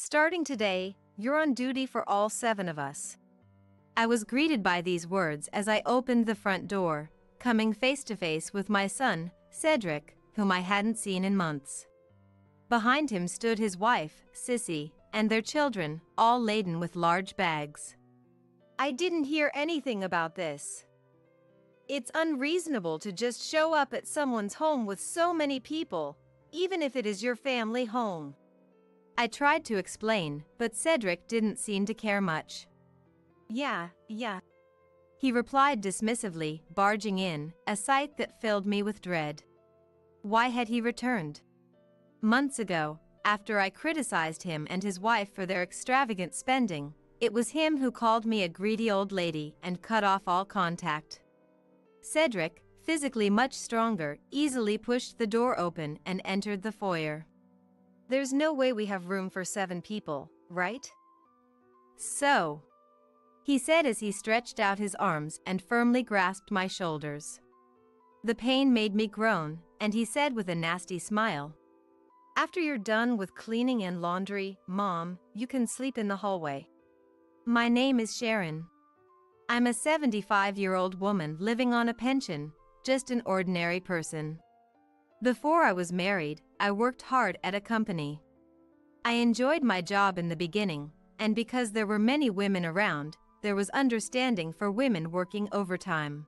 Starting today, you're on duty for all 7 of us. I was greeted by these words as I opened the front door, coming face to face with my son, Cedric, whom I hadn't seen in months. Behind him stood his wife, Sissy, and their children, all laden with large bags. I didn't hear anything about this. It's unreasonable to just show up at someone's home with so many people, even if it is your family home. I tried to explain, but Cedric didn't seem to care much. Yeah. He replied dismissively, barging in, a sight that filled me with dread. Why had he returned? Months ago, after I criticized him and his wife for their extravagant spending, it was him who called me a greedy old lady and cut off all contact. Cedric, physically much stronger, easily pushed the door open and entered the foyer. There's no way we have room for 7 people, right? So, he said as he stretched out his arms and firmly grasped my shoulders. The pain made me groan, and he said with a nasty smile, "After you're done with cleaning and laundry, Mom, you can sleep in the hallway." My name is Sharon. I'm a 75-year-old woman living on a pension, just an ordinary person. Before I was married, I worked hard at a company. I enjoyed my job in the beginning, and because there were many women around, there was understanding for women working overtime.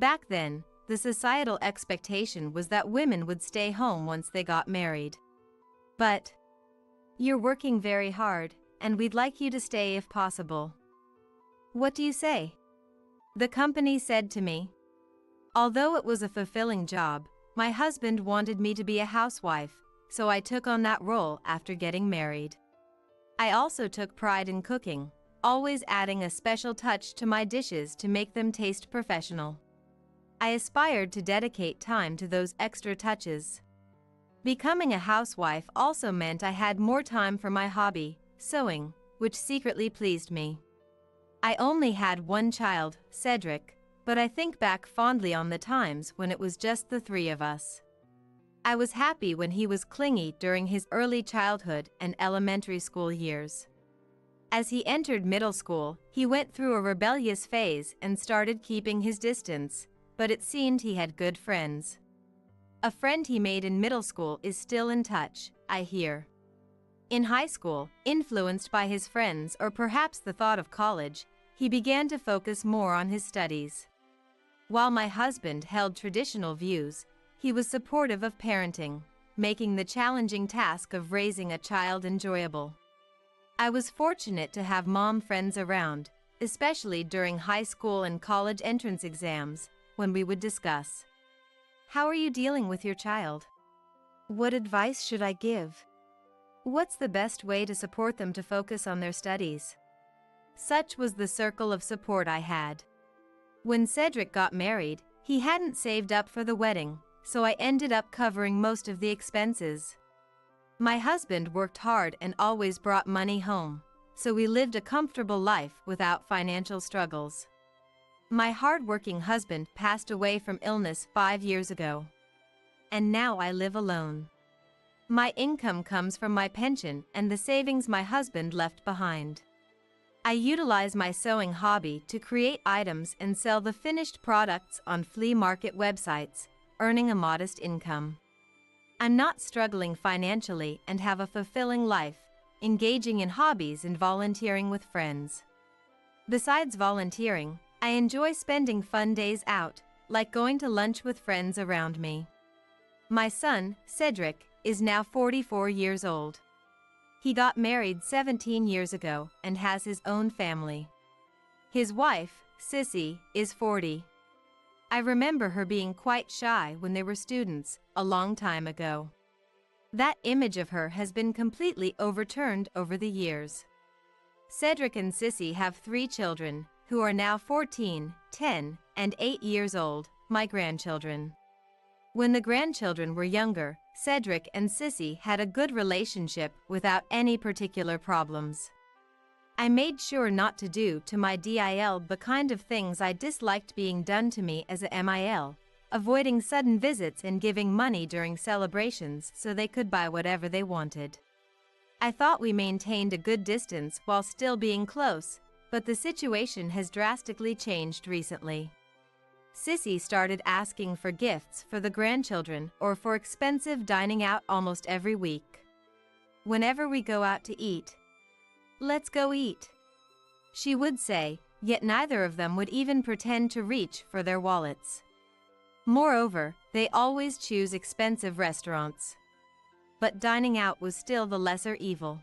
Back then, the societal expectation was that women would stay home once they got married. But, "You're working very hard, and we'd like you to stay if possible." What do you say? The company said to me. Although it was a fulfilling job, my husband wanted me to be a housewife, so I took on that role after getting married. I also took pride in cooking, always adding a special touch to my dishes to make them taste professional. I aspired to dedicate time to those extra touches. Becoming a housewife also meant I had more time for my hobby, sewing, which secretly pleased me. I only had one child, Cedric, but I think back fondly on the times when it was just the 3 of us. I was happy when he was clingy during his early childhood and elementary school years. As he entered middle school, he went through a rebellious phase and started keeping his distance, but it seemed he had good friends. A friend he made in middle school is still in touch, I hear. In high school, influenced by his friends or perhaps the thought of college, he began to focus more on his studies. While my husband held traditional views, he was supportive of parenting, making the challenging task of raising a child enjoyable. I was fortunate to have mom friends around, especially during high school and college entrance exams, when we would discuss, "How are you dealing with your child? What advice should I give? What's the best way to support them to focus on their studies?" Such was the circle of support I had. When Cedric got married, he hadn't saved up for the wedding, so I ended up covering most of the expenses. My husband worked hard and always brought money home, so we lived a comfortable life without financial struggles. My hard-working husband passed away from illness 5 years ago. And now I live alone. My income comes from my pension and the savings my husband left behind. I utilize my sewing hobby to create items and sell the finished products on flea market websites, earning a modest income. I'm not struggling financially and have a fulfilling life, engaging in hobbies and volunteering with friends. Besides volunteering, I enjoy spending fun days out, like going to lunch with friends around me. My son, Cedric, is now 44 years old. He got married 17 years ago and has his own family. His wife, Sissy, is 40. I remember her being quite shy when they were students, a long time ago. That image of her has been completely overturned over the years. Cedric and Sissy have 3 children, who are now 14, 10, and 8 years old, my grandchildren. When the grandchildren were younger, Cedric and Sissy had a good relationship without any particular problems. I made sure not to do to my DIL the kind of things I disliked being done to me as a MIL, avoiding sudden visits and giving money during celebrations so they could buy whatever they wanted. I thought we maintained a good distance while still being close, but the situation has drastically changed recently. Sissy started asking for gifts for the grandchildren or for expensive dining out almost every week. Whenever we go out to eat, "Let's go eat," she would say, yet neither of them would even pretend to reach for their wallets. Moreover, they always choose expensive restaurants. But dining out was still the lesser evil.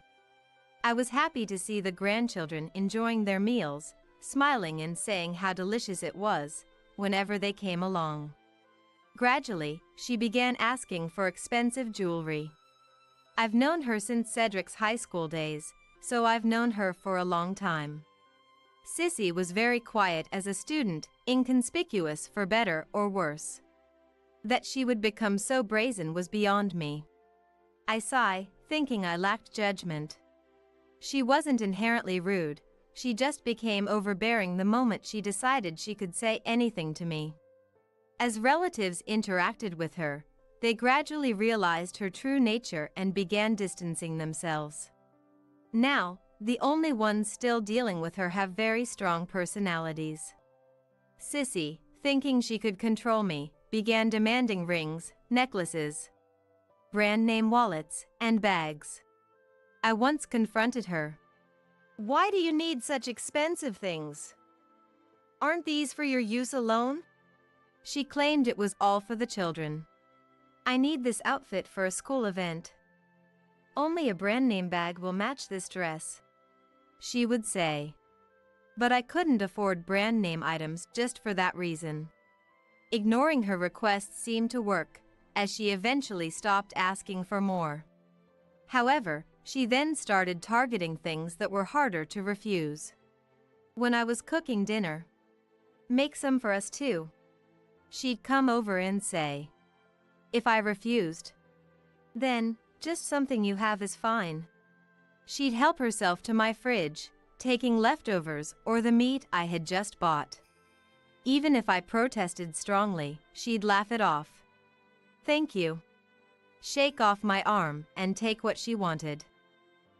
I was happy to see the grandchildren enjoying their meals, smiling and saying how delicious it was whenever they came along. Gradually, she began asking for expensive jewelry. I've known her since Cedric's high school days, so I've known her for a long time. Sissy was very quiet as a student, inconspicuous for better or worse. That she would become so brazen was beyond me. I sigh, thinking I lacked judgment. She wasn't inherently rude, she just became overbearing the moment she decided she could say anything to me. As relatives interacted with her, they gradually realized her true nature and began distancing themselves. Now, the only ones still dealing with her have very strong personalities. Sissy, thinking she could control me, began demanding rings, necklaces, brand name wallets, and bags. I once confronted her. "Why do you need such expensive things? Aren't these for your use alone?" She claimed it was all for the children. "I need this outfit for a school event. Only a brand name bag will match this dress," she would say. But I couldn't afford brand name items just for that reason. Ignoring her requests seemed to work, as she eventually stopped asking for more. However, she then started targeting things that were harder to refuse. When I was cooking dinner, "Make some for us too," she'd come over and say. If I refused, "Then, just something you have is fine." She'd help herself to my fridge, taking leftovers or the meat I had just bought. Even if I protested strongly, she'd laugh it off. "Thank you," shake off my arm, and take what she wanted.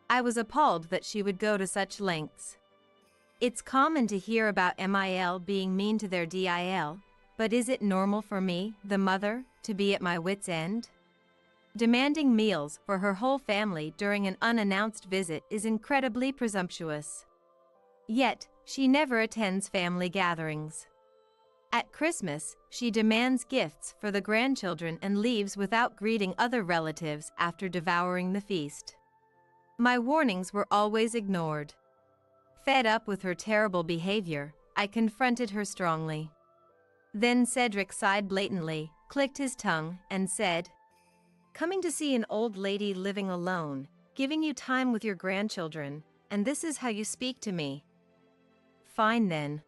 I was appalled that she would go to such lengths. It's common to hear about MIL being mean to their DIL, but is it normal for me, the mother, to be at my wit's end? Demanding meals for her whole family during an unannounced visit is incredibly presumptuous. Yet, she never attends family gatherings. At Christmas, she demands gifts for the grandchildren and leaves without greeting other relatives after devouring the feast. My warnings were always ignored. Fed up with her terrible behavior, I confronted her strongly. Then Cedric sighed blatantly, clicked his tongue, and said, "Coming to see an old lady living alone, giving you time with your grandchildren, and this is how you speak to me? Fine then.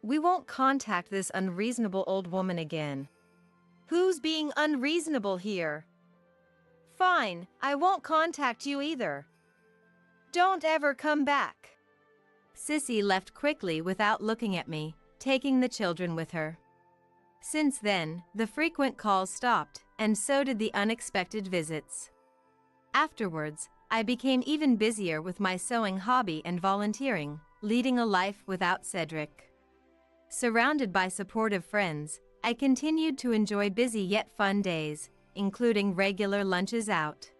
We won't contact this unreasonable old woman again." "Who's being unreasonable here?" "Fine, I won't contact you either. Don't ever come back." Sissy left quickly without looking at me, taking the children with her. Since then, the frequent calls stopped, and so did the unexpected visits. Afterwards, I became even busier with my sewing hobby and volunteering, leading a life without Cedric. Surrounded by supportive friends, I continued to enjoy busy yet fun days, including regular lunches out.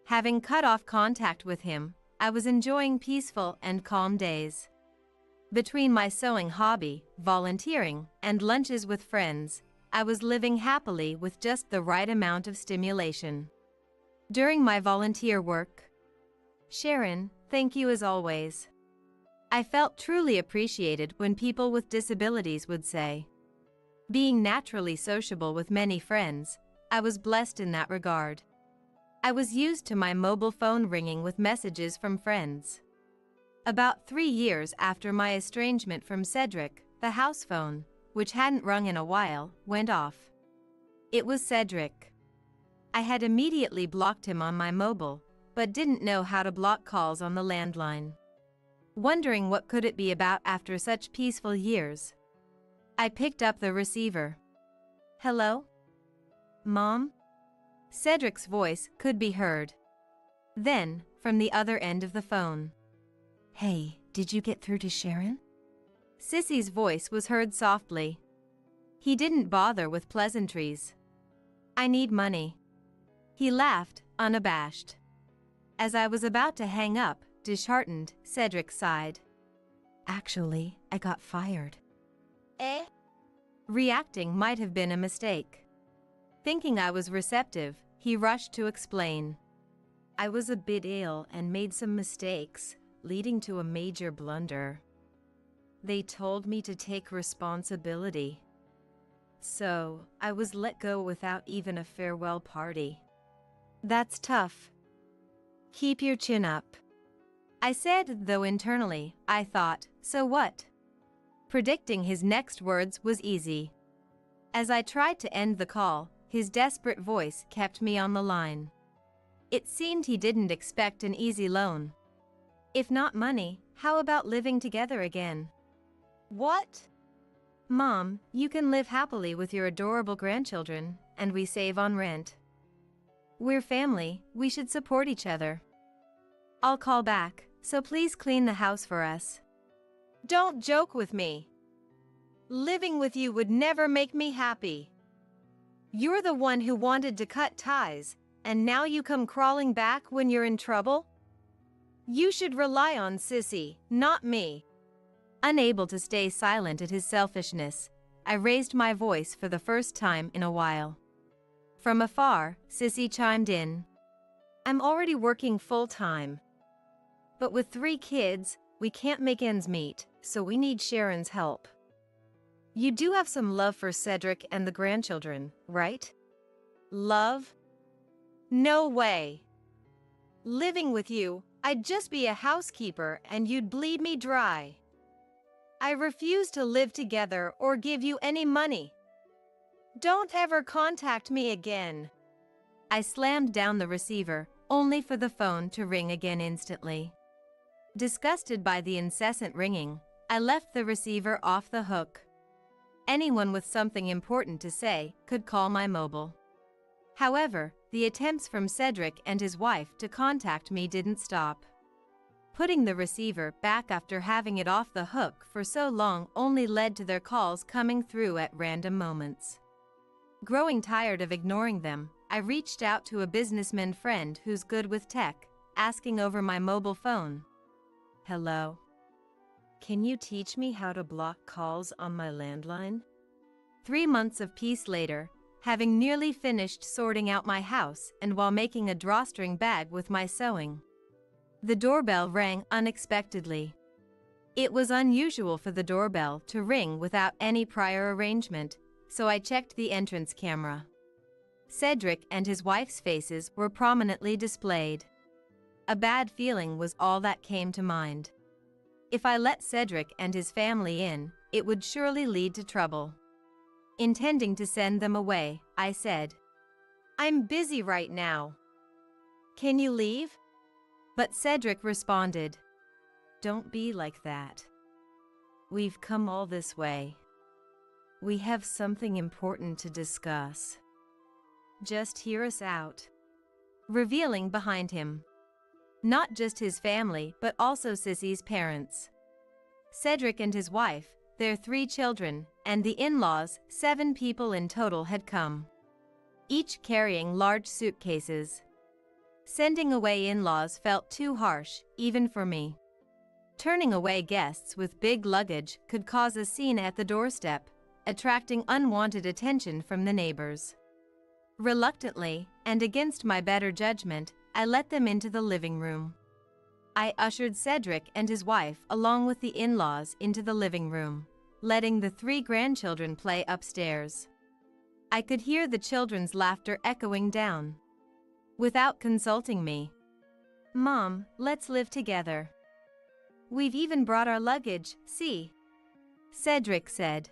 Having cut off contact with him, I was enjoying peaceful and calm days. Between my sewing hobby, volunteering, and lunches with friends, I was living happily with just the right amount of stimulation. During my volunteer work, "Sharon, thank you as always." I felt truly appreciated when people with disabilities would say. Being naturally sociable with many friends, I was blessed in that regard. I was used to my mobile phone ringing with messages from friends. About 3 years after my estrangement from Cedric, the house phone, which hadn't rung in a while, went off. It was Cedric. I had immediately blocked him on my mobile, but didn't know how to block calls on the landline. Wondering what could it be about after such peaceful years, I picked up the receiver. "Hello? Mom?" Cedric's voice could be heard. Then, from the other end of the phone, "Hey, did you get through to Sharon?" Sissy's voice was heard softly. He didn't bother with pleasantries. "I need money." He laughed, unabashed. As I was about to hang up, disheartened, Cedric sighed. "Actually, I got fired." "Eh?" Reacting might have been a mistake. Thinking I was receptive, he rushed to explain. "I was a bit ill and made some mistakes, leading to a major blunder. They told me to take responsibility. So, I was let go without even a farewell party." "That's tough. Keep your chin up." I said, though internally, I thought, so what? Predicting his next words was easy. As I tried to end the call, his desperate voice kept me on the line. It seemed he didn't expect an easy loan. "If not money, how about living together again?" "What?" "Mom, you can live happily with your adorable grandchildren, and we save on rent. We're family, we should support each other. I'll call back, so please clean the house for us." "Don't joke with me. Living with you would never make me happy. You're the one who wanted to cut ties, and now you come crawling back when you're in trouble? You should rely on Sissy, not me." Unable to stay silent at his selfishness, I raised my voice for the first time in a while. From afar, Sissy chimed in. "I'm already working full-time. But with 3 kids, we can't make ends meet, so we need Sharon's help. You do have some love for Cedric and the grandchildren, right?" "Love? No way. Living with you, I'd just be a housekeeper and you'd bleed me dry. I refuse to live together or give you any money. Don't ever contact me again." I slammed down the receiver, only for the phone to ring again instantly. Disgusted by the incessant ringing, I left the receiver off the hook. Anyone with something important to say could call my mobile. However, the attempts from Cedric and his wife to contact me didn't stop. Putting the receiver back after having it off the hook for so long only led to their calls coming through at random moments. Growing tired of ignoring them, I reached out to a businessman friend who's good with tech, asking over my mobile phone. "Hello. Can you teach me how to block calls on my landline?" 3 months of peace later, having nearly finished sorting out my house and while making a drawstring bag with my sewing, the doorbell rang unexpectedly. It was unusual for the doorbell to ring without any prior arrangement, so I checked the entrance camera. Cedric and his wife's faces were prominently displayed. A bad feeling was all that came to mind. If I let Cedric and his family in, it would surely lead to trouble. Intending to send them away, I said, "I'm busy right now. Can you leave?" But Cedric responded, "Don't be like that. We've come all this way. We have something important to discuss. Just hear us out." Revealing behind him, not just his family but also Sissy's parents. Cedric and his wife, their 3 children, and the in-laws, 7 people in total had come, each carrying large suitcases. Sending away in-laws felt too harsh, even for me. Turning away guests with big luggage could cause a scene at the doorstep, attracting unwanted attention from the neighbors. Reluctantly, and against my better judgment, I let them into the living room. I ushered Cedric and his wife along with the in-laws into the living room, letting the 3 grandchildren play upstairs. I could hear the children's laughter echoing down. Without consulting me, "Mom, let's live together. We've even brought our luggage, see?" Cedric said.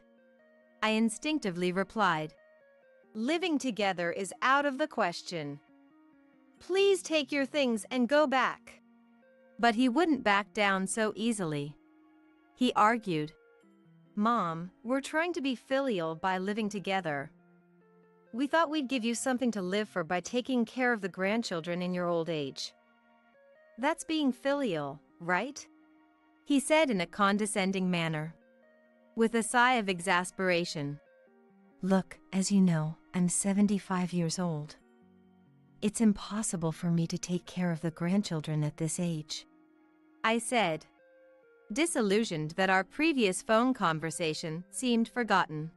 I instinctively replied, "Living together is out of the question. Please take your things and go back." But he wouldn't back down so easily. He argued, "Mom, we're trying to be filial by living together. We thought we'd give you something to live for by taking care of the grandchildren in your old age. That's being filial, right? He said in a condescending manner. With a sigh of exasperation. Look, as you know, I'm 75 years old. It's impossible for me to take care of the grandchildren at this age. I said, disillusioned that our previous phone conversation seemed forgotten.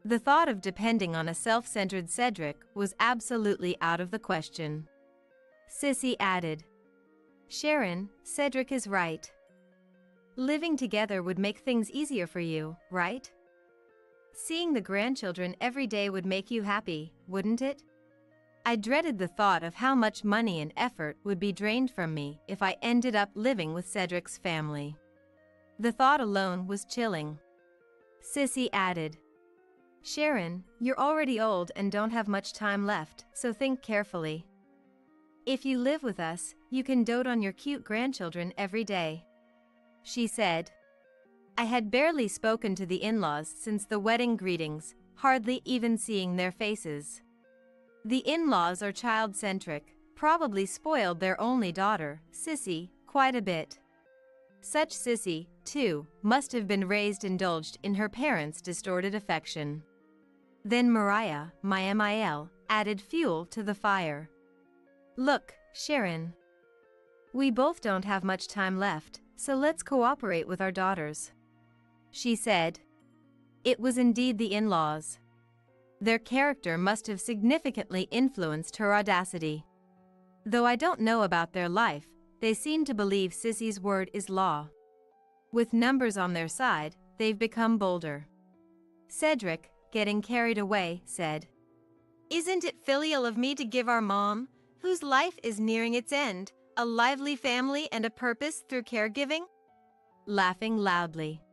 The thought of depending on a self-centered Cedric was absolutely out of the question. Sissy added, Sharon, Cedric is right. Living together would make things easier for you, right? Seeing the grandchildren every day would make you happy, wouldn't it? I dreaded the thought of how much money and effort would be drained from me if I ended up living with Cedric's family. The thought alone was chilling. Sissy added, Sharon, you're already old and don't have much time left, so think carefully. If you live with us, you can dote on your cute grandchildren every day. She said. I had barely spoken to the in-laws since the wedding greetings, hardly even seeing their faces. The in-laws are child-centric, probably spoiled their only daughter, Sissy, quite a bit. Such Sissy, too, must have been raised indulged in her parents' distorted affection. Then Mariah, my MIL, added fuel to the fire. Look, Sharon. We both don't have much time left, so let's cooperate with our daughters. She said. It was indeed the in-laws. Their character must have significantly influenced her audacity. Though I don't know about their life, they seem to believe Sissy's word is law. With numbers on their side, they've become bolder. Cedric, getting carried away, said, Isn't it filial of me to give our mom, whose life is nearing its end, a lively family and a purpose through caregiving? Laughing loudly.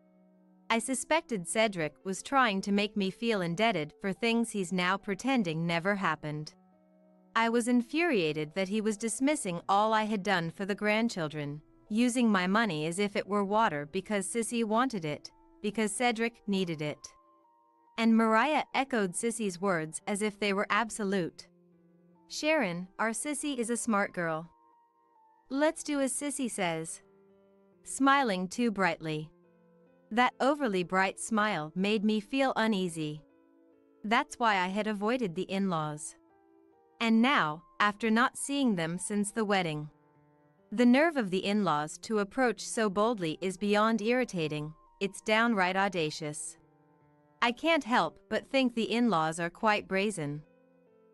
I suspected Cedric was trying to make me feel indebted for things he's now pretending never happened. I was infuriated that he was dismissing all I had done for the grandchildren, using my money as if it were water because Sissy wanted it, because Cedric needed it. And Mariah echoed Sissy's words as if they were absolute. Sharon, our Sissy is a smart girl. Let's do as Sissy says. Smiling too brightly. That overly bright smile made me feel uneasy. That's why I had avoided the in-laws. And now, after not seeing them since the wedding. The nerve of the in-laws to approach so boldly is beyond irritating, it's downright audacious. I can't help but think the in-laws are quite brazen.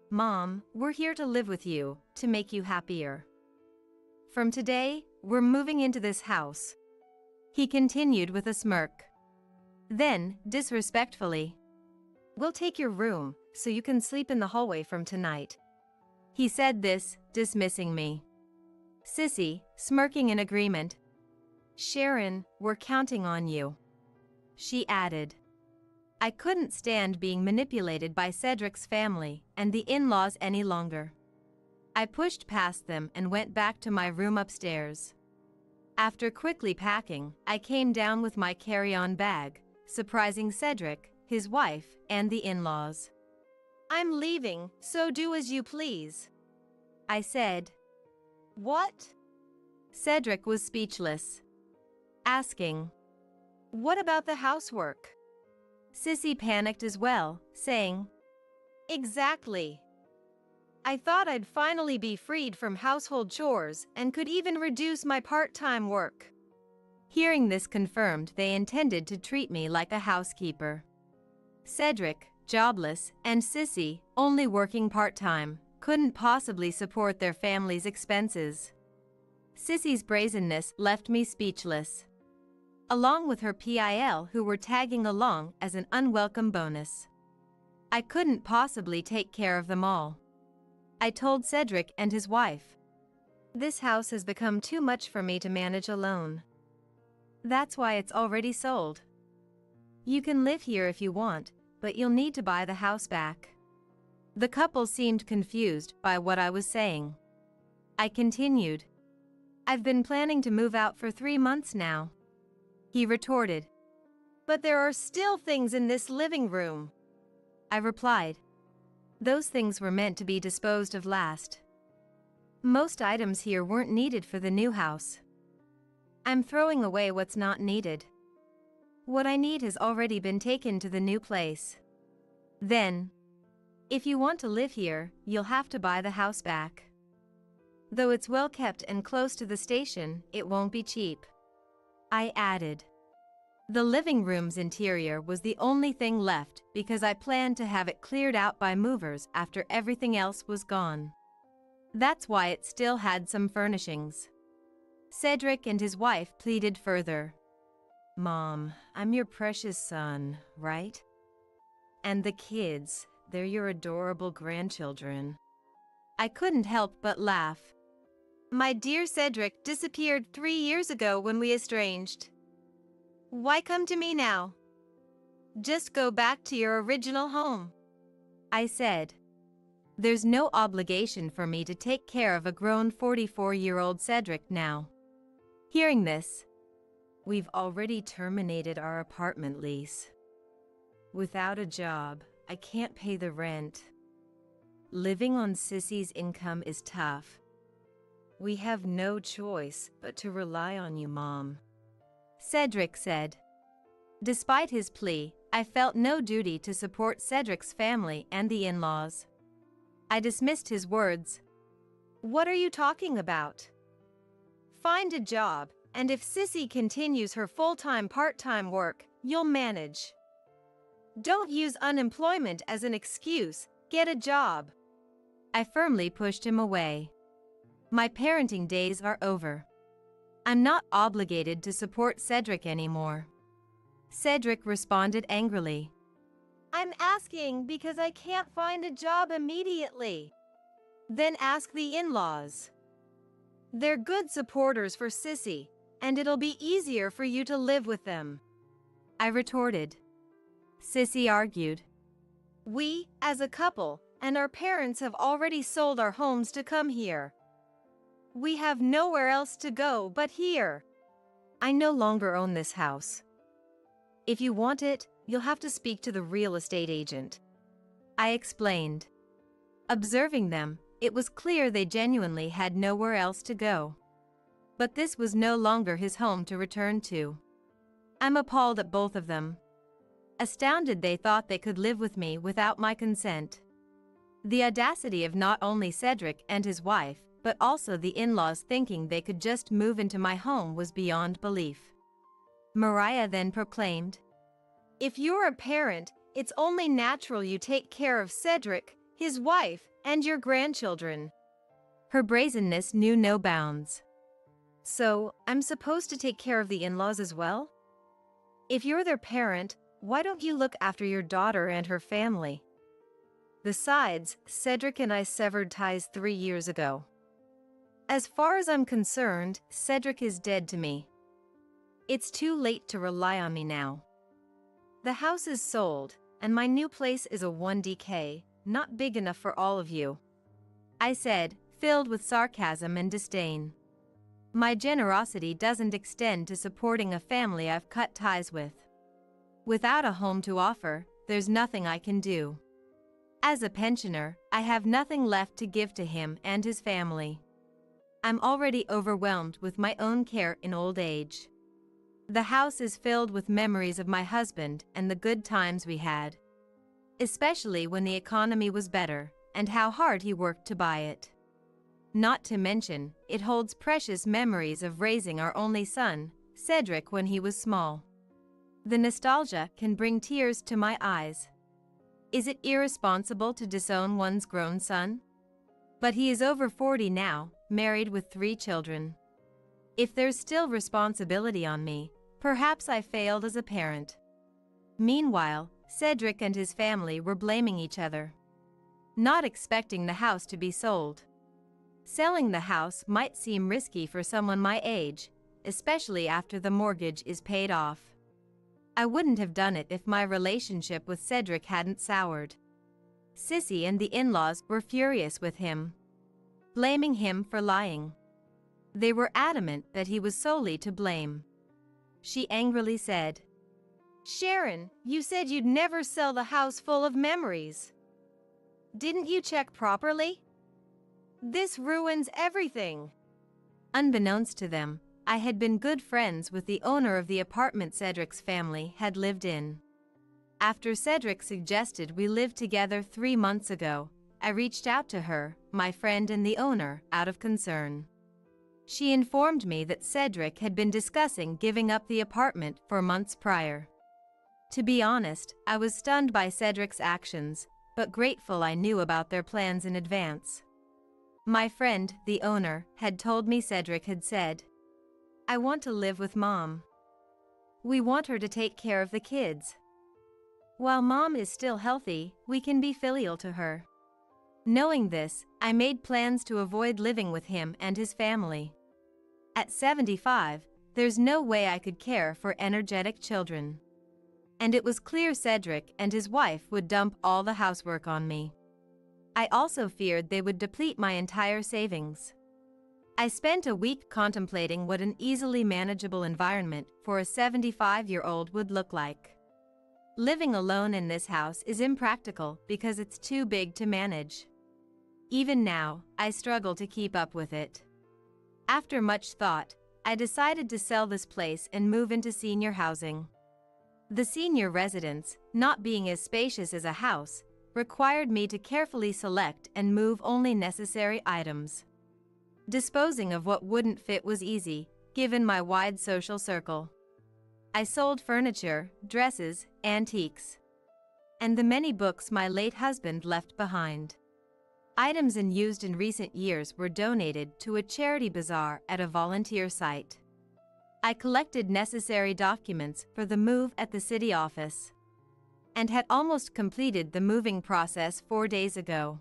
Mom, we're here to live with you, to make you happier. From today, we're moving into this house. He continued with a smirk. Then, disrespectfully, we'll take your room, so you can sleep in the hallway from tonight. He said this, dismissing me. Sissy, smirking in agreement. Sharon, we're counting on you. She added. I couldn't stand being manipulated by Cedric's family and the in-laws any longer. I pushed past them and went back to my room upstairs. After quickly packing, I came down with my carry-on bag, surprising Cedric, his wife, and the in-laws. I'm leaving, so do as you please. I said. What? Cedric was speechless. Asking. What about the housework? Sissy panicked as well, saying. Exactly. I thought I'd finally be freed from household chores and could even reduce my part-time work. Hearing this confirmed they intended to treat me like a housekeeper. Cedric, jobless, and Sissy, only working part-time, couldn't possibly support their family's expenses. Sissy's brazenness left me speechless. Along with her PIL who were tagging along as an unwelcome bonus. I couldn't possibly take care of them all. I told Cedric and his wife. This house has become too much for me to manage alone. That's why it's already sold. You can live here if you want, but you'll need to buy the house back. The couple seemed confused by what I was saying. I continued. I've been planning to move out for 3 months now. He retorted. But there are still things in this living room. I replied. Those things were meant to be disposed of last. Most items here weren't needed for the new house. I'm throwing away what's not needed. What I need has already been taken to the new place. Then, if you want to live here, you'll have to buy the house back. Though it's well kept and close to the station, it won't be cheap. I added. The living room's interior was the only thing left because I planned to have it cleared out by movers after everything else was gone. That's why it still had some furnishings. Cedric and his wife pleaded further. Mom, I'm your precious son, right? And the kids, they're your adorable grandchildren. I couldn't help but laugh. My dear Cedric disappeared 3 years ago when we estranged. Why come to me now? Just go back to your original home, I said. There's no obligation for me to take care of a grown 44-year-old Cedric now. Hearing this, we've already terminated our apartment lease. Without a job, I can't pay the rent. Living on Sissy's income is tough. We have no choice but to rely on you, Mom, Cedric said. Despite his plea, I felt no duty to support Cedric's family and the in-laws. I dismissed his words. What are you talking about? Find a job, and if Sissy continues her full-time part-time work, you'll manage. Don't use unemployment as an excuse, get a job. I firmly pushed him away. My parenting days are over. I'm not obligated to support Cedric anymore. Cedric responded angrily. I'm asking because I can't find a job immediately. Then ask the in-laws. They're good supporters for Sissy, and it'll be easier for you to live with them, I retorted. Sissy argued. We, as a couple, and our parents have already sold our homes to come here. We have nowhere else to go but here. I no longer own this house. If you want it, you'll have to speak to the real estate agent, I explained. Observing them, it was clear they genuinely had nowhere else to go. But this was no longer his home to return to. I'm appalled at both of them. Astounded they thought they could live with me without my consent. The audacity of not only Cedric and his wife, but also the in-laws thinking they could just move into my home was beyond belief. Mariah then proclaimed, If you're a parent, it's only natural you take care of Cedric, his wife, and your grandchildren. Her brazenness knew no bounds. So, I'm supposed to take care of the in-laws as well? If you're their parent, why don't you look after your daughter and her family? Besides, Cedric and I severed ties 3 years ago. As far as I'm concerned, Cedric is dead to me. It's too late to rely on me now. The house is sold, and my new place is a 1DK, not big enough for all of you, I said, filled with sarcasm and disdain. My generosity doesn't extend to supporting a family I've cut ties with. Without a home to offer, there's nothing I can do. As a pensioner, I have nothing left to give to him and his family. I'm already overwhelmed with my own care in old age. The house is filled with memories of my husband and the good times we had, especially when the economy was better, and how hard he worked to buy it. Not to mention, it holds precious memories of raising our only son, Cedric, when he was small. The nostalgia can bring tears to my eyes. Is it irresponsible to disown one's grown son? But he is over 40 now, married with 3 children. If there's still responsibility on me, perhaps I failed as a parent. Meanwhile, Cedric and his family were blaming each other, not expecting the house to be sold. Selling the house might seem risky for someone my age, especially after the mortgage is paid off. I wouldn't have done it if my relationship with Cedric hadn't soured. Sissy and the in-laws were furious with him, blaming him for lying. They were adamant that he was solely to blame. She angrily said, Sharon, you said you'd never sell the house full of memories. Didn't you check properly? This ruins everything. Unbeknownst to them, I had been good friends with the owner of the apartment Cedric's family had lived in. After Cedric suggested we live together 3 months ago, I reached out to her, my friend and the owner, out of concern. She informed me that Cedric had been discussing giving up the apartment for months prior. To be honest, I was stunned by Cedric's actions, but grateful I knew about their plans in advance. My friend, the owner, had told me Cedric had said, "I want to live with Mom. We want her to take care of the kids. While Mom is still healthy, we can be filial to her." Knowing this, I made plans to avoid living with him and his family. At 75, there's no way I could care for energetic children. And it was clear Cedric and his wife would dump all the housework on me. I also feared they would deplete my entire savings. I spent a week contemplating what an easily manageable environment for a 75-year-old would look like. Living alone in this house is impractical because it's too big to manage. Even now, I struggle to keep up with it. After much thought, I decided to sell this place and move into senior housing. The senior residence, not being as spacious as a house, required me to carefully select and move only necessary items. Disposing of what wouldn't fit was easy, given my wide social circle. I sold furniture, dresses, antiques, and the many books my late husband left behind. Items used in recent years were donated to a charity bazaar at a volunteer site. I collected necessary documents for the move at the city office, and had almost completed the moving process 4 days ago.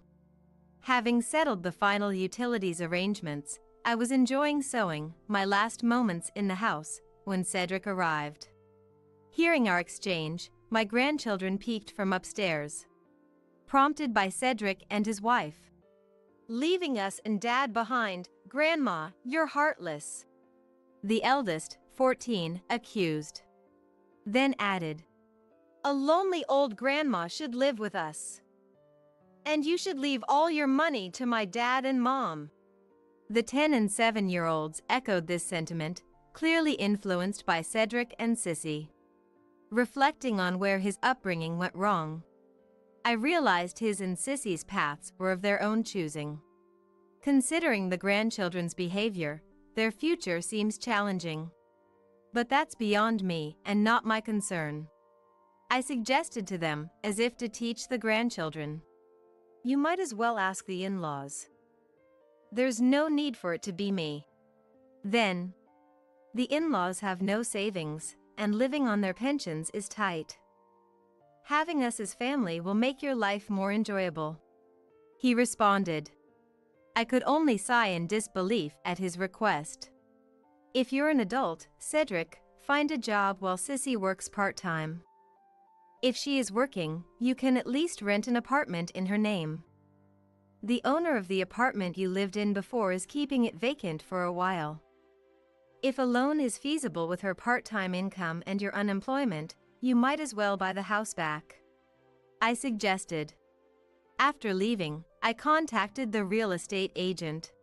Having settled the final utilities arrangements, I was enjoying sewing my last moments in the house when Cedric arrived. Hearing our exchange, my grandchildren peeked from upstairs, prompted by Cedric and his wife. "Leaving us and Dad behind, Grandma, you're heartless," the eldest, 14, accused. Then added, "A lonely old grandma should live with us. And you should leave all your money to my dad and Mom." The 10 and 7-year-olds echoed this sentiment, clearly influenced by Cedric and Sissy. Reflecting on where his upbringing went wrong, I realized his and Sissy's paths were of their own choosing. Considering the grandchildren's behavior, their future seems challenging. But that's beyond me and not my concern. I suggested to them, as if to teach the grandchildren, "You might as well ask the in-laws. There's no need for it to be me." Then, "The in-laws have no savings, and living on their pensions is tight. Having us as family will make your life more enjoyable," he responded. I could only sigh in disbelief at his request. "If you're an adult, Cedric, find a job while Sissy works part-time. If she is working, you can at least rent an apartment in her name. The owner of the apartment you lived in before is keeping it vacant for a while. If a loan is feasible with her part-time income and your unemployment, you might as well buy the house back," I suggested. After leaving, I contacted the real estate agent.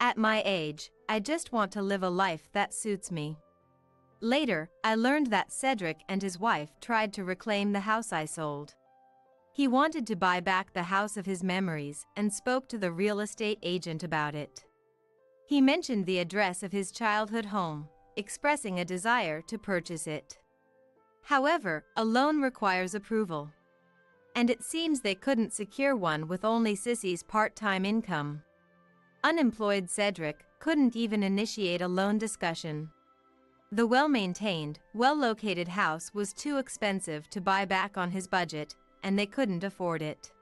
At my age, I just want to live a life that suits me. Later, I learned that Cedric and his wife tried to reclaim the house I sold. He wanted to buy back the house of his memories and spoke to the real estate agent about it. He mentioned the address of his childhood home, expressing a desire to purchase it. However, a loan requires approval, and it seems they couldn't secure one with only Sissy's part-time income. Unemployed Cedric couldn't even initiate a loan discussion. The well-maintained, well-located house was too expensive to buy back on his budget, and they couldn't afford it.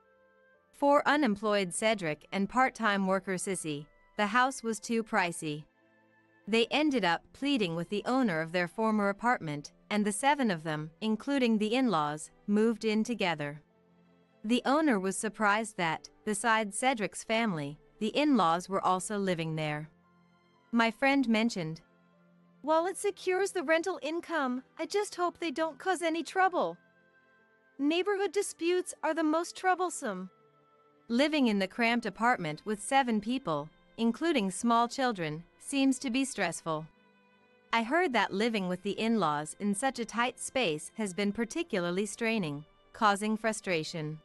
For unemployed Cedric and part-time worker Sissy, the house was too pricey. They ended up pleading with the owner of their former apartment, and the 7 of them, including the in-laws, moved in together. The owner was surprised that, besides Cedric's family, the in-laws were also living there. My friend mentioned, "While it secures the rental income, I just hope they don't cause any trouble. Neighborhood disputes are the most troublesome." Living in the cramped apartment with 7 people, including small children, seems to be stressful. I heard that living with the in-laws in such a tight space has been particularly straining, causing frustration.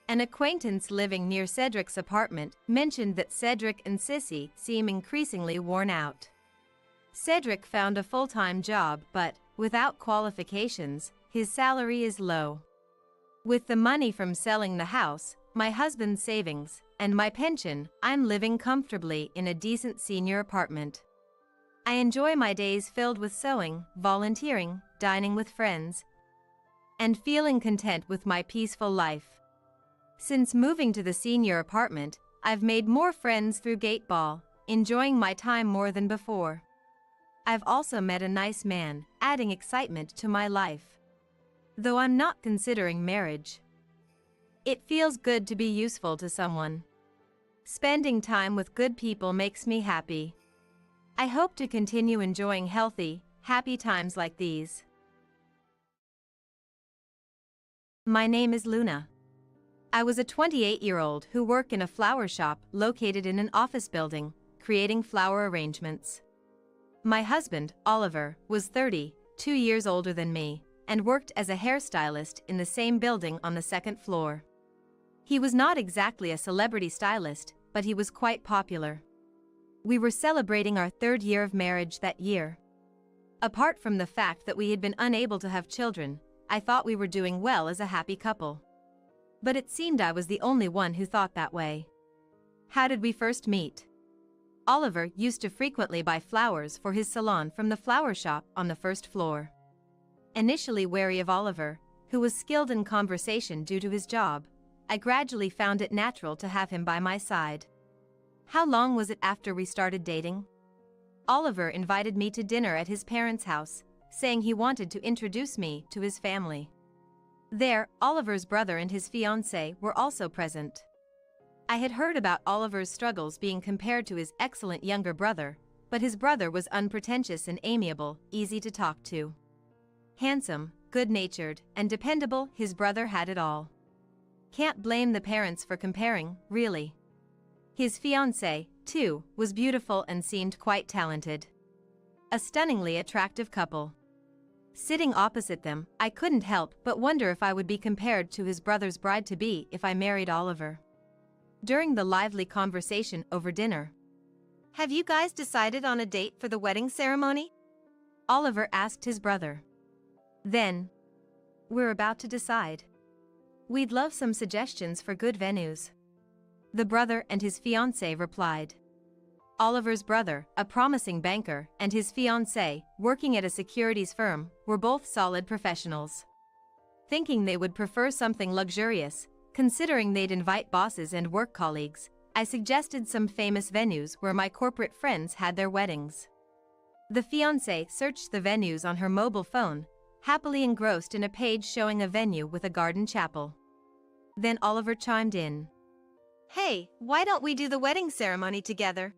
An acquaintance living near Cedric's apartment mentioned that Cedric and Sissy seem increasingly worn out. Cedric found a full-time job but, without qualifications, his salary is low. With the money from selling the house, my husband's savings, and my pension, I'm living comfortably in a decent senior apartment. I enjoy my days filled with sewing, volunteering, dining with friends, and feeling content with my peaceful life. Since moving to the senior apartment, I've made more friends through gate ball, enjoying my time more than before. I've also met a nice man, adding excitement to my life. Though I'm not considering marriage. It feels good to be useful to someone. Spending time with good people makes me happy. I hope to continue enjoying healthy, happy times like these. My name is Luna. I was a 28-year-old who worked in a flower shop located in an office building, creating flower arrangements. My husband, Oliver, was 30, 2 years older than me, and worked as a hairstylist in the same building on the second floor. He was not exactly a celebrity stylist, but he was quite popular. We were celebrating our 3rd year of marriage that year. Apart from the fact that we had been unable to have children, I thought we were doing well as a happy couple. But it seemed I was the only one who thought that way. How did we first meet? Oliver used to frequently buy flowers for his salon from the flower shop on the 1st floor. Initially wary of Oliver, who was skilled in conversation due to his job, I gradually found it natural to have him by my side. How long was it after we started dating? Oliver invited me to dinner at his parents' house, saying he wanted to introduce me to his family. There, Oliver's brother and his fiancée were also present. I had heard about Oliver's struggles being compared to his excellent younger brother, but his brother was unpretentious and amiable, easy to talk to. Handsome, good-natured, and dependable, his brother had it all. Can't blame the parents for comparing, really. His fiancée, too, was beautiful and seemed quite talented. A stunningly attractive couple. Sitting opposite them, I couldn't help but wonder if I would be compared to his brother's bride-to-be if I married Oliver. During the lively conversation over dinner, "Have you guys decided on a date for the wedding ceremony?" Oliver asked his brother. Then, "We're about to decide. We'd love some suggestions for good venues." The brother and his fiancée replied. Oliver's brother, a promising banker, and his fiancée, working at a securities firm, were both solid professionals. Thinking they would prefer something luxurious, considering they'd invite bosses and work colleagues, I suggested some famous venues where my corporate friends had their weddings. The fiancée searched the venues on her mobile phone, happily engrossed in a page showing a venue with a garden chapel. Then Oliver chimed in. "Hey, why don't we do the wedding ceremony together?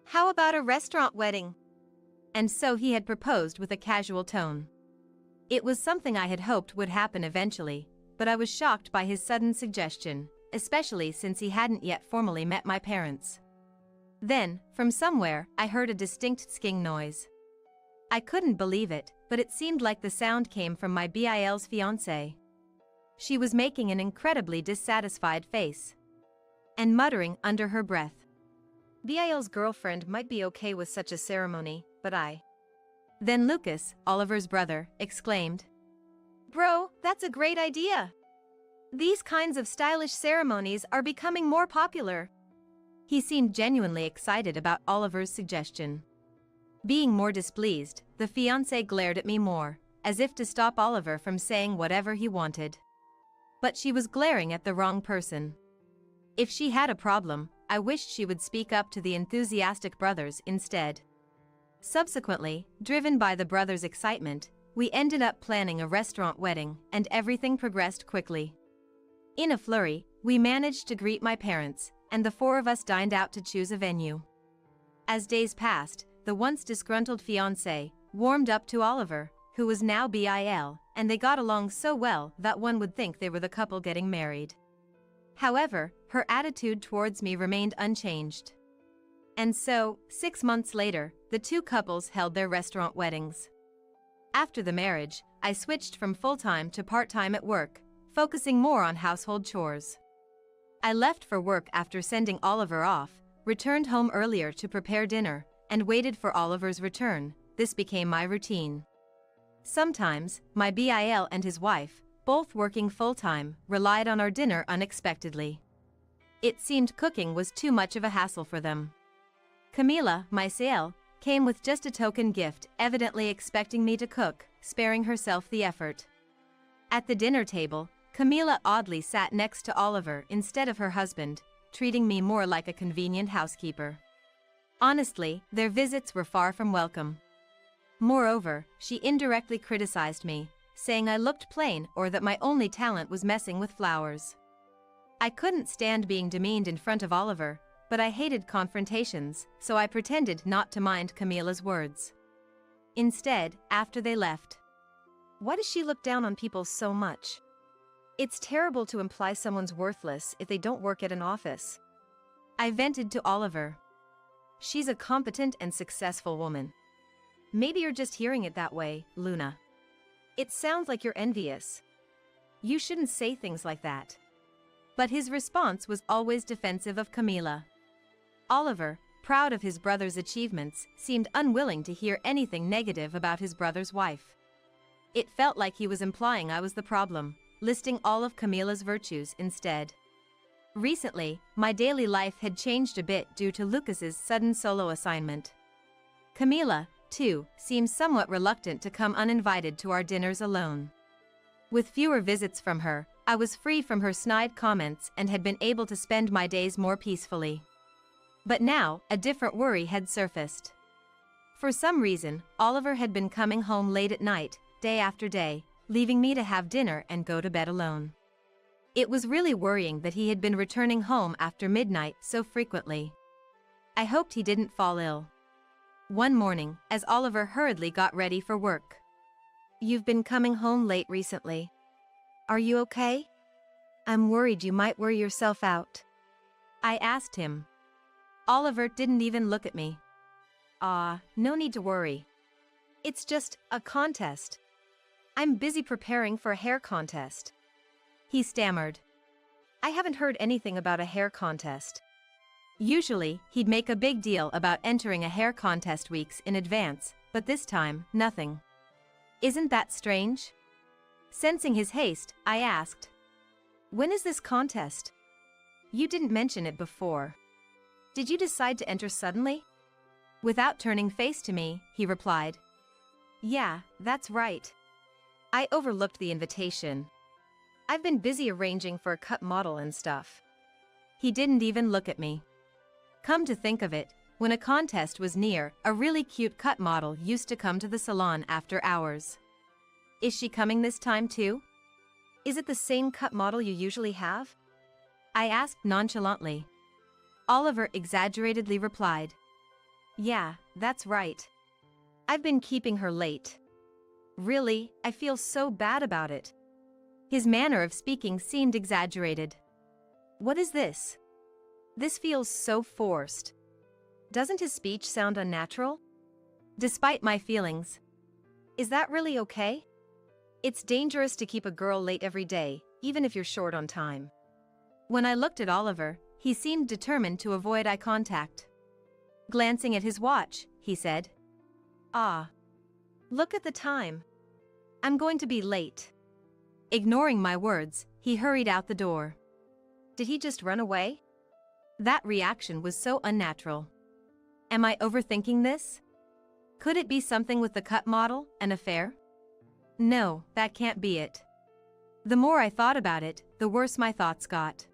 How about a restaurant wedding?" And so he had proposed with a casual tone. It was something I had hoped would happen eventually, but I was shocked by his sudden suggestion, especially since he hadn't yet formally met my parents. Then, from somewhere, I heard a distinct sking noise. I couldn't believe it, but it seemed like the sound came from my BIL's fiancée. She was making an incredibly dissatisfied face and muttering under her breath. BIL's girlfriend might be okay with such a ceremony, but I. Then Lucas, Oliver's brother, exclaimed, "Bro, that's a great idea! These kinds of stylish ceremonies are becoming more popular." He seemed genuinely excited about Oliver's suggestion. Being more displeased, the fiancée glared at me more, as if to stop Oliver from saying whatever he wanted. But she was glaring at the wrong person. If she had a problem, I wished she would speak up to the enthusiastic brothers instead. Subsequently, driven by the brothers' excitement, we ended up planning a restaurant wedding, and everything progressed quickly. In a flurry, we managed to greet my parents, and the 4 of us dined out to choose a venue. As days passed, the once disgruntled fiancé warmed up to Oliver, who was now BIL, and they got along so well that one would think they were the couple getting married. However, her attitude towards me remained unchanged. And so, 6 months later, the two couples held their restaurant weddings. After the marriage, I switched from full-time to part-time at work, focusing more on household chores. I left for work after sending Oliver off, returned home earlier to prepare dinner, and waited for Oliver's return. This became my routine. Sometimes, my BIL and his wife, both working full-time, relied on our dinner unexpectedly. It seemed cooking was too much of a hassle for them. Camila, my CL, came with just a token gift, evidently expecting me to cook, sparing herself the effort. At the dinner table, Camila oddly sat next to Oliver instead of her husband, treating me more like a convenient housekeeper. Honestly, their visits were far from welcome. Moreover, she indirectly criticized me, saying I looked plain or that my only talent was messing with flowers. I couldn't stand being demeaned in front of Oliver, but I hated confrontations, so I pretended not to mind Camila's words. Instead, after they left, "Why does she look down on people so much? It's terrible to imply someone's worthless if they don't work at an office." I vented to Oliver. "She's a competent and successful woman. Maybe you're just hearing it that way, Luna. It sounds like you're envious. You shouldn't say things like that." But his response was always defensive of Camila. Oliver, proud of his brother's achievements, seemed unwilling to hear anything negative about his brother's wife. It felt like he was implying I was the problem, listing all of Camila's virtues instead. Recently, my daily life had changed a bit due to Lucas's sudden solo assignment. Camila, too, seemed somewhat reluctant to come uninvited to our dinners alone. With fewer visits from her, I was free from her snide comments and had been able to spend my days more peacefully. But now, a different worry had surfaced. For some reason, Oliver had been coming home late at night, day after day, leaving me to have dinner and go to bed alone. It was really worrying that he had been returning home after midnight so frequently. I hoped he didn't fall ill. One morning, as Oliver hurriedly got ready for work. "You've been coming home late recently. Are you okay? I'm worried you might wear yourself out." I asked him. Oliver didn't even look at me. No need to worry. It's just a contest. I'm busy preparing for a hair contest." He stammered. I haven't heard anything about a hair contest. Usually, he'd make a big deal about entering a hair contest weeks in advance, but this time, nothing. Isn't that strange? Sensing his haste, I asked, "When is this contest? You didn't mention it before. Did you decide to enter suddenly?" Without turning face to me, he replied, "Yeah, that's right. I overlooked the invitation. I've been busy arranging for a cut model and stuff." He didn't even look at me. Come to think of it, when a contest was near, a really cute cut model used to come to the salon after hours. Is she coming this time too? Is it the same cut model you usually have? I asked nonchalantly. Oliver exaggeratedly replied, "Yeah, that's right. I've been keeping her late. Really, I feel so bad about it." His manner of speaking seemed exaggerated. "What is this? This feels so forced." Doesn't his speech sound unnatural? Despite my feelings. Is that really okay? It's dangerous to keep a girl late every day, even if you're short on time. When I looked at Oliver, he seemed determined to avoid eye contact. Glancing at his watch, he said, Look at the time. I'm going to be late." Ignoring my words, he hurried out the door. Did he just run away? That reaction was so unnatural. Am I overthinking this? Could it be something with the cut model, an affair? No, that can't be it. The more I thought about it, the worse my thoughts got.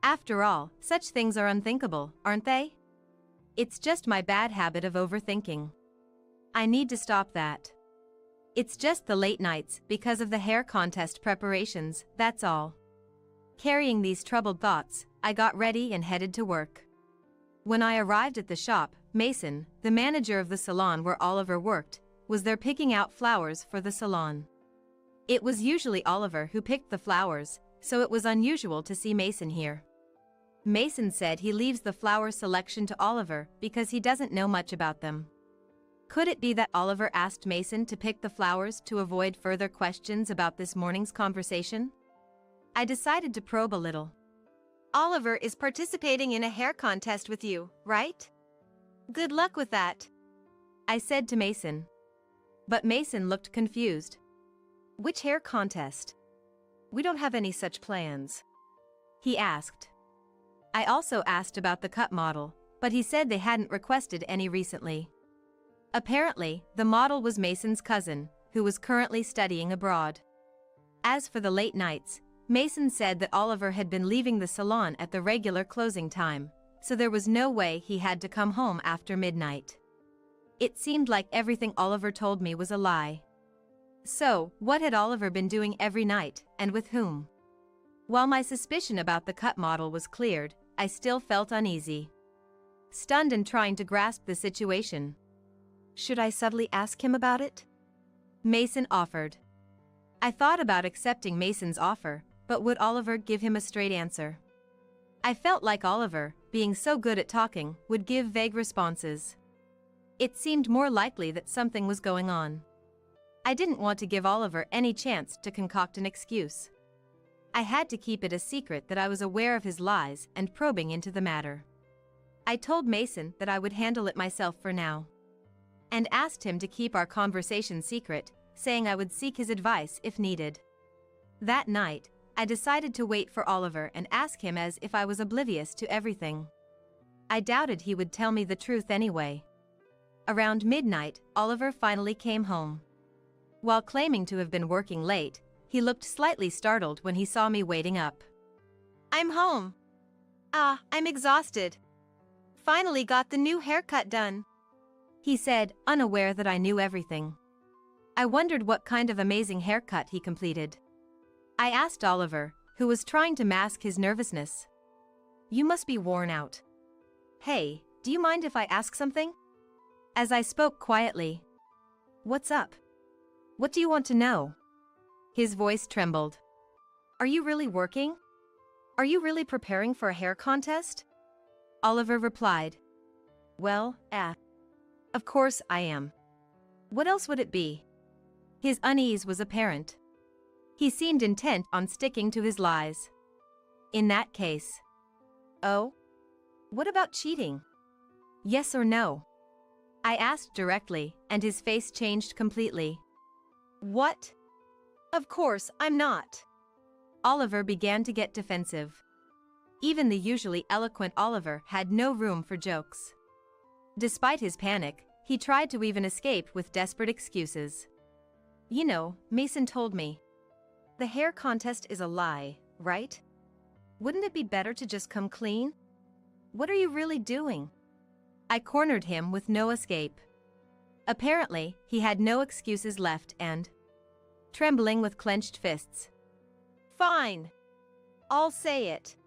After all, such things are unthinkable, aren't they? It's just my bad habit of overthinking. I need to stop that. It's just the late nights because of the hair contest preparations, that's all. Carrying these troubled thoughts, I got ready and headed to work. When I arrived at the shop, Mason, the manager of the salon where Oliver worked, was there picking out flowers for the salon. It was usually Oliver who picked the flowers, so it was unusual to see Mason here. Mason said he leaves the flower selection to Oliver because he doesn't know much about them. Could it be that Oliver asked Mason to pick the flowers to avoid further questions about this morning's conversation? I decided to probe a little. Oliver is participating in a hair contest with you, right? Good luck with that, I said to Mason. But Mason looked confused. Which hair contest? We don't have any such plans, he asked. I also asked about the cut model, but he said they hadn't requested any recently. Apparently, the model was Mason's cousin, who was currently studying abroad. As for the late nights, Mason said that Oliver had been leaving the salon at the regular closing time, so there was no way he had to come home after midnight. It seemed like everything Oliver told me was a lie. So, what had Oliver been doing every night, and with whom? While my suspicion about the cut model was cleared, I still felt uneasy. Stunned and trying to grasp the situation. Should I subtly ask him about it? Mason offered. I thought about accepting Mason's offer, but would Oliver give him a straight answer? I felt like Oliver, being so good at talking, would give vague responses. It seemed more likely that something was going on. I didn't want to give Oliver any chance to concoct an excuse. I had to keep it a secret that I was aware of his lies and probing into the matter. I told Mason that I would handle it myself for now, and asked him to keep our conversation secret, saying I would seek his advice if needed. That night, I decided to wait for Oliver and ask him as if I was oblivious to everything. I doubted he would tell me the truth anyway. Around midnight, Oliver finally came home. While claiming to have been working late, he looked slightly startled when he saw me waiting up. I'm home. I'm exhausted. Finally got the new haircut done, he said, unaware that I knew everything. I wondered what kind of amazing haircut he completed. I asked Oliver, who was trying to mask his nervousness. You must be worn out. Hey, do you mind if I ask something? As I spoke quietly. What's up? What do you want to know? His voice trembled. Are you really working? Are you really preparing for a hair contest? Oliver replied. Well, of course I am. What else would it be? His unease was apparent. He seemed intent on sticking to his lies. In that case. Oh? What about cheating? Yes or no? I asked directly, and his face changed completely. What? Of course I'm not. Oliver began to get defensive. Even the usually eloquent Oliver had no room for jokes. Despite his panic, he tried to weave an escape with desperate excuses. You know, Mason told me. The hair contest is a lie, right? Wouldn't it be better to just come clean? What are you really doing? I cornered him with no escape. Apparently, he had no excuses left and, trembling with clenched fists. Fine. I'll say it.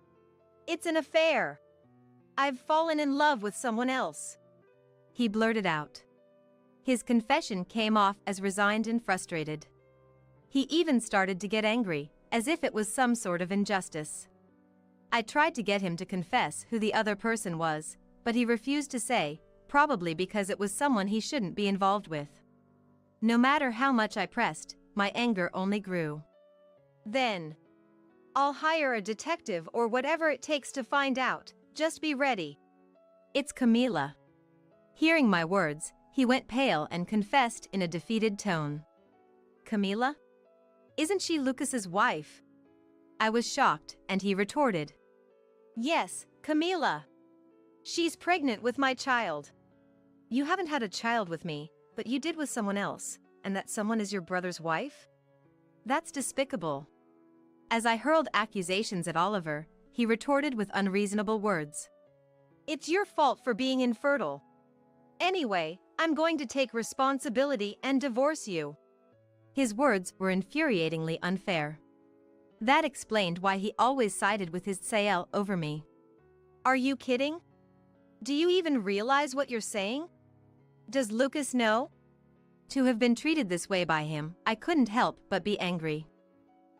It's an affair. I've fallen in love with someone else, he blurted out. His confession came off as resigned and frustrated. He even started to get angry, as if it was some sort of injustice. I tried to get him to confess who the other person was, but he refused to say, probably because it was someone he shouldn't be involved with. No matter how much I pressed, my anger only grew. Then, I'll hire a detective or whatever it takes to find out. Just be ready. It's Camila. Hearing my words, he went pale and confessed in a defeated tone. Camila? Isn't she Lucas's wife? I was shocked, and he retorted. Yes, Camila. She's pregnant with my child. You haven't had a child with me, but you did with someone else, and that someone is your brother's wife? That's despicable. As I hurled accusations at Oliver, he retorted with unreasonable words. It's your fault for being infertile. Anyway, I'm going to take responsibility and divorce you. His words were infuriatingly unfair. That explained why he always sided with his Sael over me. Are you kidding? Do you even realize what you're saying? Does Lucas know? To have been treated this way by him, I couldn't help but be angry.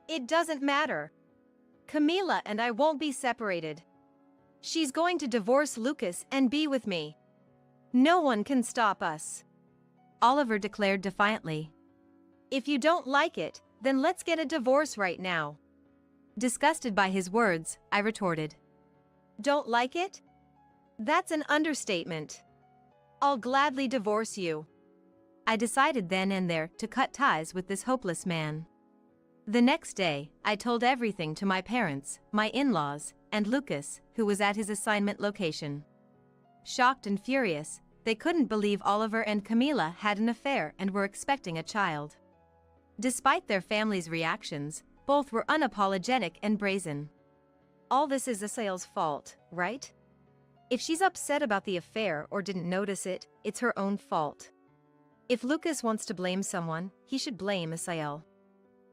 It doesn't matter. Camila and I won't be separated. She's going to divorce Lucas and be with me. No one can stop us," Oliver declared defiantly. "If you don't like it, then let's get a divorce right now." Disgusted by his words, I retorted. "Don't like it? That's an understatement. I'll gladly divorce you." I decided then and there to cut ties with this hopeless man. The next day, I told everything to my parents, my in-laws, and Lucas, who was at his assignment location. Shocked and furious, they couldn't believe Oliver and Camila had an affair and were expecting a child. Despite their family's reactions, both were unapologetic and brazen. "All this is Asael's fault, right? If she's upset about the affair or didn't notice it, it's her own fault. If Lucas wants to blame someone, he should blame Asael."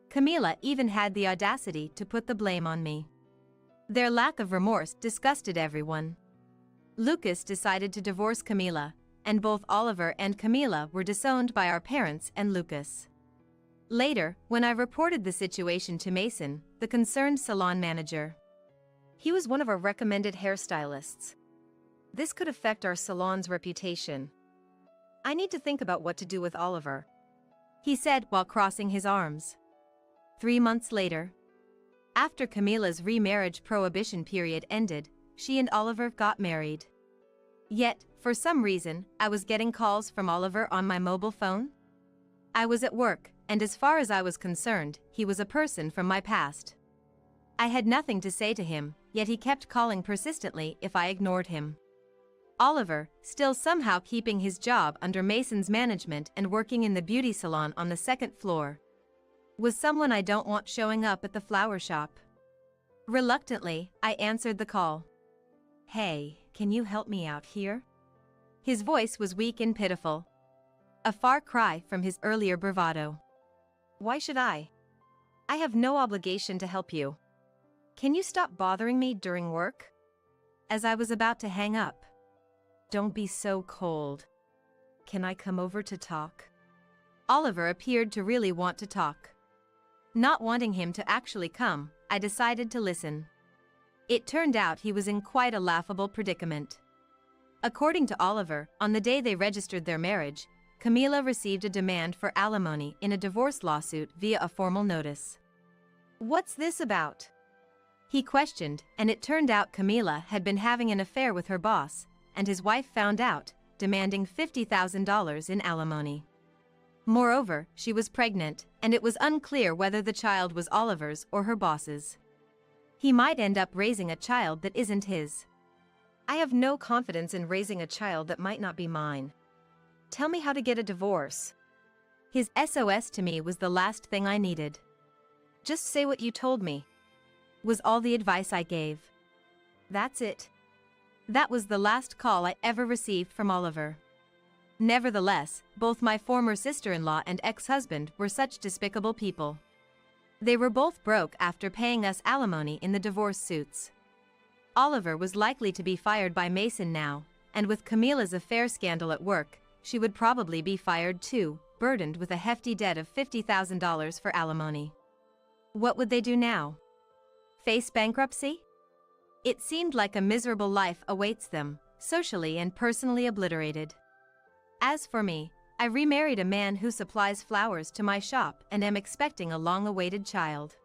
Camila even had the audacity to put the blame on me. Their lack of remorse disgusted everyone. Lucas decided to divorce Camila, and both Oliver and Camila were disowned by our parents and Lucas. Later, when I reported the situation to Mason, the concerned salon manager, he was one of our recommended hairstylists. "This could affect our salon's reputation. I need to think about what to do with Oliver," he said while crossing his arms. 3 months later, after Camila's remarriage prohibition period ended, she and Oliver got married. Yet, for some reason, I was getting calls from Oliver on my mobile phone. I was at work, and as far as I was concerned, he was a person from my past. I had nothing to say to him, yet he kept calling persistently if I ignored him. Oliver, still somehow keeping his job under Mason's management and working in the beauty salon on the second floor, was someone I don't want showing up at the flower shop. Reluctantly, I answered the call. "Hey, can you help me out here?" His voice was weak and pitiful, a far cry from his earlier bravado. "Why should I? I have no obligation to help you. Can you stop bothering me during work?" As I was about to hang up, "Don't be so cold. Can I come over to talk?" Oliver appeared to really want to talk. Not wanting him to actually come, I decided to listen. It turned out he was in quite a laughable predicament. According to Oliver, on the day they registered their marriage, Camila received a demand for alimony in a divorce lawsuit via a formal notice. "What's this about?" he questioned, and it turned out Camila had been having an affair with her boss, and his wife found out, demanding $50,000 in alimony. Moreover, she was pregnant, and it was unclear whether the child was Oliver's or her boss's. He might end up raising a child that isn't his. "I have no confidence in raising a child that might not be mine. Tell me how to get a divorce." His SOS to me was the last thing I needed. "Just say what you told me," was all the advice I gave. That's it. That was the last call I ever received from Oliver. Nevertheless, both my former sister-in-law and ex-husband were such despicable people. They were both broke after paying us alimony in the divorce suits. Oliver was likely to be fired by Mason now, and with Camila's affair scandal at work, she would probably be fired too, burdened with a hefty debt of $50,000 for alimony. What would they do now? Face bankruptcy? It seemed like a miserable life awaits them, socially and personally obliterated. As for me, I remarried a man who supplies flowers to my shop and am expecting a long-awaited child.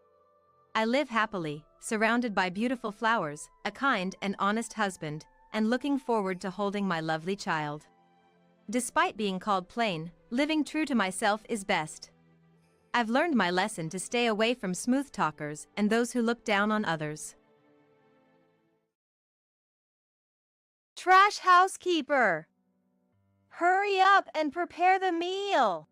I live happily, surrounded by beautiful flowers, a kind and honest husband, and looking forward to holding my lovely child. Despite being called plain, living true to myself is best. I've learned my lesson to stay away from smooth talkers and those who look down on others. Trash housekeeper! Hurry up and prepare the meal!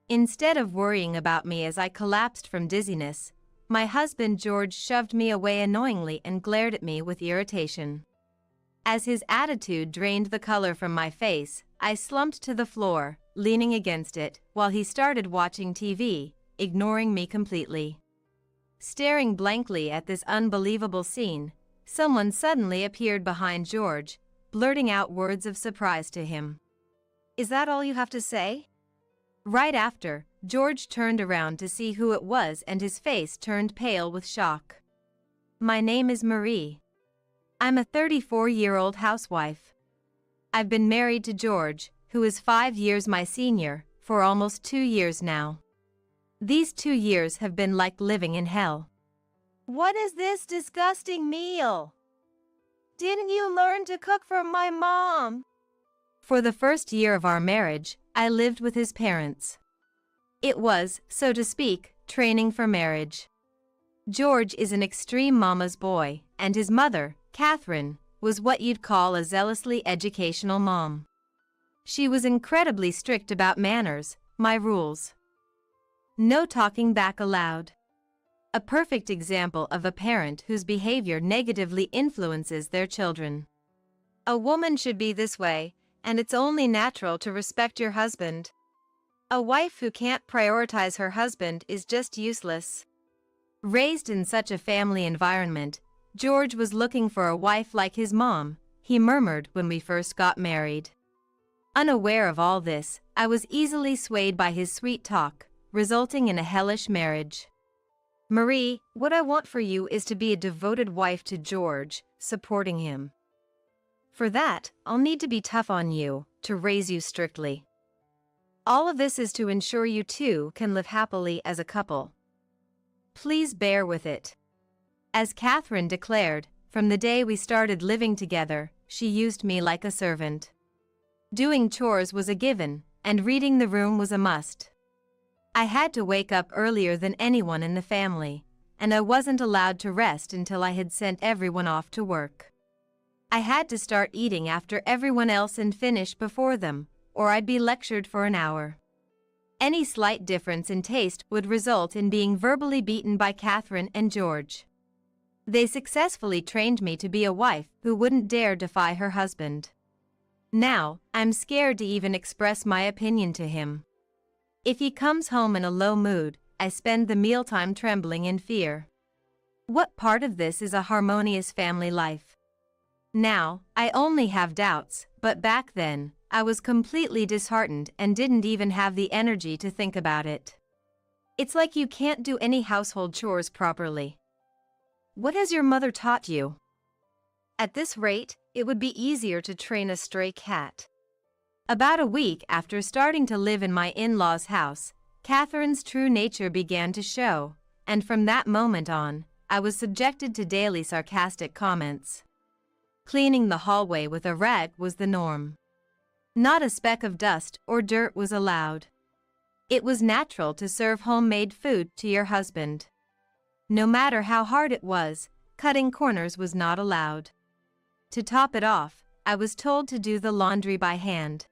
Instead of worrying about me as I collapsed from dizziness, my husband George shoved me away annoyingly and glared at me with irritation. As his attitude drained the color from my face, I slumped to the floor, leaning against it, while he started watching TV, ignoring me completely. Staring blankly at this unbelievable scene, someone suddenly appeared behind George, blurting out words of surprise to him. "Is that all you have to say?" Right after, George turned around to see who it was and his face turned pale with shock. "My name is Marie," I'm a 34-year-old housewife. I've been married to George, who is 5 years my senior, for almost 2 years now. These 2 years have been like living in hell. What is this disgusting meal? Didn't you learn to cook from my mom? For the first year of our marriage, I lived with his parents. It was, so to speak, training for marriage. George is an extreme mama's boy, and his mother, Catherine, was what you'd call a zealously educational mom. She was incredibly strict about manners, my rules. No talking back aloud. A perfect example of a parent whose behavior negatively influences their children. A woman should be this way, and it's only natural to respect your husband. A wife who can't prioritize her husband is just useless. Raised in such a family environment, George was looking for a wife like his mom, he murmured when we first got married. Unaware of all this, I was easily swayed by his sweet talk, resulting in a hellish marriage. Marie, what I want for you is to be a devoted wife to George, supporting him. For that, I'll need to be tough on you, to raise you strictly. All of this is to ensure you two can live happily as a couple. Please bear with it. As Catherine declared, from the day we started living together, she used me like a servant. Doing chores was a given, and reading the room was a must. I had to wake up earlier than anyone in the family, and I wasn't allowed to rest until I had sent everyone off to work. I had to start eating after everyone else and finish before them, or I'd be lectured for an hour. Any slight difference in taste would result in being verbally beaten by Catherine and George. They successfully trained me to be a wife who wouldn't dare defy her husband. Now, I'm scared to even express my opinion to him. If he comes home in a low mood, I spend the mealtime trembling in fear. What part of this is a harmonious family life? Now, I only have doubts, but back then, I was completely disheartened and didn't even have the energy to think about it. It's like you can't do any household chores properly. What has your mother taught you? At this rate, it would be easier to train a stray cat. About a week after starting to live in my in-laws' house, Catherine's true nature began to show, and from that moment on, I was subjected to daily sarcastic comments. Cleaning the hallway with a rag was the norm. Not a speck of dust or dirt was allowed. It was natural to serve homemade food to your husband. No matter how hard it was, cutting corners was not allowed. To top it off, I was told to do the laundry by hand.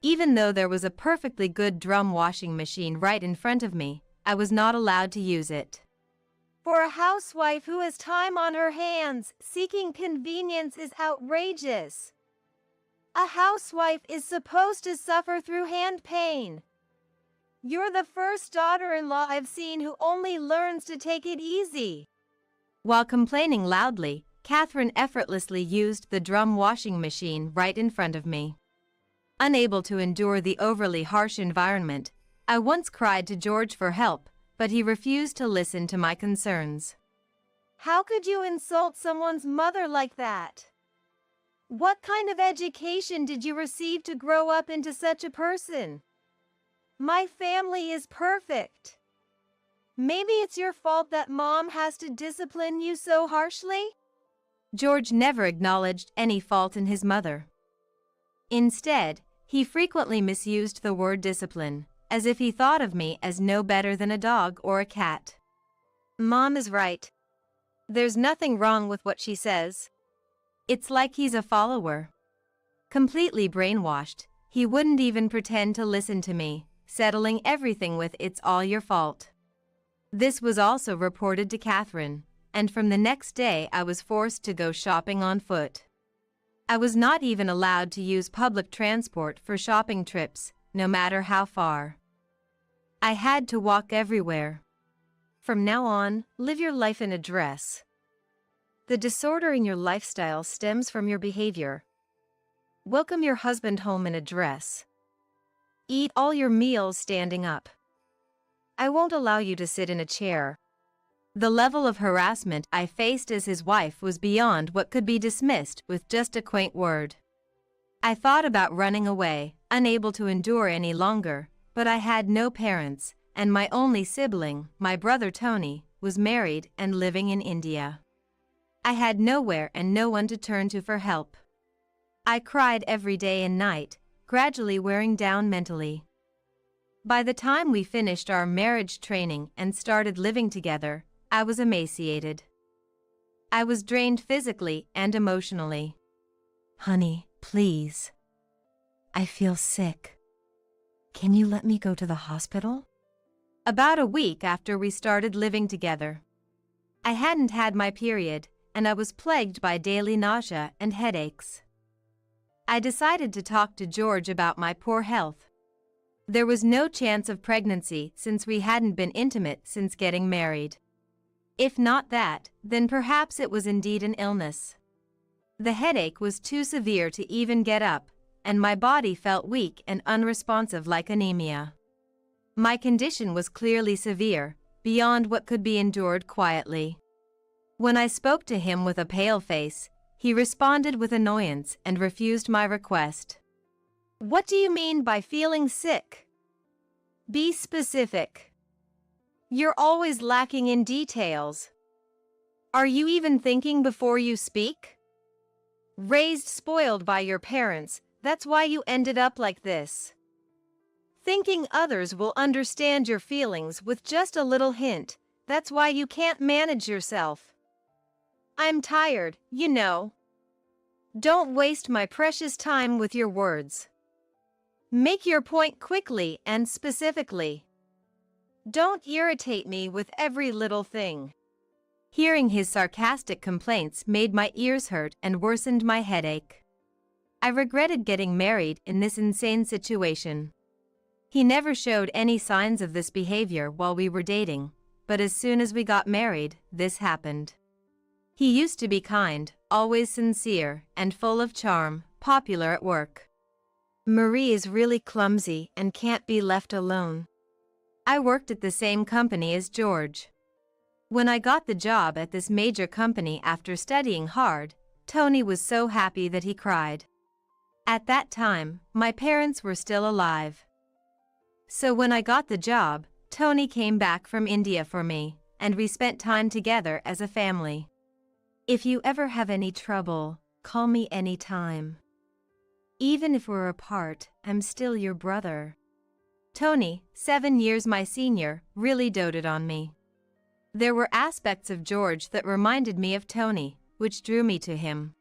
Even though there was a perfectly good drum washing machine right in front of me, I was not allowed to use it. For a housewife who has time on her hands, seeking convenience is outrageous. A housewife is supposed to suffer through hand pain. You're the first daughter-in-law I've seen who only learns to take it easy. While complaining loudly, Catherine effortlessly used the drum washing machine right in front of me. Unable to endure the overly harsh environment, I once cried to George for help, but he refused to listen to my concerns. How could you insult someone's mother like that? What kind of education did you receive to grow up into such a person? My family is perfect. Maybe it's your fault that mom has to discipline you so harshly? George never acknowledged any fault in his mother. Instead, he frequently misused the word discipline, as if he thought of me as no better than a dog or a cat. Mom is right. There's nothing wrong with what she says. It's like he's a follower. Completely brainwashed, he wouldn't even pretend to listen to me, settling everything with "it's all your fault." This was also reported to Catherine, and from the next day I was forced to go shopping on foot. I was not even allowed to use public transport for shopping trips, no matter how far. I had to walk everywhere. From now on, live your life in a dress. The disorder in your lifestyle stems from your behavior. Welcome your husband home in a dress. Eat all your meals standing up. I won't allow you to sit in a chair. The level of harassment I faced as his wife was beyond what could be dismissed with just a quaint word. I thought about running away, unable to endure any longer, but I had no parents, and my only sibling, my brother Tony, was married and living in India. I had nowhere and no one to turn to for help. I cried every day and night, gradually wearing down mentally. By the time we finished our marriage training and started living together, I was emaciated. I was drained physically and emotionally. Honey, please. I feel sick. Can you let me go to the hospital? About a week after we started living together. I hadn't had my period, and I was plagued by daily nausea and headaches. I decided to talk to George about my poor health. There was no chance of pregnancy since we hadn't been intimate since getting married. If not that, then perhaps it was indeed an illness. The headache was too severe to even get up, and my body felt weak and unresponsive like anemia. My condition was clearly severe, beyond what could be endured quietly. When I spoke to him with a pale face, he responded with annoyance and refused my request. What do you mean by feeling sick? Be specific. You're always lacking in details. Are you even thinking before you speak? Raised spoiled by your parents, that's why you ended up like this. Thinking others will understand your feelings with just a little hint, that's why you can't manage yourself. I'm tired, you know. Don't waste my precious time with your words. Make your point quickly and specifically. Don't irritate me with every little thing. Hearing his sarcastic complaints made my ears hurt and worsened my headache. I regretted getting married in this insane situation. He never showed any signs of this behavior while we were dating, but as soon as we got married, this happened. He used to be kind, always sincere, and full of charm, popular at work. Marie is really clumsy and can't be left alone. I worked at the same company as George. When I got the job at this major company after studying hard, Tony was so happy that he cried. At that time, my parents were still alive. So when I got the job, Tony came back from India for me, and we spent time together as a family. If you ever have any trouble, call me anytime. Even if we're apart, I'm still your brother. Tony, 7 years my senior, really doted on me. There were aspects of George that reminded me of Tony, which drew me to him.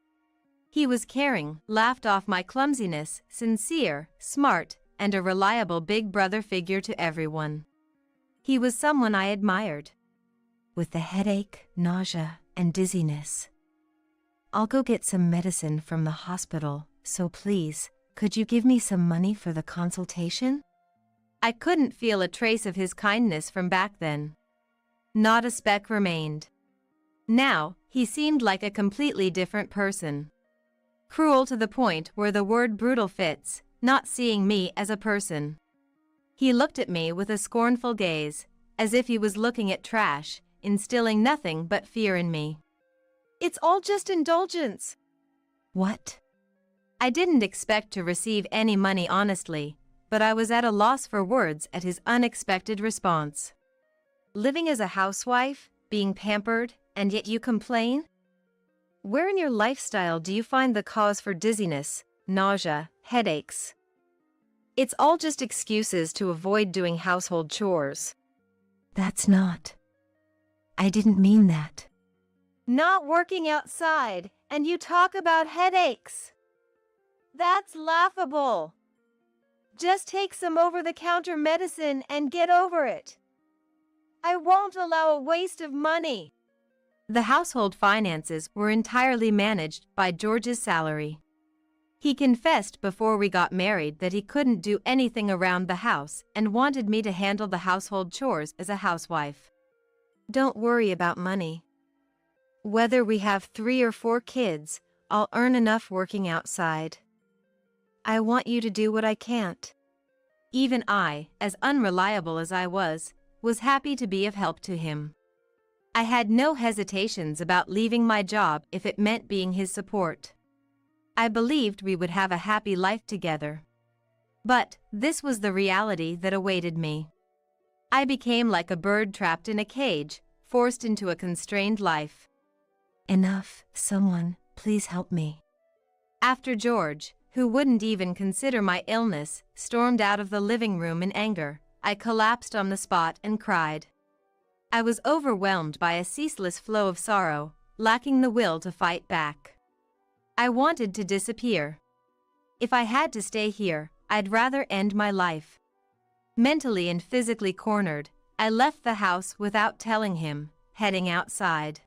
He was caring, laughed off my clumsiness, sincere, smart, and a reliable big brother figure to everyone. He was someone I admired. With the headache, nausea, and dizziness, I'll go get some medicine from the hospital, so please, could you give me some money for the consultation? I couldn't feel a trace of his kindness from back then. Not a speck remained. Now, he seemed like a completely different person. Cruel to the point where the word brutal fits, not seeing me as a person. He looked at me with a scornful gaze, as if he was looking at trash, instilling nothing but fear in me. It's all just indulgence. What? I didn't expect to receive any money honestly, but I was at a loss for words at his unexpected response. Living as a housewife, being pampered, and yet you complain? Where in your lifestyle do you find the cause for dizziness, nausea, headaches? It's all just excuses to avoid doing household chores. That's not. I didn't mean that. Not working outside, and you talk about headaches. That's laughable. Just take some over-the-counter medicine and get over it. I won't allow a waste of money. The household finances were entirely managed by George's salary. He confessed before we got married that he couldn't do anything around the house and wanted me to handle the household chores as a housewife. Don't worry about money. Whether we have 3 or 4 kids, I'll earn enough working outside. I want you to do what I can't. Even I, as unreliable as I was happy to be of help to him. I had no hesitations about leaving my job if it meant being his support. I believed we would have a happy life together. But this was the reality that awaited me. I became like a bird trapped in a cage, forced into a constrained life. Enough, someone, please help me. After George, who wouldn't even consider my illness, stormed out of the living room in anger, I collapsed on the spot and cried. I was overwhelmed by a ceaseless flow of sorrow, lacking the will to fight back. I wanted to disappear. If I had to stay here, I'd rather end my life. Mentally and physically cornered, I left the house without telling him, heading outside.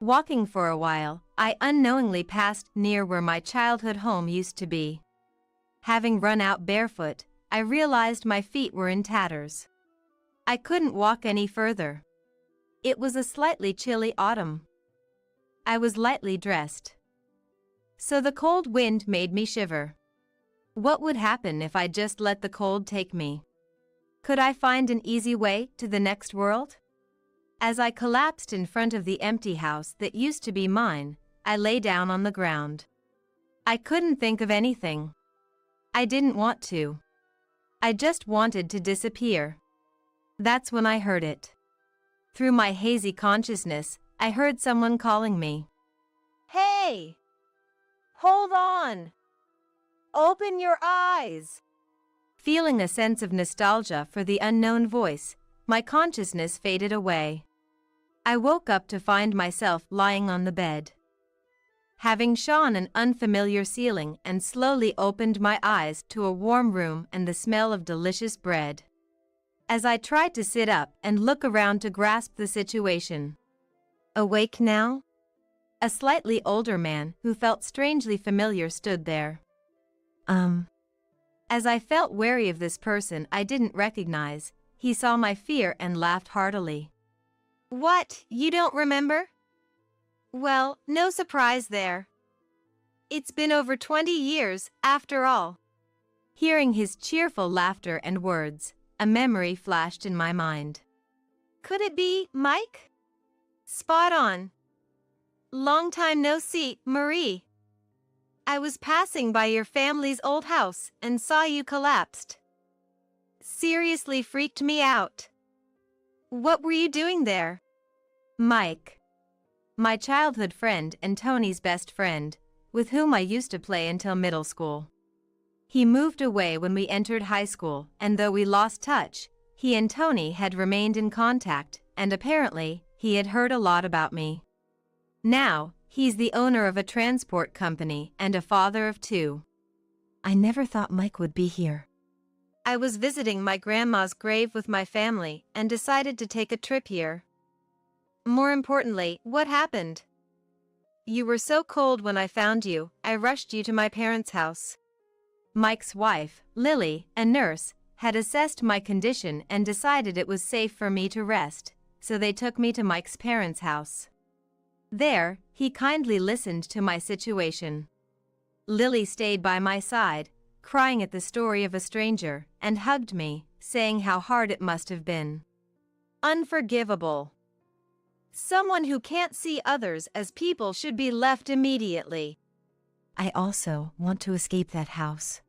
Walking for a while, I unknowingly passed near where my childhood home used to be. Having run out barefoot, I realized my feet were in tatters. I couldn't walk any further. It was a slightly chilly autumn. I was lightly dressed, so the cold wind made me shiver. What would happen if I just let the cold take me? Could I find an easy way to the next world? As I collapsed in front of the empty house that used to be mine, I lay down on the ground. I couldn't think of anything. I didn't want to. I just wanted to disappear. That's when I heard it. Through my hazy consciousness, I heard someone calling me. Hey! Hold on! Open your eyes! Feeling a sense of nostalgia for the unknown voice, my consciousness faded away. I woke up to find myself lying on the bed. Having shone an unfamiliar ceiling and slowly opened my eyes to a warm room and the smell of delicious bread. As I tried to sit up and look around to grasp the situation. Awake now? A slightly older man who felt strangely familiar stood there. As I felt wary of this person I didn't recognize, he saw my fear and laughed heartily. What, you don't remember? Well, no surprise there. It's been over 20 years, after all. Hearing his cheerful laughter and words, a memory flashed in my mind. Could it be Mike? Spot on. Long time no see, Marie. I was passing by your family's old house and saw you collapsed. Seriously freaked me out. What were you doing there? Mike. My childhood friend and Tony's best friend, with whom I used to play until middle school. He moved away when we entered high school, and though we lost touch, he and Tony had remained in contact, and apparently, he had heard a lot about me. Now, he's the owner of a transport company and a father of 2. I never thought Mike would be here. I was visiting my grandma's grave with my family and decided to take a trip here. More importantly, what happened? You were so cold when I found you, I rushed you to my parents' house. Mike's wife, Lily, a nurse, had assessed my condition and decided it was safe for me to rest, so they took me to Mike's parents' house. There, he kindly listened to my situation. Lily stayed by my side, crying at the story of a stranger, and hugged me, saying how hard it must have been. Unforgivable. Someone who can't see others as people should be left immediately. I also want to escape that house.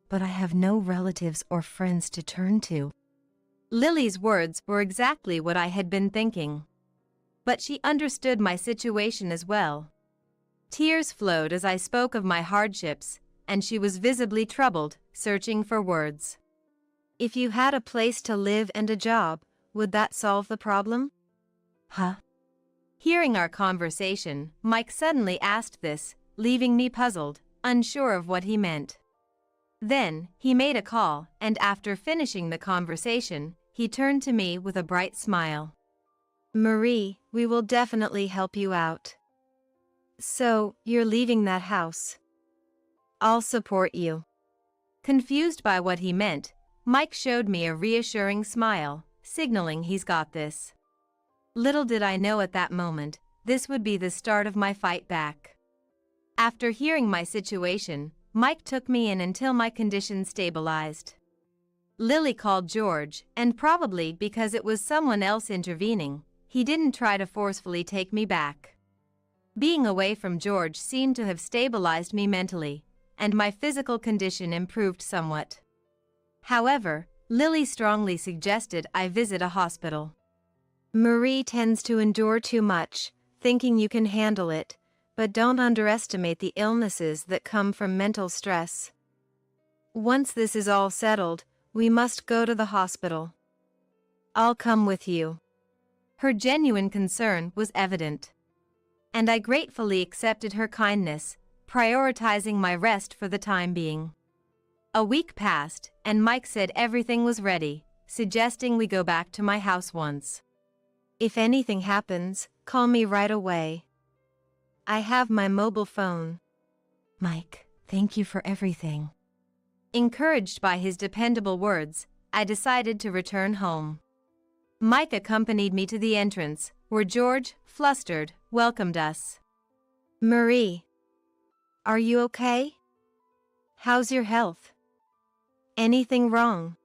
But I have no relatives or friends to turn to. Lily's words were exactly what I had been thinking. But she understood my situation as well. Tears flowed as I spoke of my hardships, and she was visibly troubled, searching for words. If you had a place to live and a job, would that solve the problem? Huh? Hearing our conversation, Mike suddenly asked this, leaving me puzzled, unsure of what he meant. Then, he made a call, and after finishing the conversation, he turned to me with a bright smile. Marie, we will definitely help you out. So, you're leaving that house. I'll support you. Confused by what he meant, Mike showed me a reassuring smile, signaling he's got this. Little did I know at that moment, this would be the start of my fight back. After hearing my situation, Mike took me in until my condition stabilized. Lily called George, and probably because it was someone else intervening, he didn't try to forcefully take me back. Being away from George seemed to have stabilized me mentally, and my physical condition improved somewhat. However, Lily strongly suggested I visit a hospital. Marie tends to endure too much, thinking you can handle it, but don't underestimate the illnesses that come from mental stress. Once this is all settled, we must go to the hospital. I'll come with you. Her genuine concern was evident, and I gratefully accepted her kindness, prioritizing my rest for the time being. A week passed, and Mike said everything was ready, suggesting we go back to my house once. If anything happens, call me right away. I have my mobile phone. Mike, thank you for everything. Encouraged by his dependable words, I decided to return home. Mike accompanied me to the entrance, where George, flustered, welcomed us. Marie, are you okay? How's your health? Anything wrong?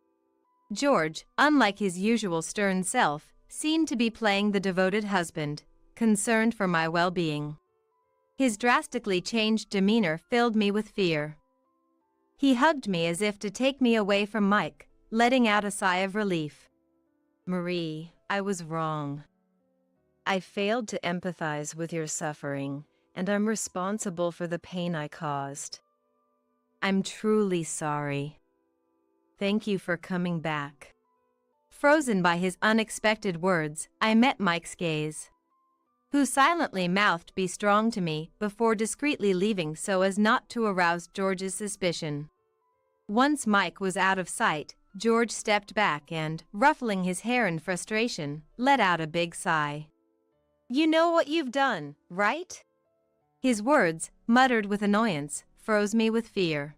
George, unlike his usual stern self, seemed to be playing the devoted husband, concerned for my well-being. His drastically changed demeanor filled me with fear. He hugged me as if to take me away from Mike, letting out a sigh of relief. Marie, I was wrong. I failed to empathize with your suffering, and I'm responsible for the pain I caused. I'm truly sorry. Thank you for coming back. Frozen by his unexpected words, I met Mike's gaze, who silently mouthed "Be strong" to me before discreetly leaving so as not to arouse George's suspicion. Once Mike was out of sight, George stepped back and, ruffling his hair in frustration, let out a big sigh. You know what you've done, right? His words, muttered with annoyance, froze me with fear.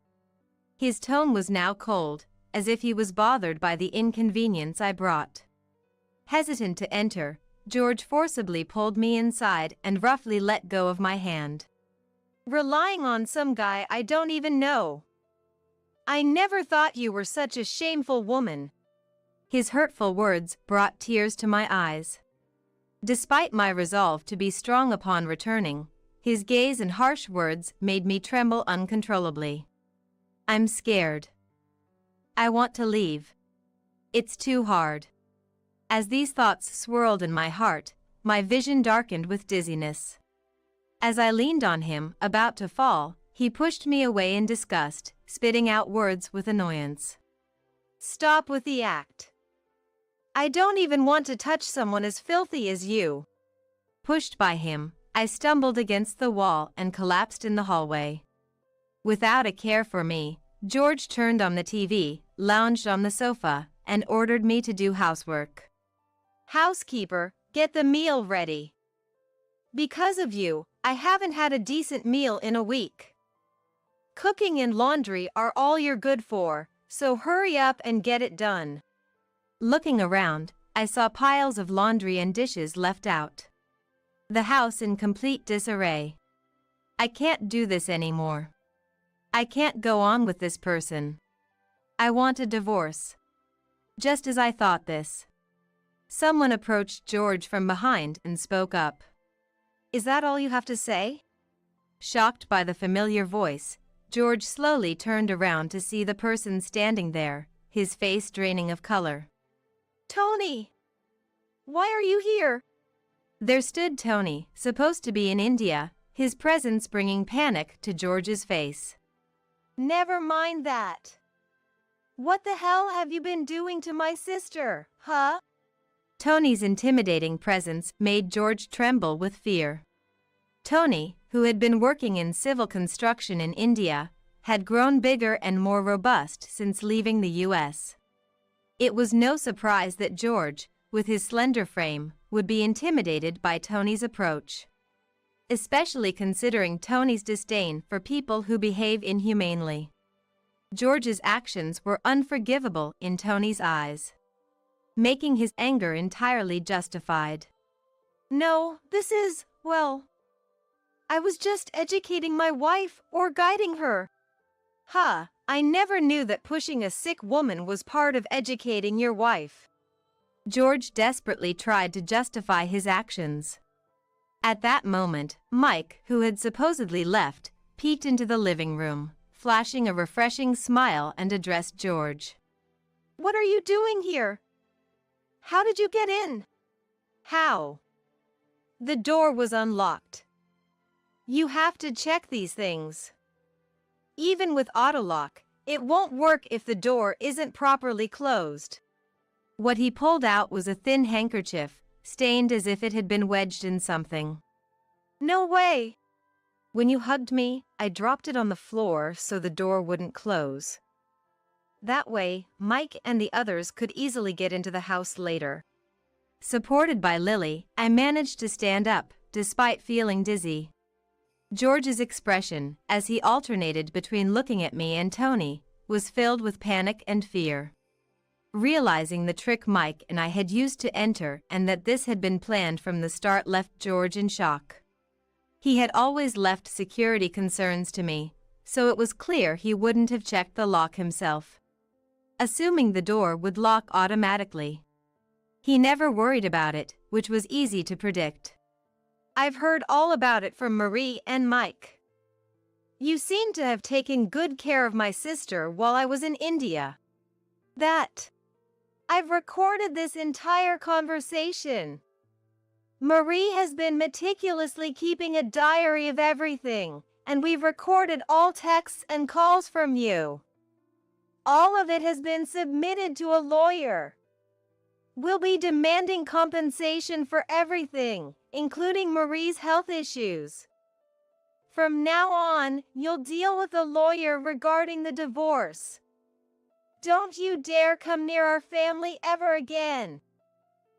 His tone was now cold, as if he was bothered by the inconvenience I brought. Hesitant to enter, George forcibly pulled me inside and roughly let go of my hand. Relying on some guy I don't even know. I never thought you were such a shameful woman. His hurtful words brought tears to my eyes. Despite my resolve to be strong upon returning, his gaze and harsh words made me tremble uncontrollably. I'm scared. I want to leave. It's too hard. As these thoughts swirled in my heart, my vision darkened with dizziness. As I leaned on him, about to fall, he pushed me away in disgust, spitting out words with annoyance. Stop with the act. I don't even want to touch someone as filthy as you. Pushed by him, I stumbled against the wall and collapsed in the hallway. Without a care for me, George turned on the TV, lounged on the sofa, and ordered me to do housework. Housekeeper, get the meal ready. Because of you, I haven't had a decent meal in a week. Cooking and laundry are all you're good for, so hurry up and get it done. Looking around, I saw piles of laundry and dishes left out. The house in complete disarray. I can't do this anymore. I can't go on with this person. I want a divorce. Just as I thought this, someone approached George from behind and spoke up. Is that all you have to say? Shocked by the familiar voice, George slowly turned around to see the person standing there, his face draining of color. Tony! Why are you here? There stood Tony, supposed to be in India, his presence bringing panic to George's face. Never mind that. What the hell have you been doing to my sister, huh? Tony's intimidating presence made George tremble with fear. Tony, who had been working in civil construction in India, had grown bigger and more robust since leaving the U.S. It was no surprise that George, with his slender frame, would be intimidated by Tony's approach. Especially considering Tony's disdain for people who behave inhumanely. George's actions were unforgivable in Tony's eyes, making his anger entirely justified. No, I was just educating my wife or guiding her. I never knew that pushing a sick woman was part of educating your wife. George desperately tried to justify his actions. At that moment, Mike, who had supposedly left, peeked into the living room, flashing a refreshing smile and addressed George. What are you doing here? How did you get in? How? The door was unlocked. You have to check these things. Even with autolock, it won't work if the door isn't properly closed. What he pulled out was a thin handkerchief, stained as if it had been wedged in something. No way! When you hugged me, I dropped it on the floor so the door wouldn't close. That way, Mike and the others could easily get into the house later. Supported by Lily, I managed to stand up, despite feeling dizzy. George's expression, as he alternated between looking at me and Tony, was filled with panic and fear. Realizing the trick Mike and I had used to enter and that this had been planned from the start left George in shock. He had always left security concerns to me, so it was clear he wouldn't have checked the lock himself, assuming the door would lock automatically. He never worried about it, which was easy to predict. I've heard all about it from Marie and Mike. You seem to have taken good care of my sister while I was in India. I've recorded this entire conversation. Marie has been meticulously keeping a diary of everything, and we've recorded all texts and calls from you. All of it has been submitted to a lawyer. We'll be demanding compensation for everything, including Marie's health issues. From now on, you'll deal with a lawyer regarding the divorce. Don't you dare come near our family ever again.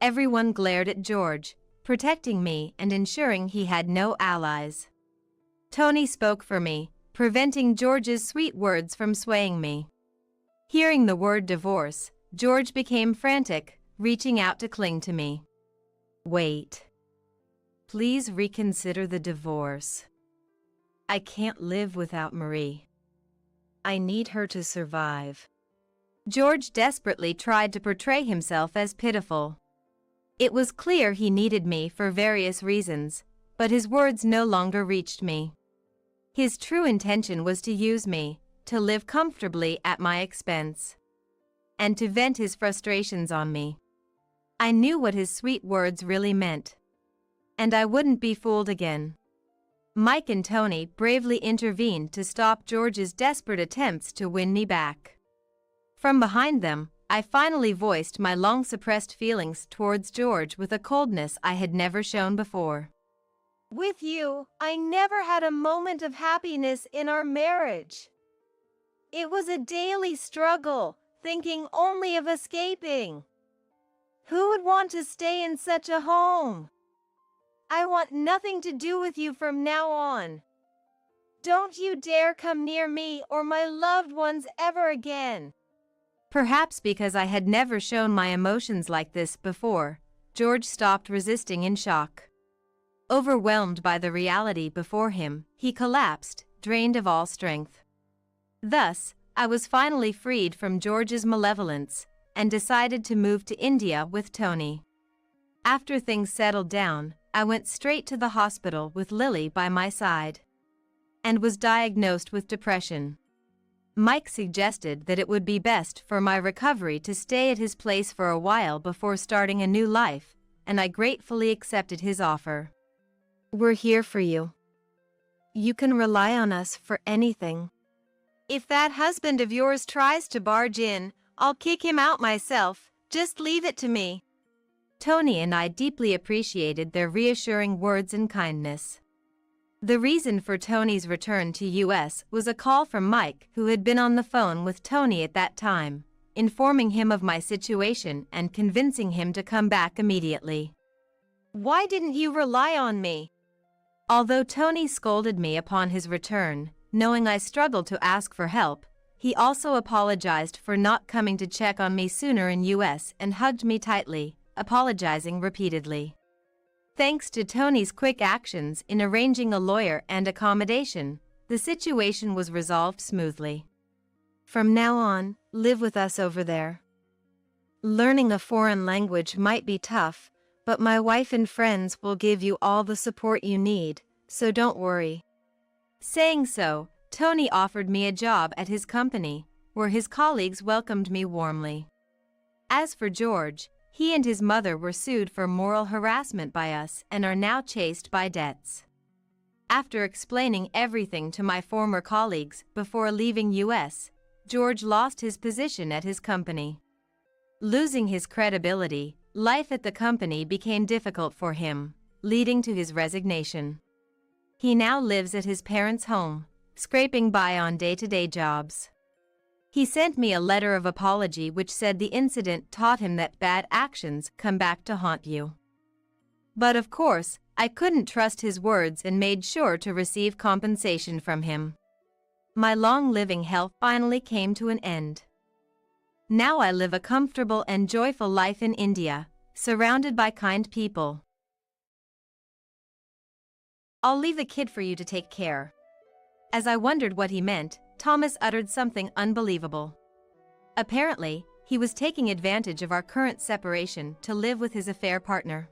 Everyone glared at George, protecting me and ensuring he had no allies. Tony spoke for me, preventing George's sweet words from swaying me. Hearing the word divorce, George became frantic, reaching out to cling to me. Wait. Please reconsider the divorce. I can't live without Marie. I need her to survive. George desperately tried to portray himself as pitiful. It was clear he needed me for various reasons, but his words no longer reached me. His true intention was to use me, to live comfortably at my expense, and to vent his frustrations on me. I knew what his sweet words really meant, and I wouldn't be fooled again. Mike and Tony bravely intervened to stop George's desperate attempts to win me back. From behind them, I finally voiced my long-suppressed feelings towards George with a coldness I had never shown before. With you, I never had a moment of happiness in our marriage. It was a daily struggle, thinking only of escaping. Who would want to stay in such a home? I want nothing to do with you from now on. Don't you dare come near me or my loved ones ever again. Perhaps because I had never shown my emotions like this before, George stopped resisting in shock. Overwhelmed by the reality before him, he collapsed, drained of all strength. Thus, I was finally freed from George's malevolence, and decided to move to India with Tony. After things settled down, I went straight to the hospital with Lily by my side, and was diagnosed with depression. Mike suggested that it would be best for my recovery to stay at his place for a while before starting a new life, and I gratefully accepted his offer. We're here for you. You can rely on us for anything. If that husband of yours tries to barge in, I'll kick him out myself. Just leave it to me. Tony and I deeply appreciated their reassuring words and kindness. The reason for Tony's return to US was a call from Mike, who had been on the phone with Tony at that time, informing him of my situation and convincing him to come back immediately. Why didn't you rely on me? Although Tony scolded me upon his return, knowing I struggled to ask for help, he also apologized for not coming to check on me sooner in US and hugged me tightly, apologizing repeatedly. Thanks to Tony's quick actions in arranging a lawyer and accommodation, the situation was resolved smoothly. From now on, live with us over there. Learning a foreign language might be tough, but my wife and friends will give you all the support you need, so don't worry." Saying so, Tony offered me a job at his company, where his colleagues welcomed me warmly. As for George, he and his mother were sued for moral harassment by us and are now chased by debts. After explaining everything to my former colleagues before leaving US, George lost his position at his company. Losing his credibility, life at the company became difficult for him, leading to his resignation. He now lives at his parents' home, scraping by on day-to-day jobs. He sent me a letter of apology which said the incident taught him that bad actions come back to haunt you. But of course, I couldn't trust his words and made sure to receive compensation from him. My long-living health finally came to an end. Now I live a comfortable and joyful life in India, surrounded by kind people. I'll leave the kid for you to take care. As I wondered what he meant, Thomas uttered something unbelievable. Apparently, he was taking advantage of our current separation to live with his affair partner.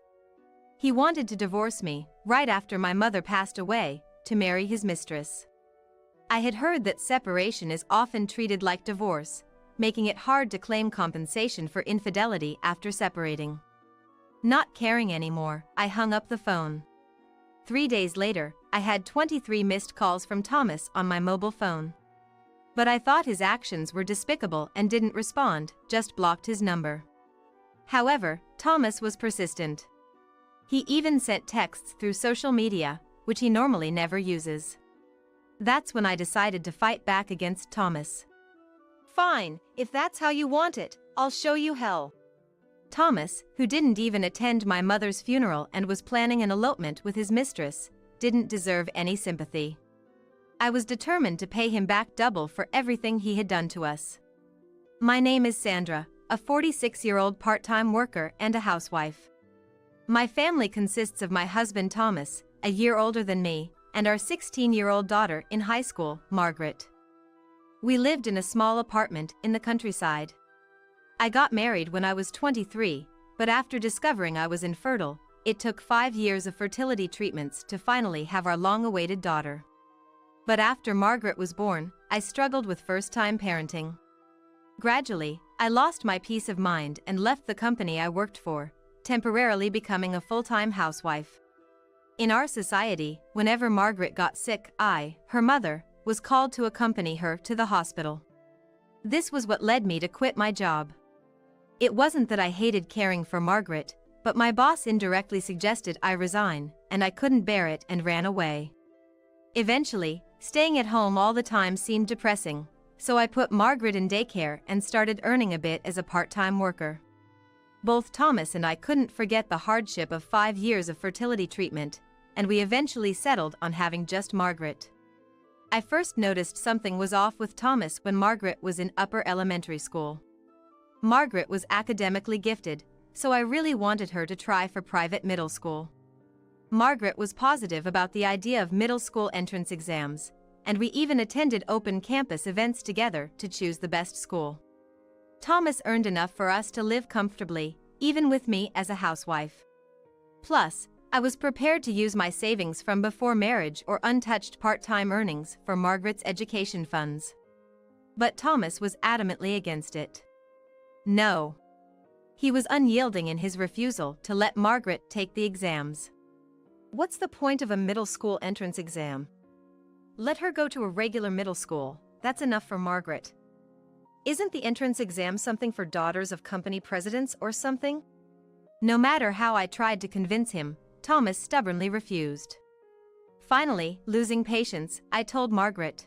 He wanted to divorce me, right after my mother passed away, to marry his mistress. I had heard that separation is often treated like divorce, making it hard to claim compensation for infidelity after separating. Not caring anymore, I hung up the phone. 3 days later, I had 23 missed calls from Thomas on my mobile phone. But I thought his actions were despicable and didn't respond, just blocked his number. However, Thomas was persistent. He even sent texts through social media, which he normally never uses. That's when I decided to fight back against Thomas. "Fine, if that's how you want it, I'll show you hell." Thomas, who didn't even attend my mother's funeral and was planning an elopement with his mistress, didn't deserve any sympathy. I was determined to pay him back double for everything he had done to us. My name is Sandra, a 46-year-old part-time worker and a housewife. My family consists of my husband Thomas, a year older than me, and our 16-year-old daughter in high school, Margaret. We lived in a small apartment in the countryside. I got married when I was 23, but after discovering I was infertile, it took 5 years of fertility treatments to finally have our long-awaited daughter. But after Margaret was born, I struggled with first-time parenting. Gradually, I lost my peace of mind and left the company I worked for, temporarily becoming a full-time housewife. In our society, whenever Margaret got sick, I, her mother, was called to accompany her to the hospital. This was what led me to quit my job. It wasn't that I hated caring for Margaret, but my boss indirectly suggested I resign, and I couldn't bear it and ran away. Eventually, staying at home all the time seemed depressing, so I put Margaret in daycare and started earning a bit as a part-time worker. Both Thomas and I couldn't forget the hardship of 5 years of fertility treatment, and we eventually settled on having just Margaret. I first noticed something was off with Thomas when Margaret was in upper elementary school. Margaret was academically gifted, so I really wanted her to try for private middle school. Margaret was positive about the idea of middle school entrance exams, and we even attended open campus events together to choose the best school. Thomas earned enough for us to live comfortably, even with me as a housewife. Plus, I was prepared to use my savings from before marriage or untouched part-time earnings for Margaret's education funds. But Thomas was adamantly against it. No. He was unyielding in his refusal to let Margaret take the exams. What's the point of a middle school entrance exam? Let her go to a regular middle school, that's enough for Margaret. Isn't the entrance exam something for daughters of company presidents or something? No matter how I tried to convince him, Thomas stubbornly refused. Finally, losing patience, I told Margaret,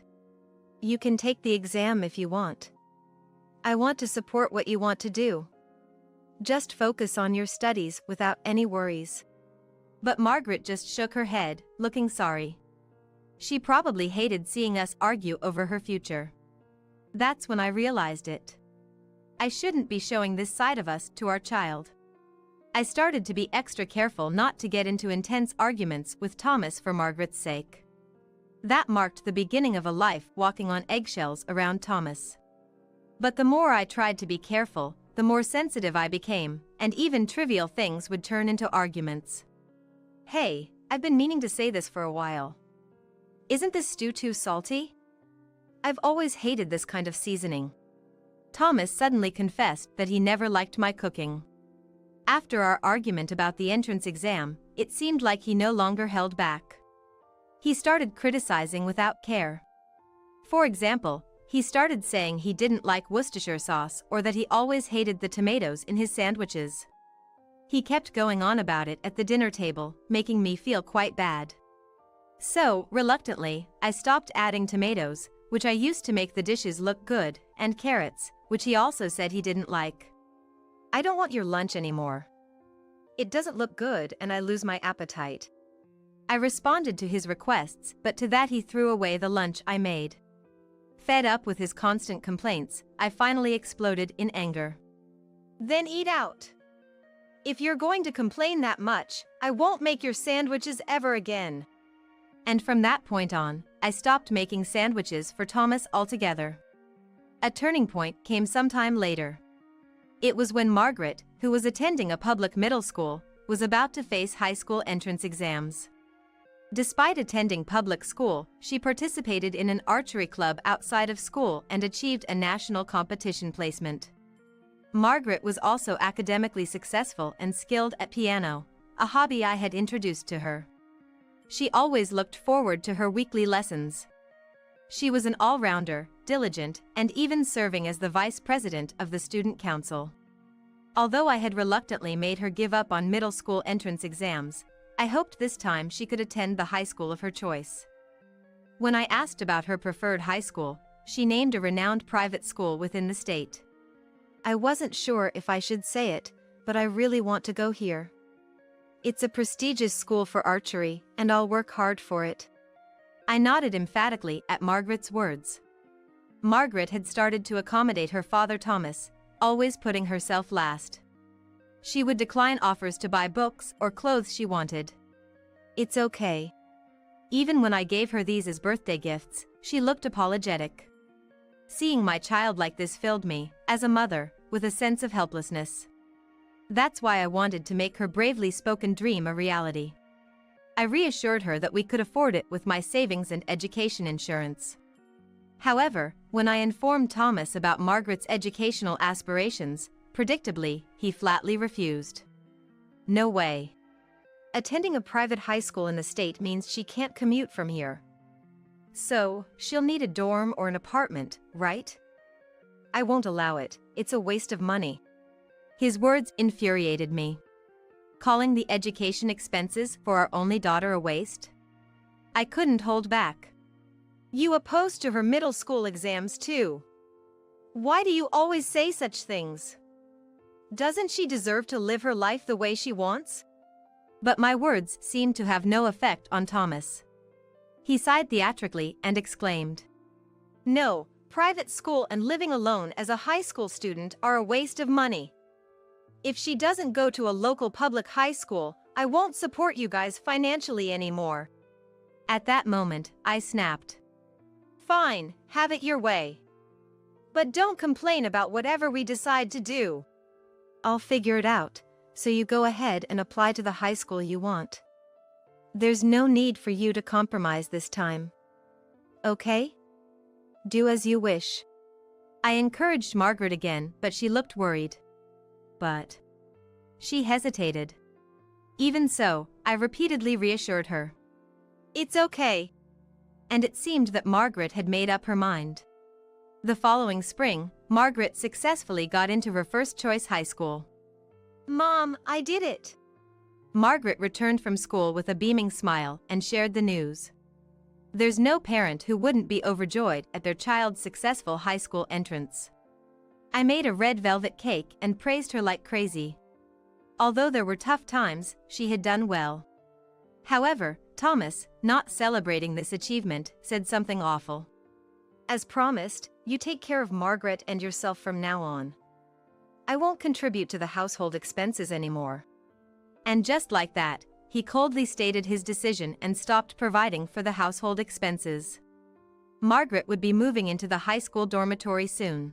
"You can take the exam if you want. I want to support what you want to do. Just focus on your studies without any worries." But Margaret just shook her head, looking sorry. She probably hated seeing us argue over her future. That's when I realized it. I shouldn't be showing this side of us to our child. I started to be extra careful not to get into intense arguments with Thomas for Margaret's sake. That marked the beginning of a life walking on eggshells around Thomas. But the more I tried to be careful, the more sensitive I became, and even trivial things would turn into arguments. Hey, I've been meaning to say this for a while. Isn't this stew too salty? I've always hated this kind of seasoning. Thomas suddenly confessed that he never liked my cooking. After our argument about the entrance exam, it seemed like he no longer held back. He started criticizing without care. For example, he started saying he didn't like Worcestershire sauce or that he always hated the tomatoes in his sandwiches. He kept going on about it at the dinner table, making me feel quite bad. So, reluctantly, I stopped adding tomatoes, which I used to make the dishes look good, and carrots, which he also said he didn't like. I don't want your lunch anymore. It doesn't look good and I lose my appetite. I responded to his requests, but to that he threw away the lunch I made. Fed up with his constant complaints, I finally exploded in anger. Then eat out. If you're going to complain that much, I won't make your sandwiches ever again. And from that point on, I stopped making sandwiches for Thomas altogether. A turning point came sometime later. It was when Margaret, who was attending a public middle school, was about to face high school entrance exams. Despite attending public school, she participated in an archery club outside of school and achieved a national competition placement. Margaret was also academically successful and skilled at piano, a hobby I had introduced to her. She always looked forward to her weekly lessons. She was an all-rounder, diligent, and even serving as the vice president of the student council. Although I had reluctantly made her give up on middle school entrance exams, I hoped this time she could attend the high school of her choice. When I asked about her preferred high school, she named a renowned private school within the state. I wasn't sure if I should say it, but I really want to go here. It's a prestigious school for archery, and I'll work hard for it. I nodded emphatically at Margaret's words. Margaret had started to accommodate her father Thomas, always putting herself last. She would decline offers to buy books or clothes she wanted. It's okay. Even when I gave her these as birthday gifts, she looked apologetic. Seeing my child like this filled me, as a mother, with a sense of helplessness. That's why I wanted to make her bravely spoken dream a reality. I reassured her that we could afford it with my savings and education insurance. However, when I informed Thomas about Margaret's educational aspirations, predictably, he flatly refused. No way. Attending a private high school in the state means she can't commute from here. So, she'll need a dorm or an apartment, right? I won't allow it, it's a waste of money. His words infuriated me. Calling the education expenses for our only daughter a waste? I couldn't hold back. You opposed to her middle school exams too. Why do you always say such things? Doesn't she deserve to live her life the way she wants? But my words seemed to have no effect on Thomas. He sighed theatrically and exclaimed, No, private school and living alone as a high school student are a waste of money. If she doesn't go to a local public high school, I won't support you guys financially anymore. At that moment, I snapped. Fine, have it your way. But don't complain about whatever we decide to do. I'll figure it out, so you go ahead and apply to the high school you want. There's no need for you to compromise this time. Okay? Do as you wish. I encouraged Margaret again, but she looked worried. But she hesitated. Even so, I repeatedly reassured her. It's okay. And it seemed that Margaret had made up her mind. The following spring, Margaret successfully got into her first-choice high school. Mom, I did it. Margaret returned from school with a beaming smile and shared the news. There's no parent who wouldn't be overjoyed at their child's successful high school entrance. I made a red velvet cake and praised her like crazy. Although there were tough times, she had done well. However, Thomas, not celebrating this achievement, said something awful. As promised, you take care of Margaret and yourself from now on. I won't contribute to the household expenses anymore. And just like that, he coldly stated his decision and stopped providing for the household expenses. Margaret would be moving into the high school dormitory soon.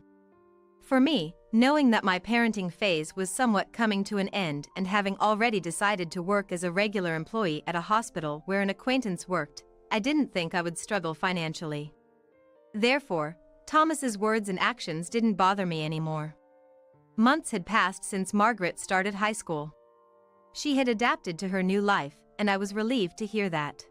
For me, knowing that my parenting phase was somewhat coming to an end and having already decided to work as a regular employee at a hospital where an acquaintance worked, I didn't think I would struggle financially. Therefore, Thomas's words and actions didn't bother me anymore. Months had passed since Margaret started high school. She had adapted to her new life, and I was relieved to hear that.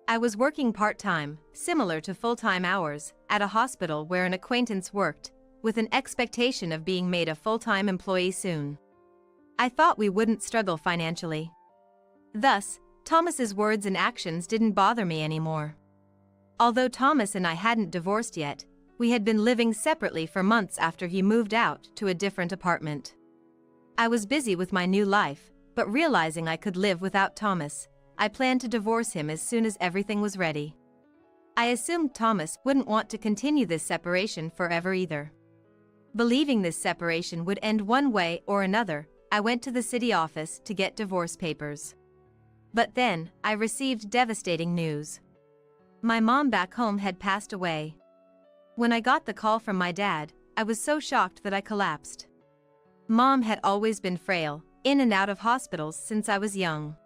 I was working part-time, similar to full-time hours, at a hospital where an acquaintance worked, with an expectation of being made a full-time employee soon. I thought we wouldn't struggle financially. Thus, Thomas's words and actions didn't bother me anymore. Although Thomas and I hadn't divorced yet, we had been living separately for months after he moved out to a different apartment. I was busy with my new life, but realizing I could live without Thomas, I planned to divorce him as soon as everything was ready. I assumed Thomas wouldn't want to continue this separation forever either. Believing this separation would end one way or another, I went to the city office to get divorce papers. But then, I received devastating news. My mom back home had passed away. When I got the call from my dad, I was so shocked that I collapsed. Mom had always been frail, in and out of hospitals since I was young.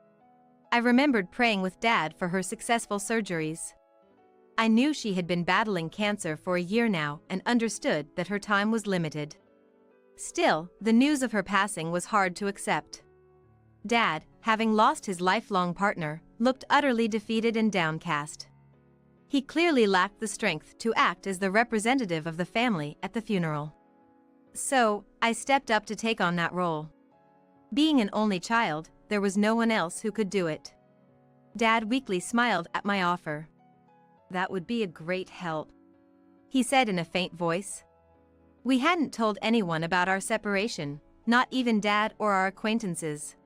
I remembered praying with Dad for her successful surgeries. I knew she had been battling cancer for a year now and understood that her time was limited. Still, the news of her passing was hard to accept. Dad, having lost his lifelong partner, looked utterly defeated and downcast. He clearly lacked the strength to act as the representative of the family at the funeral. So, I stepped up to take on that role. Being an only child, there was no one else who could do it. Dad weakly smiled at my offer. "That would be a great help," he said in a faint voice. We hadn't told anyone about our separation, not even Dad or our acquaintances.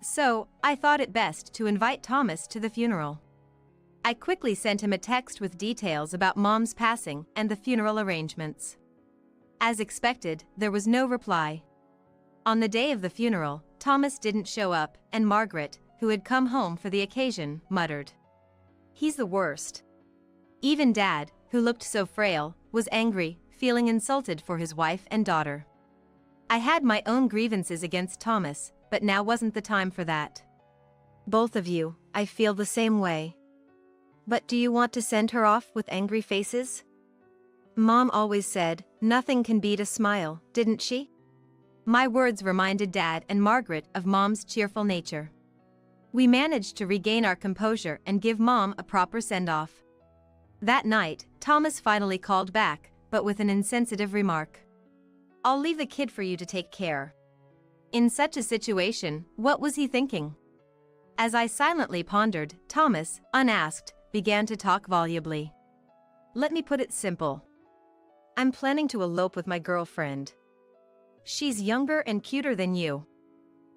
So, I thought it best to invite Thomas to the funeral. I quickly sent him a text with details about Mom's passing and the funeral arrangements. As expected, there was no reply. On the day of the funeral, Thomas didn't show up, and Margaret, who had come home for the occasion, muttered, "He's the worst." Even Dad, who looked so frail, was angry, feeling insulted for his wife and daughter. I had my own grievances against Thomas, but now wasn't the time for that. "Both of you, I feel the same way. But do you want to send her off with angry faces? Mom always said, nothing can beat a smile, didn't she?" My words reminded Dad and Margaret of Mom's cheerful nature. We managed to regain our composure and give Mom a proper send-off. That night, Thomas finally called back, but with an insensitive remark. "I'll leave the kid for you to take care." In such a situation, what was he thinking? As I silently pondered, Thomas, unasked, began to talk volubly. "Let me put it simple. I'm planning to elope with my girlfriend. She's younger and cuter than you."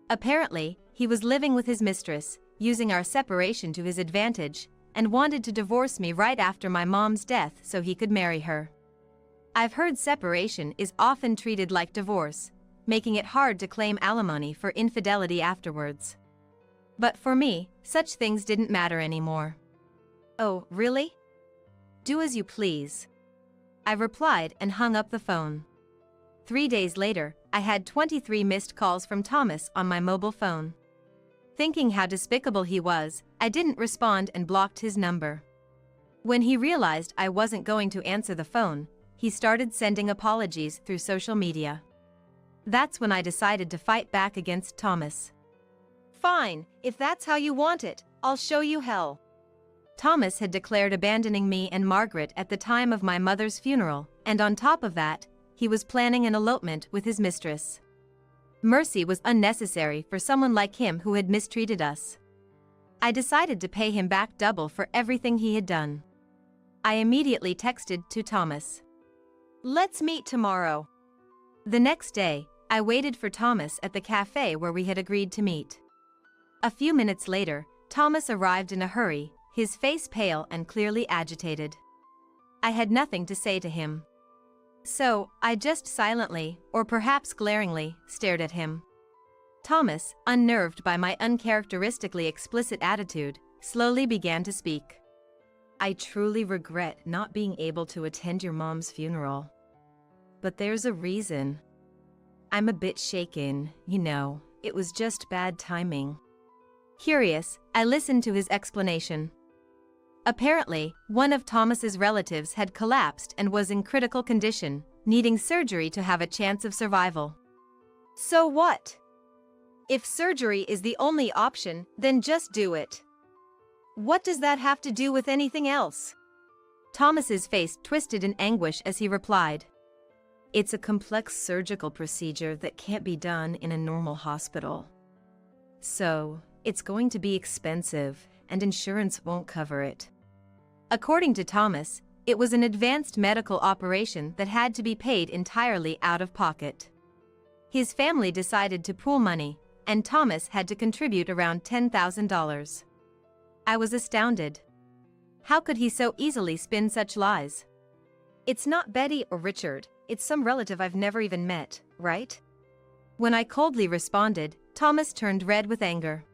Apparently, he was living with his mistress, using our separation to his advantage, and wanted to divorce me right after my mom's death so he could marry her. I've heard separation is often treated like divorce, making it hard to claim alimony for infidelity afterwards. But for me, such things didn't matter anymore. "Oh, really? Do as you please," I replied and hung up the phone. 3 days later, I had 23 missed calls from Thomas on my mobile phone. Thinking how despicable he was, I didn't respond and blocked his number. When he realized I wasn't going to answer the phone, he started sending apologies through social media. That's when I decided to fight back against Thomas. "Fine, if that's how you want it, I'll show you hell." Thomas had declared abandoning me and Margaret at the time of my mother's funeral, and on top of that, he was planning an elopement with his mistress. Mercy was unnecessary for someone like him who had mistreated us. I decided to pay him back double for everything he had done. I immediately texted to Thomas. "Let's meet tomorrow." The next day, I waited for Thomas at the cafe where we had agreed to meet. A few minutes later, Thomas arrived in a hurry, his face pale and clearly agitated. I had nothing to say to him. So, I just silently, or perhaps glaringly, stared at him. Thomas, unnerved by my uncharacteristically explicit attitude, slowly began to speak. "I truly regret not being able to attend your mom's funeral." but there's a reason. I'm a bit shaken, it was just bad timing. Curious, I listened to his explanation. Apparently, one of Thomas's relatives had collapsed and was in critical condition, needing surgery to have a chance of survival. So what? If surgery is the only option, then just do it. What does that have to do with anything else? Thomas's face twisted in anguish as he replied. It's a complex surgical procedure that can't be done in a normal hospital. So, it's going to be expensive, and insurance won't cover it. According to Thomas, it was an advanced medical operation that had to be paid entirely out of pocket. His family decided to pool money, and Thomas had to contribute around $10,000. I was astounded. How could he so easily spin such lies? It's not Betty or Richard, it's some relative I've never even met, right? When I coldly responded, Thomas turned red with anger.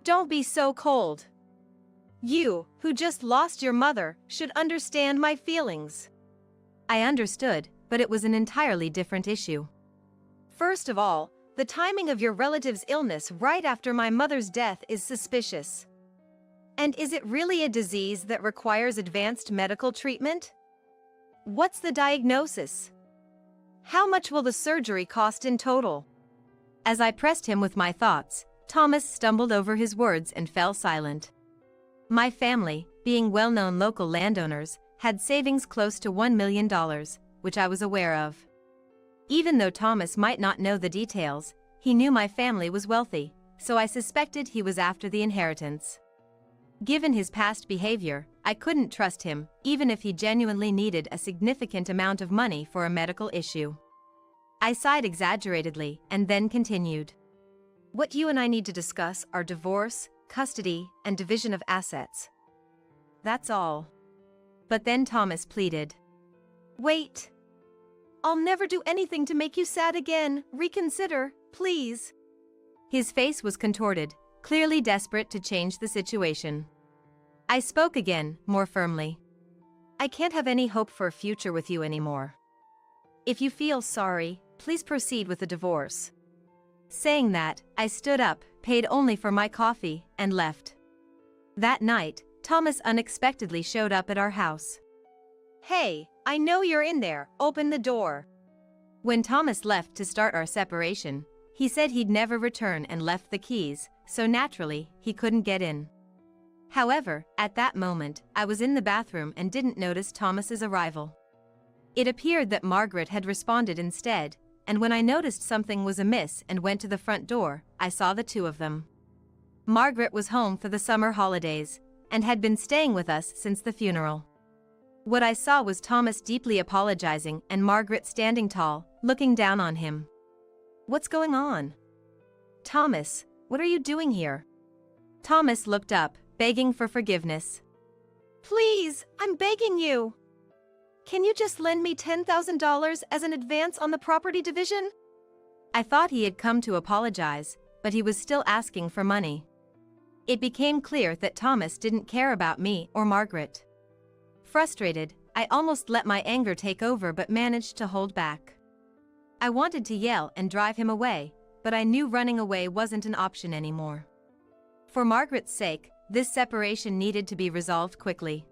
Don't be so cold. You, who just lost your mother, should understand my feelings. I understood, but it was an entirely different issue. First of all, the timing of your relative's illness right after my mother's death is suspicious. And is it really a disease that requires advanced medical treatment? What's the diagnosis? How much will the surgery cost in total? As I pressed him with my thoughts, Thomas stumbled over his words and fell silent. My family, being well-known local landowners, had savings close to $1 million, which I was aware of. Even though Thomas might not know the details, he knew my family was wealthy, so I suspected he was after the inheritance. Given his past behavior, I couldn't trust him, even if he genuinely needed a significant amount of money for a medical issue. I sighed exaggeratedly and then continued. What you and I need to discuss are divorce, custody, and division of assets. That's all. But then Thomas pleaded. Wait. I'll never do anything to make you sad again. Reconsider, please. His face was contorted, clearly desperate to change the situation. I spoke again, more firmly. I can't have any hope for a future with you anymore. If you feel sorry, please proceed with the divorce. Saying that, I stood up, paid only for my coffee, and left. That night, Thomas unexpectedly showed up at our house. Hey, I know you're in there, open the door. When Thomas left to start our separation, he said he'd never return and left the keys, so naturally, he couldn't get in. However, at that moment, I was in the bathroom and didn't notice Thomas's arrival. It appeared that Margaret had responded instead, and when I noticed something was amiss and went to the front door, I saw the two of them. Margaret was home for the summer holidays, and had been staying with us since the funeral. What I saw was Thomas deeply apologizing and Margaret standing tall, looking down on him. What's going on? Thomas, what are you doing here? Thomas looked up, begging for forgiveness. Please, I'm begging you. Can you just lend me $10,000 as an advance on the property division? I thought he had come to apologize, but he was still asking for money. It became clear that Thomas didn't care about me or Margaret. Frustrated, I almost let my anger take over but managed to hold back. I wanted to yell and drive him away, but I knew running away wasn't an option anymore. For Margaret's sake, this separation needed to be resolved quickly.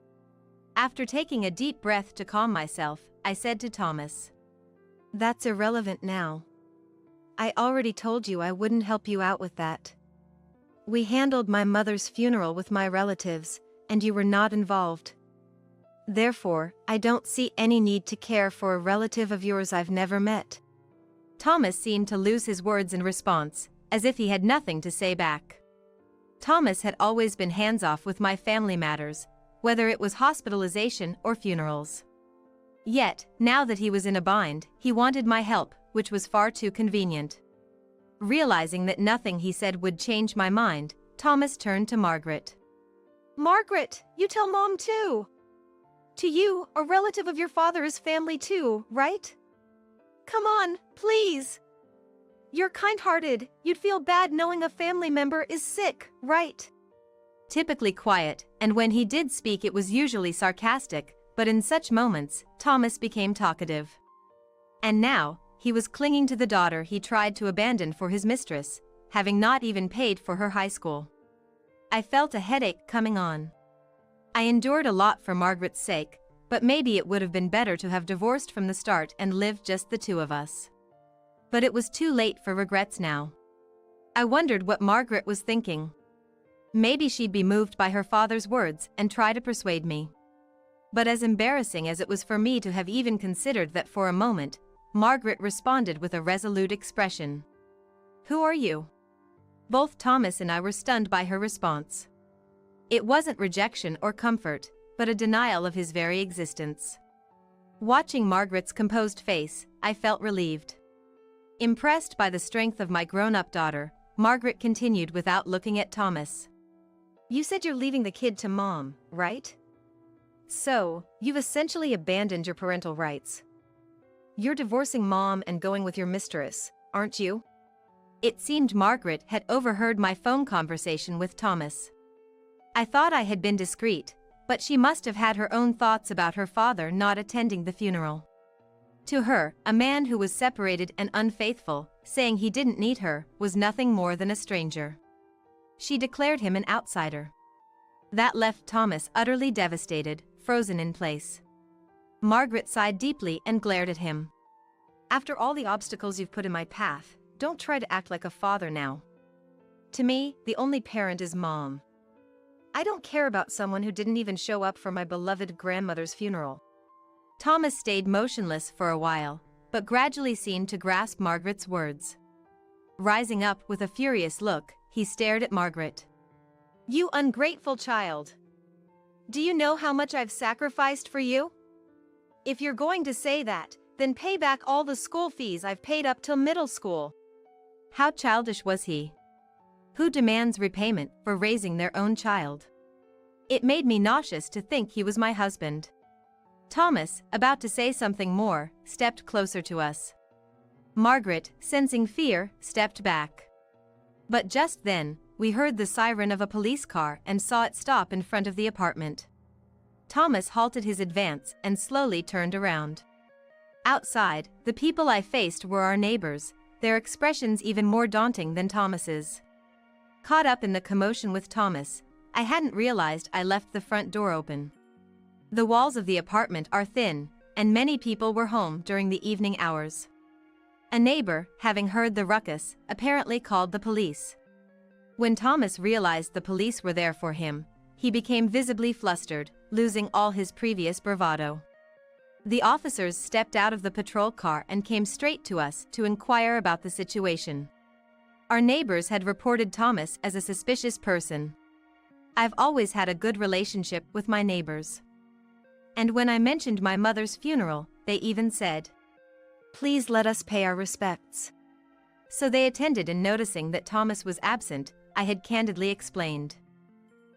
After taking a deep breath to calm myself, I said to Thomas, "That's irrelevant now. I already told you I wouldn't help you out with that. We handled my mother's funeral with my relatives, and you were not involved. Therefore, I don't see any need to care for a relative of yours I've never met." Thomas seemed to lose his words in response, as if he had nothing to say back. Thomas had always been hands-off with my family matters, whether it was hospitalization or funerals. Yet, now that he was in a bind, he wanted my help, which was far too convenient. Realizing that nothing he said would change my mind, Thomas turned to Margaret. "Margaret, you tell Mom too. To you, a relative of your father is family too, right? Come on, please. You're kind-hearted, you'd feel bad knowing a family member is sick, right?" Typically quiet, and when he did speak it was usually sarcastic, but in such moments, Thomas became talkative. And now, he was clinging to the daughter he tried to abandon for his mistress, having not even paid for her high school. I felt a headache coming on. I endured a lot for Margaret's sake, but maybe it would have been better to have divorced from the start and lived just the two of us. But it was too late for regrets now. I wondered what Margaret was thinking. Maybe she'd be moved by her father's words and try to persuade me. But as embarrassing as it was for me to have even considered that for a moment, Margaret responded with a resolute expression. "Who are you?" Both Thomas and I were stunned by her response. It wasn't rejection or comfort, but a denial of his very existence. Watching Margaret's composed face, I felt relieved. Impressed by the strength of my grown-up daughter, Margaret continued without looking at Thomas. "You said you're leaving the kid to mom, right? So, you've essentially abandoned your parental rights. You're divorcing mom and going with your mistress, aren't you?" It seemed Margaret had overheard my phone conversation with Thomas. I thought I had been discreet, but she must have had her own thoughts about her father not attending the funeral. To her, a man who was separated and unfaithful, saying he didn't need her, was nothing more than a stranger. She declared him an outsider. That left Thomas utterly devastated, frozen in place. Margaret sighed deeply and glared at him. "After all the obstacles you've put in my path, don't try to act like a father now. To me, the only parent is mom. I don't care about someone who didn't even show up for my beloved grandmother's funeral." Thomas stayed motionless for a while, but gradually seemed to grasp Margaret's words. Rising up with a furious look, he stared at Margaret. "You ungrateful child! Do you know how much I've sacrificed for you? If you're going to say that, then pay back all the school fees I've paid up till middle school." How childish was he? Who demands repayment for raising their own child? It made me nauseous to think he was my husband. Thomas, about to say something more, stepped closer to us. Margaret, sensing fear, stepped back. But just then, we heard the siren of a police car and saw it stop in front of the apartment. Thomas halted his advance and slowly turned around. Outside, the people I faced were our neighbors, their expressions even more daunting than Thomas's. Caught up in the commotion with Thomas, I hadn't realized I left the front door open. The walls of the apartment are thin, and many people were home during the evening hours. A neighbor, having heard the ruckus, apparently called the police. When Thomas realized the police were there for him, he became visibly flustered, losing all his previous bravado. The officers stepped out of the patrol car and came straight to us to inquire about the situation. Our neighbors had reported Thomas as a suspicious person. I've always had a good relationship with my neighbors. And when I mentioned my mother's funeral, they even said, "Please let us pay our respects." So they attended, and noticing that Thomas was absent, I had candidly explained.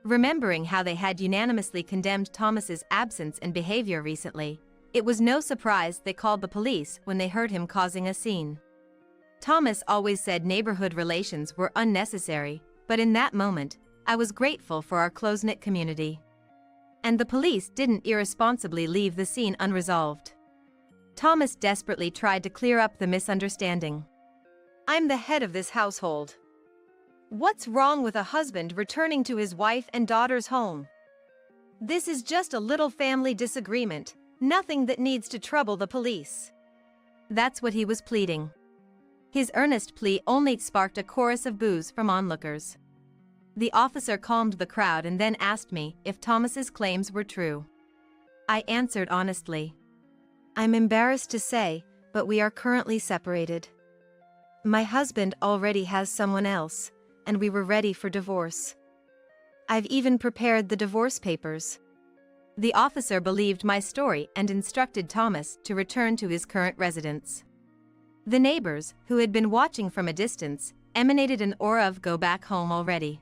Remembering how they had unanimously condemned Thomas's absence and behavior recently, it was no surprise they called the police when they heard him causing a scene. Thomas always said neighborhood relations were unnecessary, but in that moment, I was grateful for our close-knit community. And the police didn't irresponsibly leave the scene unresolved. Thomas desperately tried to clear up the misunderstanding. "I'm the head of this household. What's wrong with a husband returning to his wife and daughter's home? This is just a little family disagreement, nothing that needs to trouble the police." That's what he was pleading. His earnest plea only sparked a chorus of boos from onlookers. The officer calmed the crowd and then asked me if Thomas's claims were true. I answered honestly. "I'm embarrassed to say, but we are currently separated. My husband already has someone else, and we were ready for divorce. I've even prepared the divorce papers." The officer believed my story and instructed Thomas to return to his current residence. The neighbors, who had been watching from a distance, emanated an aura of "go back home already."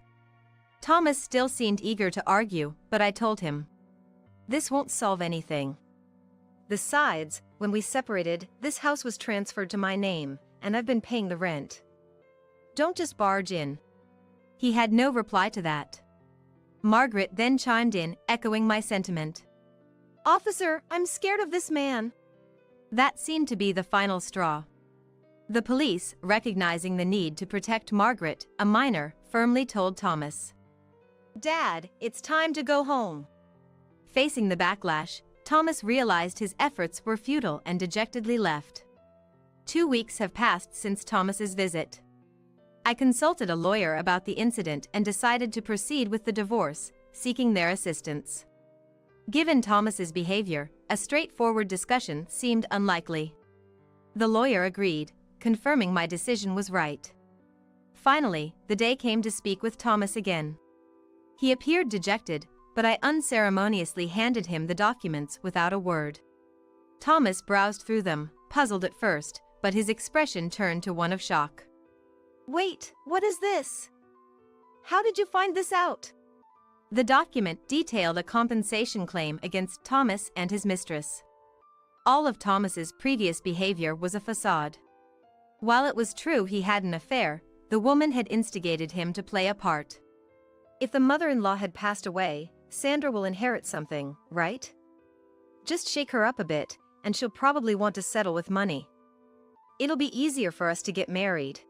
Thomas still seemed eager to argue, but I told him, "This won't solve anything. Besides, when we separated, this house was transferred to my name, and I've been paying the rent. Don't just barge in." He had no reply to that. Margaret then chimed in, echoing my sentiment. "Officer, I'm scared of this man." That seemed to be the final straw. The police, recognizing the need to protect Margaret, a minor, firmly told Thomas, "Dad, it's time to go home." Facing the backlash, Thomas realized his efforts were futile and dejectedly left. 2 weeks have passed since Thomas's visit. I consulted a lawyer about the incident and decided to proceed with the divorce, seeking their assistance. Given Thomas's behavior, a straightforward discussion seemed unlikely. The lawyer agreed, confirming my decision was right. Finally, the day came to speak with Thomas again. He appeared dejected, but I unceremoniously handed him the documents without a word. Thomas browsed through them, puzzled at first, but his expression turned to one of shock. "Wait, what is this? How did you find this out?" The document detailed a compensation claim against Thomas and his mistress. All of Thomas's previous behavior was a facade. While it was true he had an affair, the woman had instigated him to play a part. If the mother-in-law had passed away, Sandra will inherit something, right? Just shake her up a bit, and she'll probably want to settle with money. It'll be easier for us to get married.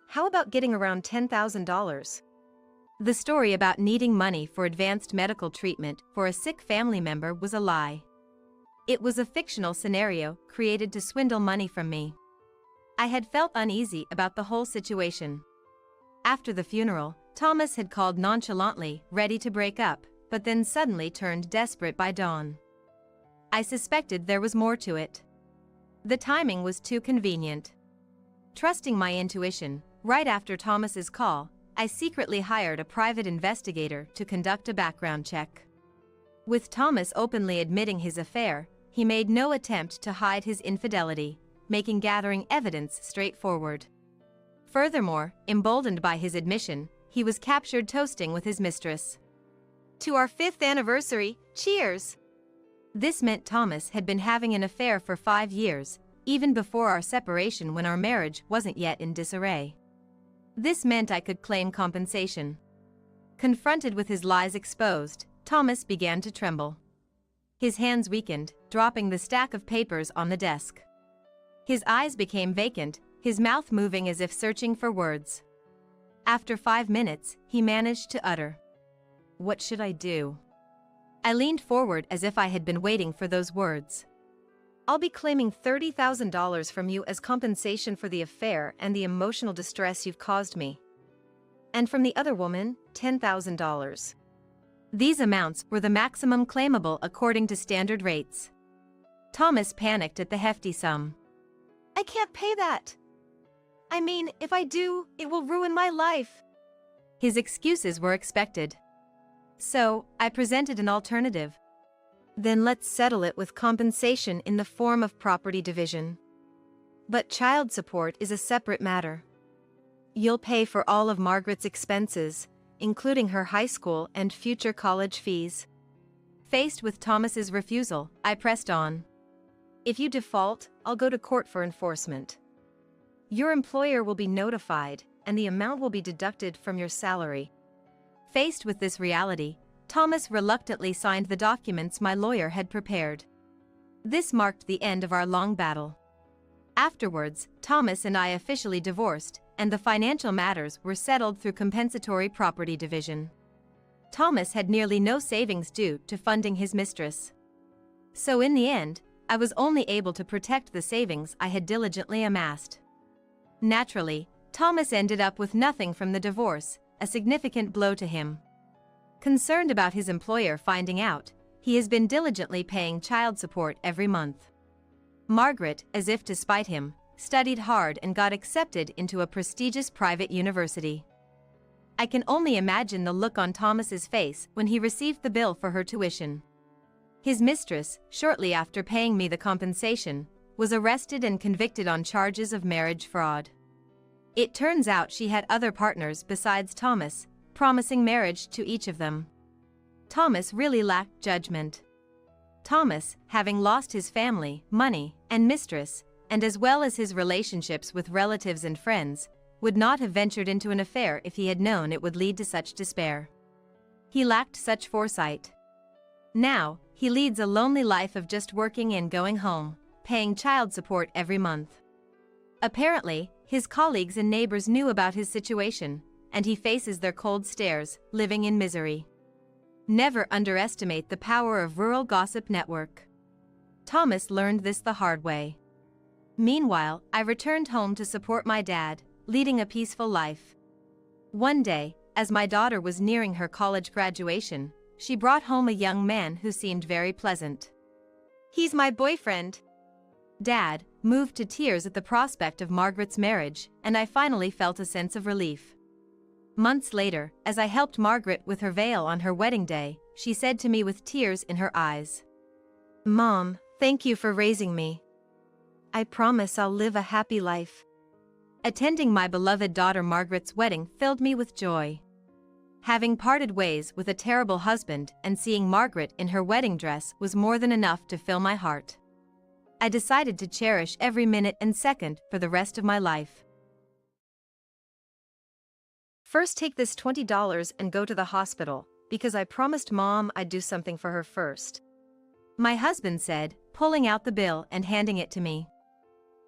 How about getting around $10,000? The story about needing money for advanced medical treatment for a sick family member was a lie. It was a fictional scenario created to swindle money from me. I had felt uneasy about the whole situation. After the funeral, Thomas had called nonchalantly, ready to break up, but then suddenly turned desperate by dawn. I suspected there was more to it. The timing was too convenient. Trusting my intuition, right after Thomas's call, I secretly hired a private investigator to conduct a background check. With Thomas openly admitting his affair, he made no attempt to hide his infidelity, making gathering evidence straightforward. Furthermore, emboldened by his admission, he was captured toasting with his mistress. "To our 5th anniversary, cheers!" This meant Thomas had been having an affair for 5 years, even before our separation when our marriage wasn't yet in disarray. This meant I could claim compensation. Confronted with his lies exposed, Thomas began to tremble. His hands weakened, dropping the stack of papers on the desk. His eyes became vacant, his mouth moving as if searching for words. After 5 minutes, he managed to utter, "What should I do?" I leaned forward as if I had been waiting for those words. "I'll be claiming $30,000 from you as compensation for the affair and the emotional distress you've caused me. And from the other woman, $10,000. These amounts were the maximum claimable according to standard rates. Thomas panicked at the hefty sum. "I can't pay that. I mean, if I do, it will ruin my life." His excuses were expected. So, I presented an alternative. "Then let's settle it with compensation in the form of property division. But child support is a separate matter. You'll pay for all of Margaret's expenses, including her high school and future college fees." Faced with Thomas's refusal, I pressed on. "If you default, I'll go to court for enforcement. Your employer will be notified, and the amount will be deducted from your salary." Faced with this reality, Thomas reluctantly signed the documents my lawyer had prepared. This marked the end of our long battle. Afterwards, Thomas and I officially divorced, and the financial matters were settled through compensatory property division. Thomas had nearly no savings due to funding his mistress. So in the end, I was only able to protect the savings I had diligently amassed. Naturally, Thomas ended up with nothing from the divorce, a significant blow to him. Concerned about his employer finding out, he has been diligently paying child support every month. Margaret, as if to spite him, studied hard and got accepted into a prestigious private university. I can only imagine the look on Thomas's face when he received the bill for her tuition. His mistress, shortly after paying me the compensation, was arrested and convicted on charges of marriage fraud. It turns out she had other partners besides Thomas, promising marriage to each of them. Thomas really lacked judgment. Thomas, having lost his family, money, and mistress, and as well as his relationships with relatives and friends, would not have ventured into an affair if he had known it would lead to such despair. He lacked such foresight. Now, he leads a lonely life of just working and going home, paying child support every month. Apparently, his colleagues and neighbors knew about his situation, and he faces their cold stares, living in misery. Never underestimate the power of rural gossip network. Thomas learned this the hard way. Meanwhile, I returned home to support my dad, leading a peaceful life. One day, as my daughter was nearing her college graduation, she brought home a young man who seemed very pleasant. He's my boyfriend. Dad, moved to tears at the prospect of Margaret's marriage, and I finally felt a sense of relief. Months later, as I helped Margaret with her veil on her wedding day, she said to me with tears in her eyes, "Mom, thank you for raising me. I promise I'll live a happy life." Attending my beloved daughter Margaret's wedding filled me with joy. Having parted ways with a terrible husband and seeing Margaret in her wedding dress was more than enough to fill my heart. I decided to cherish every minute and second for the rest of my life. First, take this $20 and go to the hospital, because I promised Mom I'd do something for her first. My husband said, pulling out the bill and handing it to me.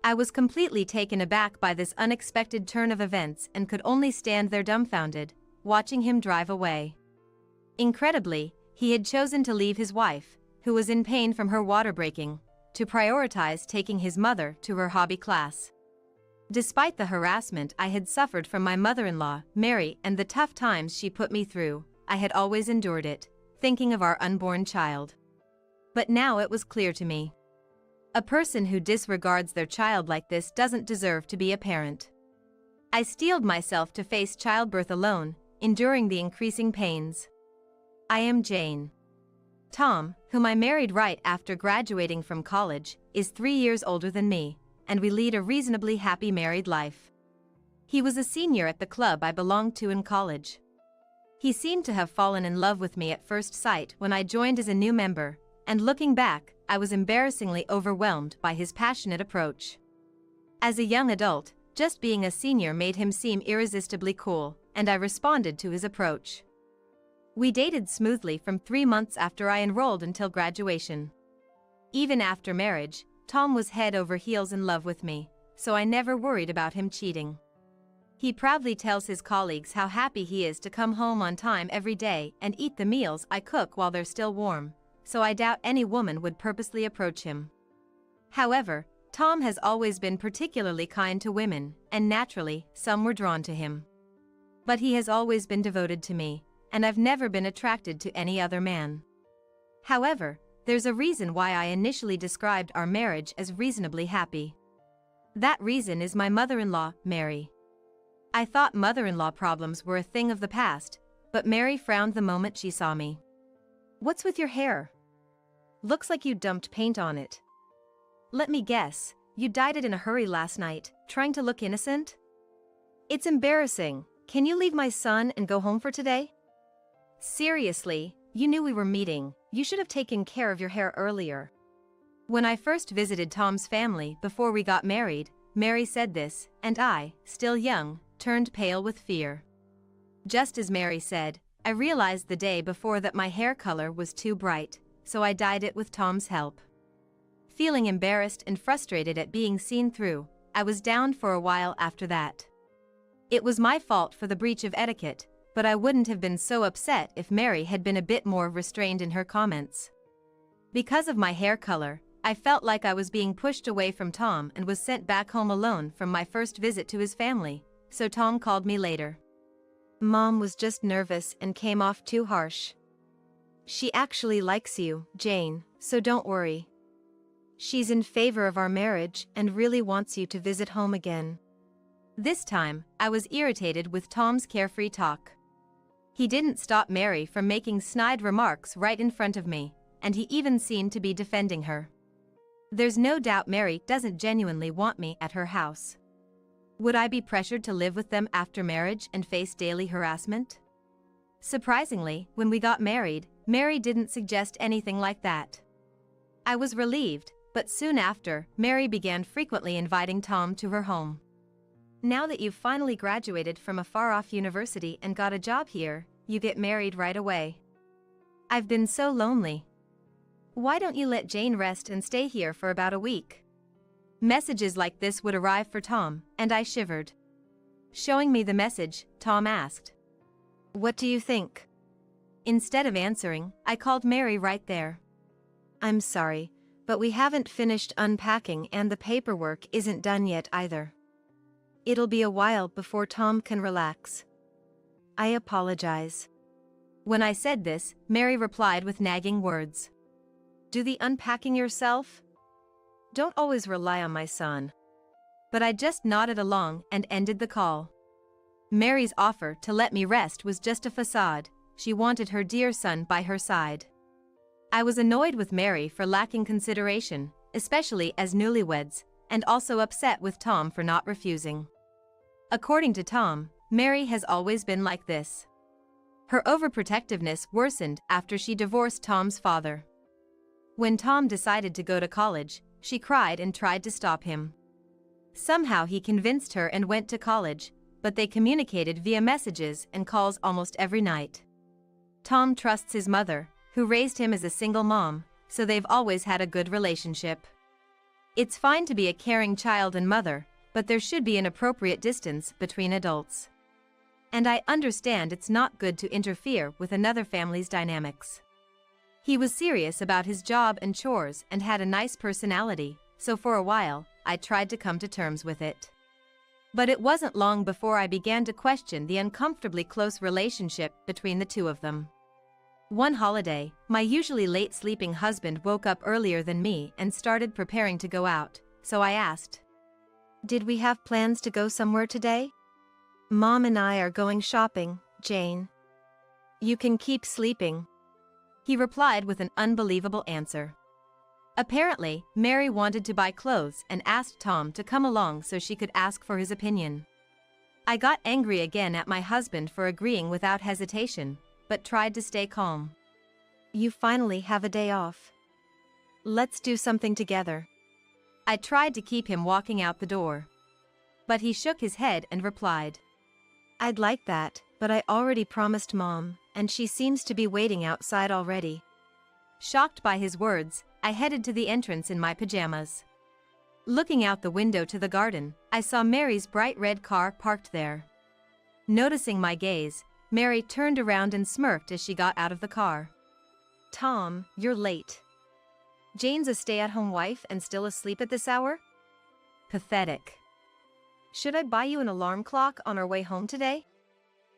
I was completely taken aback by this unexpected turn of events and could only stand there dumbfounded, watching him drive away. Incredibly, he had chosen to leave his wife, who was in pain from her water breaking, to prioritize taking his mother to her hobby class. Despite the harassment I had suffered from my mother-in-law, Mary, and the tough times she put me through, I had always endured it, thinking of our unborn child. But now it was clear to me. A person who disregards their child like this doesn't deserve to be a parent. I steeled myself to face childbirth alone, enduring the increasing pains. I am Jane. Tom, whom I married right after graduating from college, is 3 years older than me, and we lead a reasonably happy married life. He was a senior at the club I belonged to in college. He seemed to have fallen in love with me at first sight when I joined as a new member, and looking back, I was embarrassingly overwhelmed by his passionate approach. As a young adult, just being a senior made him seem irresistibly cool, and I responded to his approach. We dated smoothly from 3 months after I enrolled until graduation. Even after marriage, Tom was head over heels in love with me, so I never worried about him cheating. He proudly tells his colleagues how happy he is to come home on time every day and eat the meals I cook while they're still warm, so I doubt any woman would purposely approach him. However, Tom has always been particularly kind to women, and naturally, some were drawn to him. But he has always been devoted to me, and I've never been attracted to any other man. However, there's a reason why I initially described our marriage as reasonably happy. That reason is my mother-in-law, Mary. I thought mother-in-law problems were a thing of the past, but Mary frowned the moment she saw me. "What's with your hair? Looks like you dumped paint on it. Let me guess, you dyed it in a hurry last night, trying to look innocent? It's embarrassing. Can you leave my son and go home for today? Seriously, you knew we were meeting. You should have taken care of your hair earlier." When I first visited Tom's family before we got married, Mary said this, and I, still young, turned pale with fear. Just as Mary said, I realized the day before that my hair color was too bright, so I dyed it with Tom's help. Feeling embarrassed and frustrated at being seen through, I was down for a while after that. It was my fault for the breach of etiquette, but I wouldn't have been so upset if Mary had been a bit more restrained in her comments. Because of my hair color, I felt like I was being pushed away from Tom and was sent back home alone from my first visit to his family, so Tom called me later. "Mom was just nervous and came off too harsh. She actually likes you, Jane, so don't worry. She's in favor of our marriage and really wants you to visit home again." This time, I was irritated with Tom's carefree talk. He didn't stop Mary from making snide remarks right in front of me, and he even seemed to be defending her. There's no doubt Mary doesn't genuinely want me at her house. Would I be pressured to live with them after marriage and face daily harassment? Surprisingly, when we got married, Mary didn't suggest anything like that. I was relieved, but soon after, Mary began frequently inviting Tom to her home. "Now that you've finally graduated from a far-off university and got a job here, you get married right away. I've been so lonely. Why don't you let Jane rest and stay here for about a week?" Messages like this would arrive for Tom, and I shivered. Showing me the message, Tom asked, "What do you think?" Instead of answering, I called Mary right there. "I'm sorry, but we haven't finished unpacking and the paperwork isn't done yet either. It'll be a while before Tom can relax. I apologize." When I said this, Mary replied with nagging words. "Do the unpacking yourself? Don't always rely on my son." But I just nodded along and ended the call. Mary's offer to let me rest was just a facade. She wanted her dear son by her side. I was annoyed with Mary for lacking consideration, especially as newlyweds, and also upset with Tom for not refusing. According to Tom, Mary has always been like this. Her overprotectiveness worsened after she divorced Tom's father. When Tom decided to go to college, she cried and tried to stop him. Somehow he convinced her and went to college, but they communicated via messages and calls almost every night. Tom trusts his mother, who raised him as a single mom, so they've always had a good relationship. It's fine to be a caring child and mother, but there should be an appropriate distance between adults. And I understand it's not good to interfere with another family's dynamics. He was serious about his job and chores and had a nice personality, so for a while, I tried to come to terms with it. But it wasn't long before I began to question the uncomfortably close relationship between the two of them. One holiday, my usually late-sleeping husband woke up earlier than me and started preparing to go out, so I asked, "Did we have plans to go somewhere today?" "Mom and I are going shopping, Jane." "You can keep sleeping," he replied with an unbelievable answer. Apparently, Mary wanted to buy clothes and asked Tom to come along so she could ask for his opinion. I got angry again at my husband for agreeing without hesitation, but tried to stay calm. "You finally have a day off. Let's do something together." I tried to keep him walking out the door. But he shook his head and replied, "I'd like that, but I already promised Mom, and she seems to be waiting outside already." Shocked by his words, I headed to the entrance in my pajamas. Looking out the window to the garden, I saw Mary's bright red car parked there. Noticing my gaze, Mary turned around and smirked as she got out of the car. "Tom, you're late. Jane's a stay-at-home wife and still asleep at this hour? Pathetic. Should I buy you an alarm clock on our way home today?"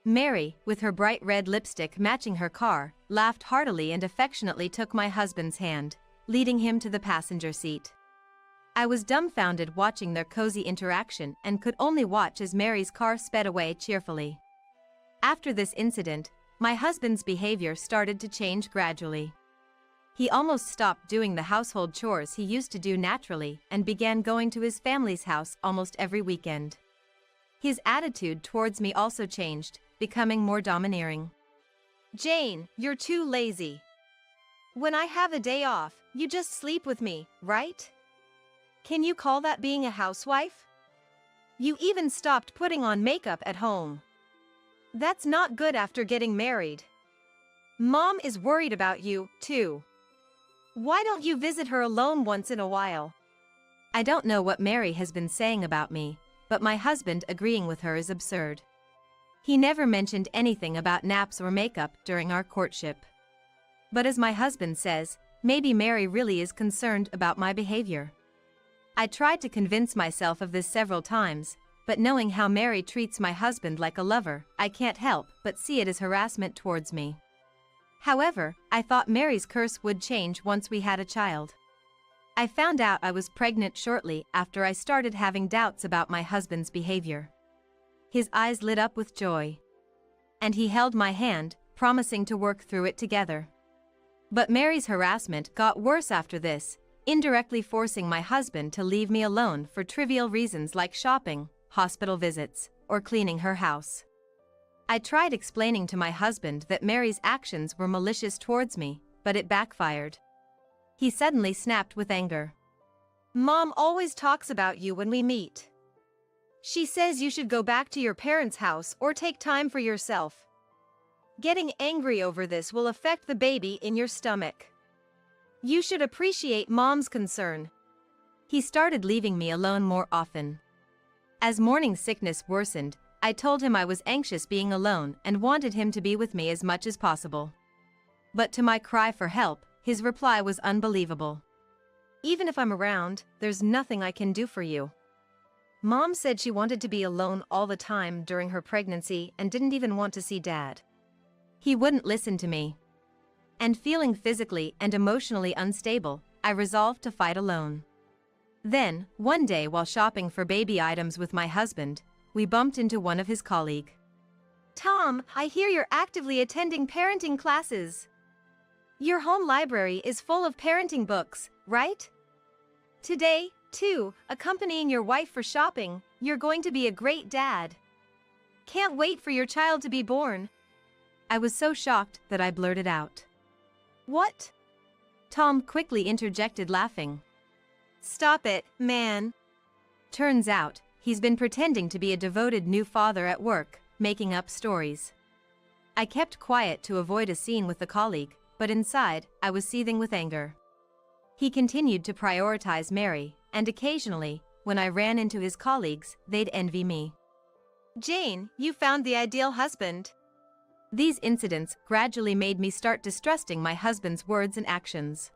Mary, with her bright red lipstick matching her car, laughed heartily and affectionately took my husband's hand, leading him to the passenger seat. I was dumbfounded watching their cozy interaction and could only watch as Mary's car sped away cheerfully. After this incident, my husband's behavior started to change gradually. He almost stopped doing the household chores he used to do naturally and began going to his family's house almost every weekend. His attitude towards me also changed, becoming more domineering. "Jane, you're too lazy. When I have a day off, you just sleep with me, right? Can you call that being a housewife? You even stopped putting on makeup at home. That's not good after getting married. Mom is worried about you, too. Why don't you visit her alone once in a while?" I don't know what Mary has been saying about me, but my husband agreeing with her is absurd. He never mentioned anything about naps or makeup during our courtship. But as my husband says, maybe Mary really is concerned about my behavior. I tried to convince myself of this several times, but knowing how Mary treats my husband like a lover, I can't help but see it as harassment towards me. However, I thought Mary's curse would change once we had a child. I found out I was pregnant shortly after I started having doubts about my husband's behavior. His eyes lit up with joy. And he held my hand, promising to work through it together. But Mary's harassment got worse after this, indirectly forcing my husband to leave me alone for trivial reasons like shopping, hospital visits, or cleaning her house. I tried explaining to my husband that Mary's actions were malicious towards me, but it backfired. He suddenly snapped with anger. "Mom always talks about you when we meet. She says you should go back to your parents' house or take time for yourself. Getting angry over this will affect the baby in your stomach. You should appreciate Mom's concern." He started leaving me alone more often. As morning sickness worsened, I told him I was anxious being alone and wanted him to be with me as much as possible. But to my cry for help, his reply was unbelievable. "Even if I'm around, there's nothing I can do for you. Mom said she wanted to be alone all the time during her pregnancy and didn't even want to see Dad." He wouldn't listen to me. And feeling physically and emotionally unstable, I resolved to fight alone. Then, one day while shopping for baby items with my husband, we bumped into one of his colleagues. Tom, I hear you're actively attending parenting classes. Your home library is full of parenting books, right? Today, too, accompanying your wife for shopping, you're going to be a great dad. Can't wait for your child to be born." I was so shocked that I blurted out. "What?" Tom quickly interjected, laughing. "Stop it, man." Turns out, he's been pretending to be a devoted new father at work, making up stories. I kept quiet to avoid a scene with the colleague, but inside, I was seething with anger. He continued to prioritize Mary, and occasionally, when I ran into his colleagues, they'd envy me. "Jane, you found the ideal husband." These incidents gradually made me start distrusting my husband's words and actions.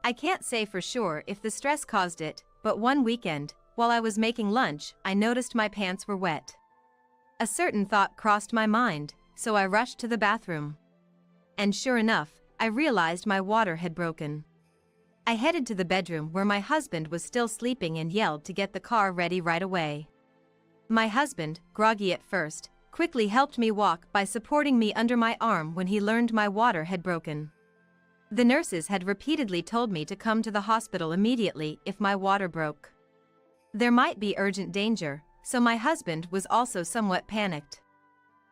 I can't say for sure if the stress caused it, but one weekend, while I was making lunch, I noticed my pants were wet. A certain thought crossed my mind, so I rushed to the bathroom. And sure enough, I realized my water had broken. I headed to the bedroom where my husband was still sleeping and yelled to get the car ready right away. My husband, groggy at first, quickly helped me walk by supporting me under my arm when he learned my water had broken. The nurses had repeatedly told me to come to the hospital immediately if my water broke. There might be urgent danger, so my husband was also somewhat panicked.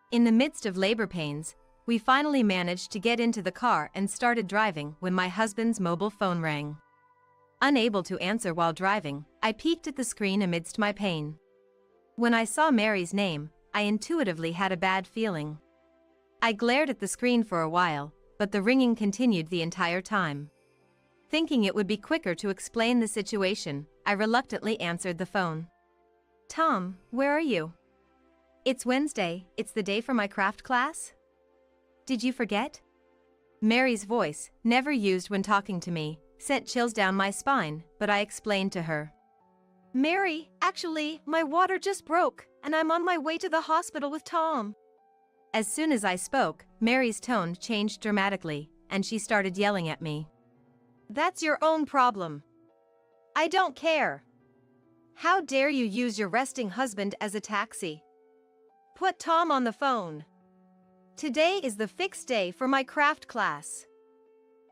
In the midst of labor pains, we finally managed to get into the car and started driving when my husband's mobile phone rang. Unable to answer while driving, I peeked at the screen amidst my pain. When I saw Mary's name, I intuitively had a bad feeling. I glared at the screen for a while, but the ringing continued the entire time. Thinking it would be quicker to explain the situation, I reluctantly answered the phone. "Tom, where are you?" "It's Wednesday, it's the day for my craft class? Did you forget?" Mary's voice, never used when talking to me, sent chills down my spine, but I explained to her. "Mary, actually, my water just broke, and I'm on my way to the hospital with Tom." As soon as I spoke, Mary's tone changed dramatically, and she started yelling at me. "That's your own problem. I don't care. How dare you use your resting husband as a taxi? Put Tom on the phone. Today is the fixed day for my craft class.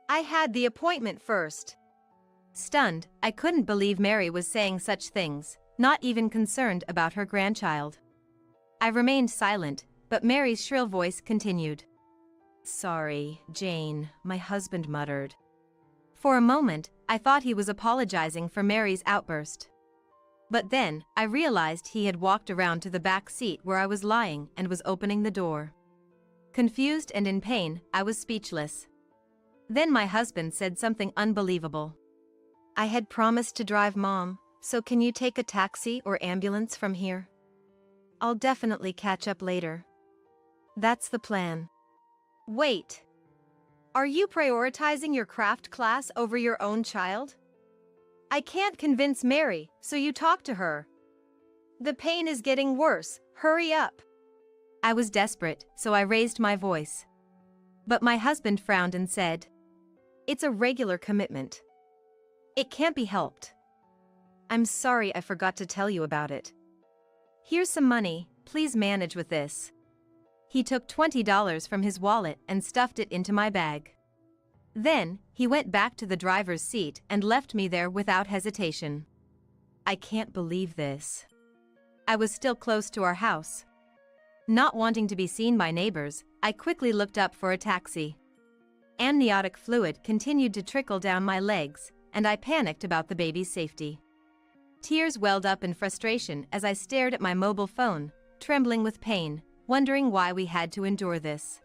I had the appointment first." Stunned, I couldn't believe Mary was saying such things, not even concerned about her grandchild. I remained silent, but Mary's shrill voice continued. "Sorry, Jane," my husband muttered. For a moment, I thought he was apologizing for Mary's outburst. But then, I realized he had walked around to the back seat where I was lying and was opening the door. Confused and in pain, I was speechless. Then my husband said something unbelievable. "I had promised to drive Mom, so can you take a taxi or ambulance from here? I'll definitely catch up later." That's the plan. Wait. Are you prioritizing your craft class over your own child? I can't convince Mary, so you talk to her. The pain is getting worse, hurry up. I was desperate, so I raised my voice. But my husband frowned and said, "It's a regular commitment. It can't be helped. I'm sorry I forgot to tell you about it. Here's some money, please manage with this." He took $20 from his wallet and stuffed it into my bag. Then, he went back to the driver's seat and left me there without hesitation. I can't believe this. I was still close to our house. Not wanting to be seen by neighbors, I quickly looked up for a taxi. Amniotic fluid continued to trickle down my legs, and I panicked about the baby's safety. Tears welled up in frustration as I stared at my mobile phone, trembling with pain, wondering why we had to endure this.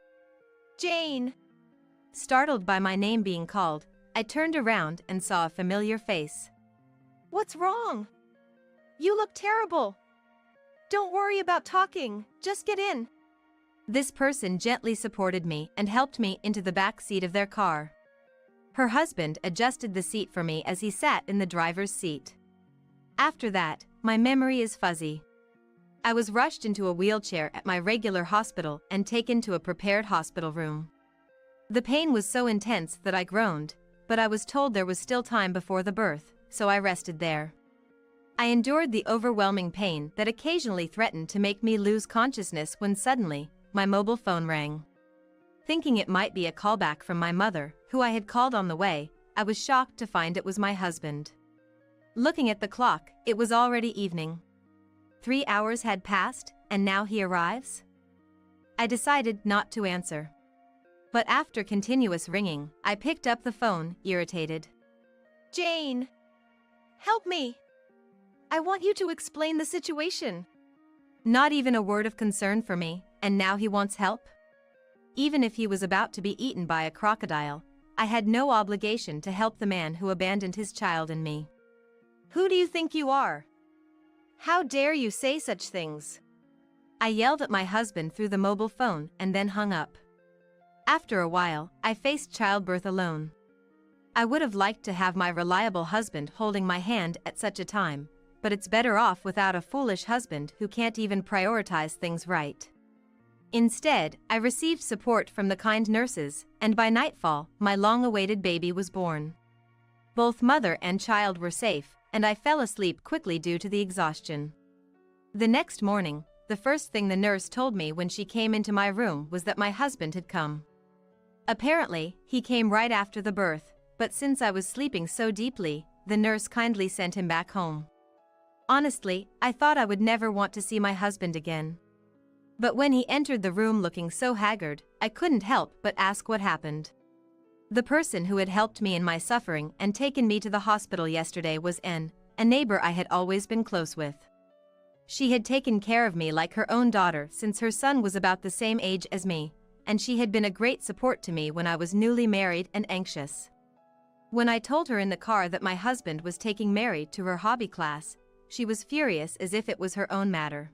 "Jane!" Startled by my name being called, I turned around and saw a familiar face. What's wrong? You look terrible. Don't worry about talking, just get in. This person gently supported me and helped me into the back seat of their car. Her husband adjusted the seat for me as he sat in the driver's seat. After that, my memory is fuzzy. I was rushed into a wheelchair at my regular hospital and taken to a prepared hospital room. The pain was so intense that I groaned, but I was told there was still time before the birth, so I rested there. I endured the overwhelming pain that occasionally threatened to make me lose consciousness when suddenly, my mobile phone rang. Thinking it might be a callback from my mother, who I had called on the way, I was shocked to find it was my husband. Looking at the clock, it was already evening. 3 hours had passed, and now he arrives? I decided not to answer. But after continuous ringing, I picked up the phone, irritated. Jane! Help me! I want you to explain the situation. Not even a word of concern for me, and now he wants help? Even if he was about to be eaten by a crocodile, I had no obligation to help the man who abandoned his child and me. Who do you think you are? How dare you say such things? I yelled at my husband through the mobile phone and then hung up. After a while, I faced childbirth alone. I would have liked to have my reliable husband holding my hand at such a time, but it's better off without a foolish husband who can't even prioritize things right. Instead, I received support from the kind nurses, and by nightfall, my long-awaited baby was born. Both mother and child were safe, and I fell asleep quickly due to the exhaustion. The next morning, the first thing the nurse told me when she came into my room was that my husband had come. Apparently, he came right after the birth, but since I was sleeping so deeply, the nurse kindly sent him back home. Honestly, I thought I would never want to see my husband again. But when he entered the room looking so haggard, I couldn't help but ask what happened. The person who had helped me in my suffering and taken me to the hospital yesterday was N, a neighbor I had always been close with. She had taken care of me like her own daughter since her son was about the same age as me, and she had been a great support to me when I was newly married and anxious. When I told her in the car that my husband was taking Mary to her hobby class, she was furious as if it was her own matter.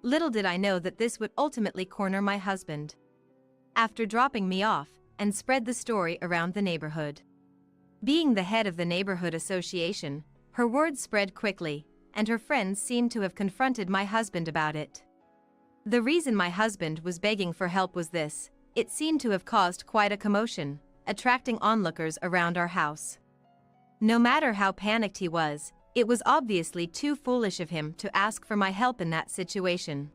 Little did I know that this would ultimately corner my husband. After dropping me off, and spread the story around the neighborhood. Being the head of the neighborhood association, her words spread quickly, and her friends seemed to have confronted my husband about it. The reason my husband was begging for help was this: it seemed to have caused quite a commotion, attracting onlookers around our house. No matter how panicked he was, it was obviously too foolish of him to ask for my help in that situation.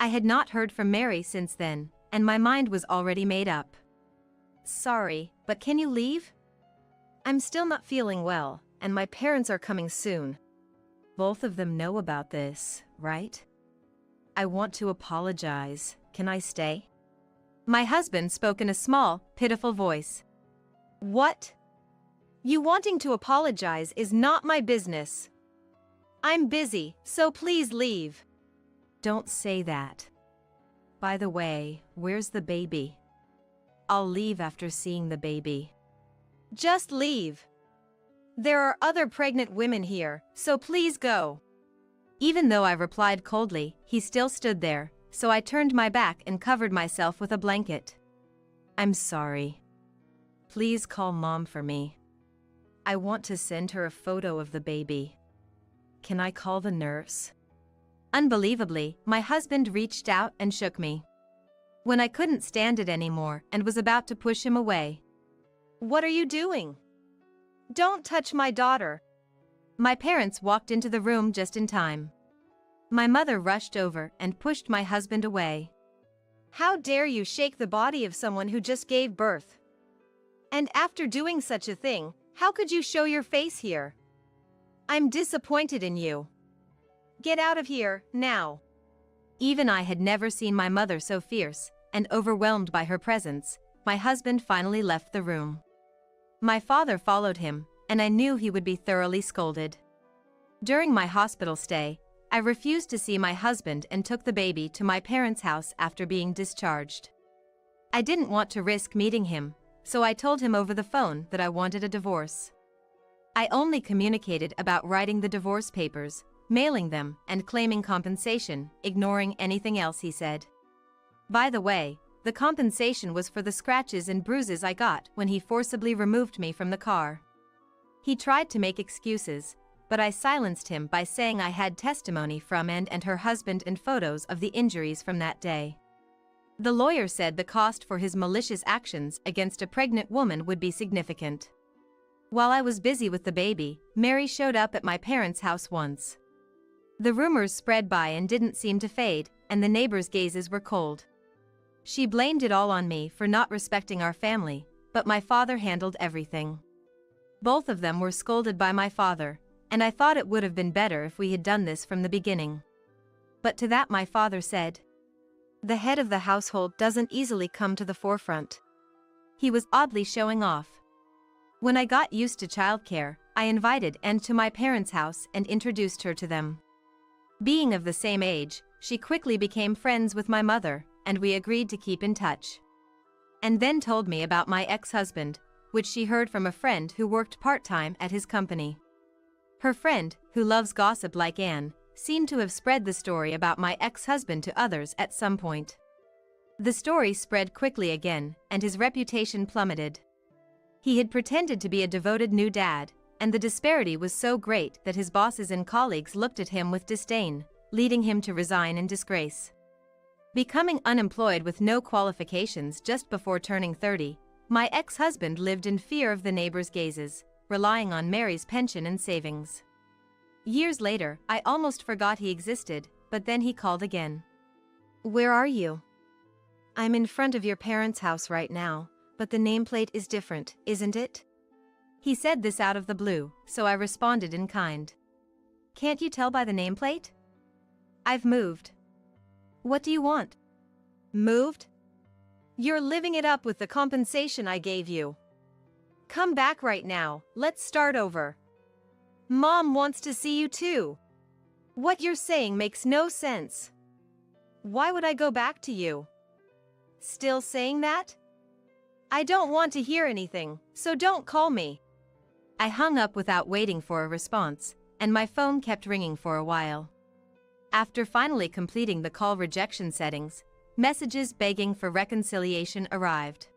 I had not heard from Mary since then, and my mind was already made up. Sorry, but can you leave? I'm still not feeling well, and my parents are coming soon. Both of them know about this, right? I want to apologize. Can I stay? My husband spoke in a small, pitiful voice. What? You wanting to apologize is not my business. I'm busy, so please leave. Don't say that. By the way, where's the baby? I'll leave after seeing the baby. Just leave. There are other pregnant women here, so please go. Even though I replied coldly, he still stood there, so I turned my back and covered myself with a blanket. I'm sorry. Please call Mom for me. I want to send her a photo of the baby. Can I call the nurse? Unbelievably, my husband reached out and shook me. When I couldn't stand it anymore and was about to push him away. What are you doing? Don't touch my daughter. My parents walked into the room just in time. My mother rushed over and pushed my husband away. How dare you shake the body of someone who just gave birth? And after doing such a thing, how could you show your face here? I'm disappointed in you. Get out of here, now. Even I had never seen my mother so fierce, and overwhelmed by her presence, my husband finally left the room. My father followed him, and I knew he would be thoroughly scolded. During my hospital stay, I refused to see my husband and took the baby to my parents' house after being discharged. I didn't want to risk meeting him, so I told him over the phone that I wanted a divorce. I only communicated about writing the divorce papers, mailing them, and claiming compensation, ignoring anything else he said. By the way, the compensation was for the scratches and bruises I got when he forcibly removed me from the car. He tried to make excuses, but I silenced him by saying I had testimony from and her husband and photos of the injuries from that day. The lawyer said the cost for his malicious actions against a pregnant woman would be significant. While I was busy with the baby, Mary showed up at my parents' house once. The rumors spread by and didn't seem to fade, and the neighbors' gazes were cold. She blamed it all on me for not respecting our family, but my father handled everything. Both of them were scolded by my father, and I thought it would have been better if we had done this from the beginning. But to that my father said, "The head of the household doesn't easily come to the forefront." He was oddly showing off. When I got used to childcare, I invited Anne to my parents' house and introduced her to them. Being of the same age, she quickly became friends with my mother, and we agreed to keep in touch. And then told me about my ex-husband, which she heard from a friend who worked part-time at his company. Her friend, who loves gossip like Anne, seemed to have spread the story about my ex-husband to others at some point. The story spread quickly again, and his reputation plummeted. He had pretended to be a devoted new dad, and the disparity was so great that his bosses and colleagues looked at him with disdain, leading him to resign in disgrace. Becoming unemployed with no qualifications just before turning 30, my ex-husband lived in fear of the neighbors' gazes, relying on Mary's pension and savings. Years later, I almost forgot he existed, but then he called again. "Where are you?" "I'm in front of your parents' house right now, but the nameplate is different, isn't it?" He said this out of the blue, so I responded in kind. "Can't you tell by the nameplate?" "I've moved." "What do you want?" "Moved? You're living it up with the compensation I gave you. Come back right now, let's start over. Mom wants to see you too. What you're saying makes no sense. Why would I go back to you? Still saying that? I don't want to hear anything, so don't call me." I hung up without waiting for a response, and my phone kept ringing for a while. After finally completing the call rejection settings, messages begging for reconciliation arrived.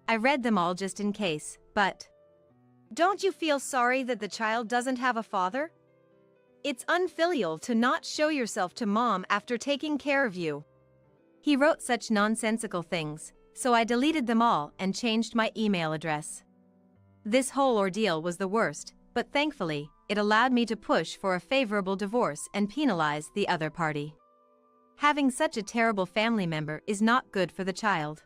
I read them all just in case, but... "Don't you feel sorry that the child doesn't have a father? It's unfilial to not show yourself to mom after taking care of you." He wrote such nonsensical things, so I deleted them all and changed my email address. This whole ordeal was the worst, but thankfully, it allowed me to push for a favorable divorce and penalize the other party. Having such a terrible family member is not good for the child.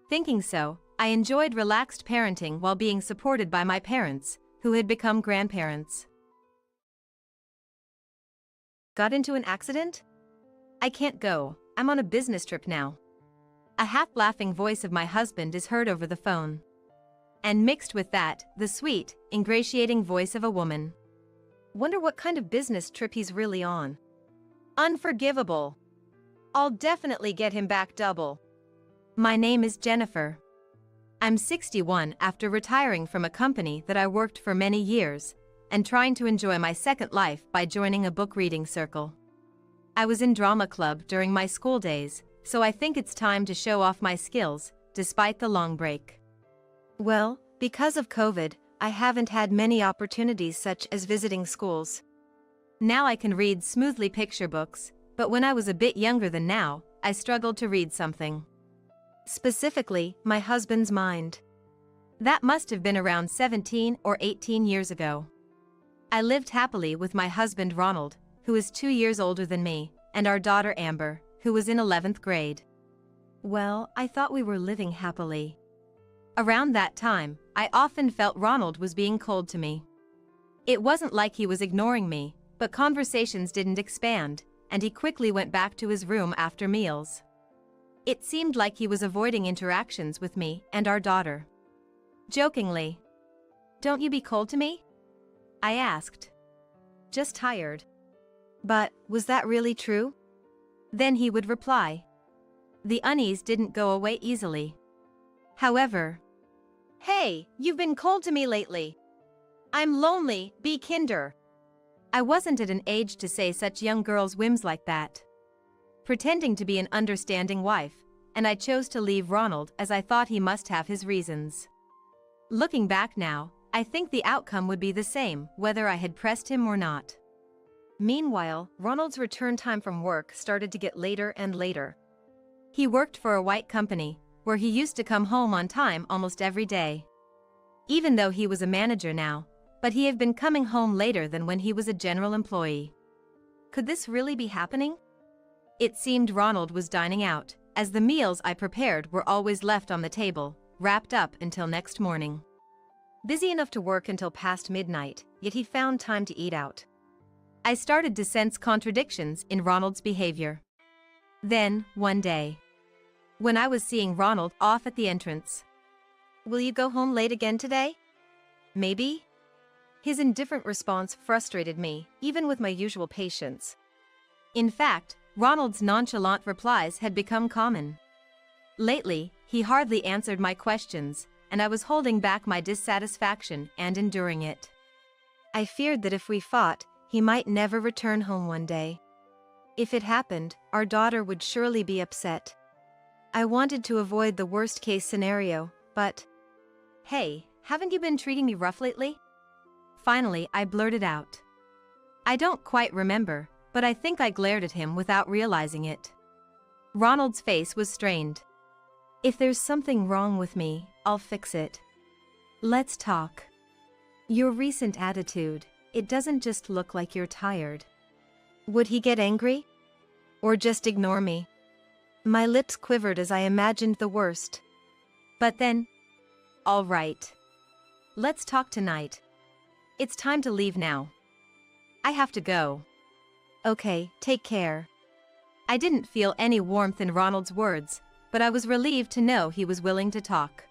Thinking so, I enjoyed relaxed parenting while being supported by my parents, who had become grandparents. Got into an accident? I can't go, I'm on a business trip now. A half-laughing voice of my husband is heard over the phone. And mixed with that, the sweet, ingratiating voice of a woman. Wonder what kind of business trip he's really on. Unforgivable. I'll definitely get him back double. My name is Jennifer. I'm 61 after retiring from a company that I worked for many years, and trying to enjoy my second life by joining a book reading circle. I was in drama club during my school days, so I think it's time to show off my skills, despite the long break. Well, because of COVID, I haven't had many opportunities such as visiting schools. Now I can read smoothly picture books, but when I was a bit younger than now, I struggled to read something. Specifically, my husband's mind. That must have been around 17 or 18 years ago. I lived happily with my husband Ronald, who is 2 years older than me, and our daughter Amber, who was in 11th grade. Well, I thought we were living happily. Around that time, I often felt Ronald was being cold to me. It wasn't like he was ignoring me, but conversations didn't expand, and he quickly went back to his room after meals. It seemed like he was avoiding interactions with me and our daughter. Jokingly, "Don't you be cold to me?" I asked. "Just tired." But was that really true? Then he would reply. The unease didn't go away easily. However, "Hey, you've been cold to me lately. I'm lonely, be kinder. I wasn't at an age to say such young girls' whims like that. Pretending to be an understanding wife, and I chose to leave Ronald as I thought he must have his reasons. Looking back now, I think the outcome would be the same, whether I had pressed him or not. Meanwhile, Ronald's return time from work started to get later and later. He worked for a white company, where he used to come home on time almost every day. Even though he was a manager now, but he had been coming home later than when he was a general employee. Could this really be happening? It seemed Ronald was dining out, as the meals I prepared were always left on the table, wrapped up until next morning. Busy enough to work until past midnight, yet he found time to eat out. I started to sense contradictions in Ronald's behavior. Then, one day, when I was seeing Ronald off at the entrance. "Will you go home late again today?" "Maybe." His indifferent response frustrated me, even with my usual patience. In fact, Ronald's nonchalant replies had become common. Lately, he hardly answered my questions, and I was holding back my dissatisfaction and enduring it. I feared that if we fought, he might never return home one day. If it happened, our daughter would surely be upset. I wanted to avoid the worst-case scenario, but... "Hey, haven't you been treating me rough lately?" Finally, I blurted out. I don't quite remember, but I think I glared at him without realizing it. Ronald's face was strained. "If there's something wrong with me, I'll fix it. Let's talk. Your recent attitude, it doesn't just look like you're tired." Would he get angry? Or just ignore me? My lips quivered as I imagined the worst. But then, "All right. Let's talk tonight. It's time to leave now. I have to go." "Okay, take care." I didn't feel any warmth in Ronald's words, but I was relieved to know he was willing to talk.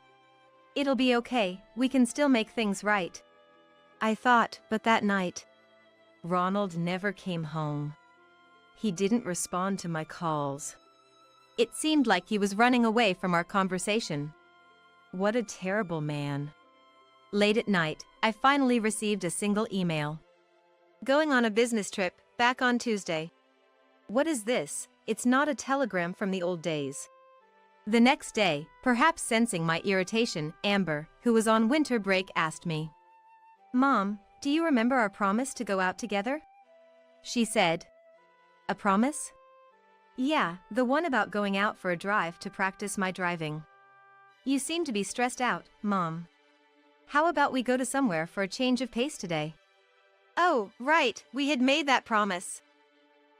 "It'll be okay, we can still make things right," I thought, but that night, Ronald never came home. He didn't respond to my calls. It seemed like he was running away from our conversation. What a terrible man. Late at night, I finally received a single email. "Going on a business trip, back on Tuesday." What is this? It's not a telegram from the old days. The next day, perhaps sensing my irritation, Amber, who was on winter break, asked me, "Mom, do you remember our promise to go out together?" She said. "A promise?" "Yeah, the one about going out for a drive to practice my driving." "You seem to be stressed out, Mom. How about we go to somewhere for a change of pace today?" Oh, right, we had made that promise.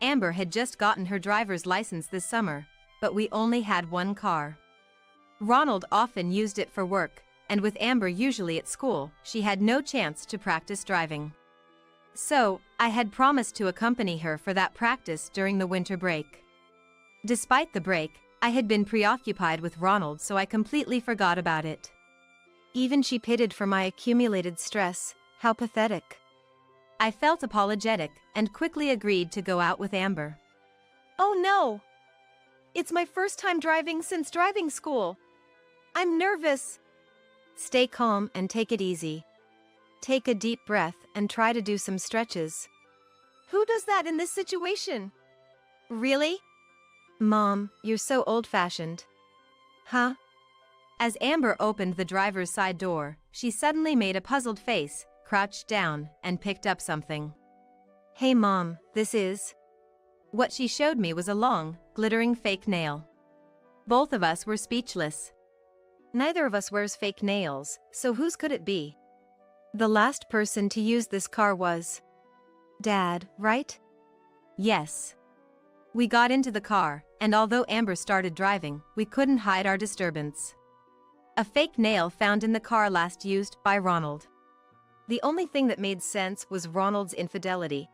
Amber had just gotten her driver's license this summer, but we only had one car. Ronald often used it for work, and with Amber usually at school, she had no chance to practice driving. So, I had promised to accompany her for that practice during the winter break. Despite the break, I had been preoccupied with Ronald, so I completely forgot about it. Even she pitied for my accumulated stress. How pathetic. I felt apologetic and quickly agreed to go out with Amber. "Oh no! It's my first time driving since driving school. I'm nervous." "Stay calm and take it easy. Take a deep breath and try to do some stretches." Who does that in this situation? "Really? Mom, you're so old-fashioned." "Huh?" As Amber opened the driver's side door, she suddenly made a puzzled face, crouched down, and picked up something. "Hey Mom, this is..." What she showed me was a long, glittering fake nail. Both of us were speechless. Neither of us wears fake nails, so whose could it be? The last person to use this car was Dad, right? Yes. We got into the car, and although Amber started driving, we couldn't hide our disturbance. A fake nail found in the car last used by Ronald. The only thing that made sense was Ronald's infidelity.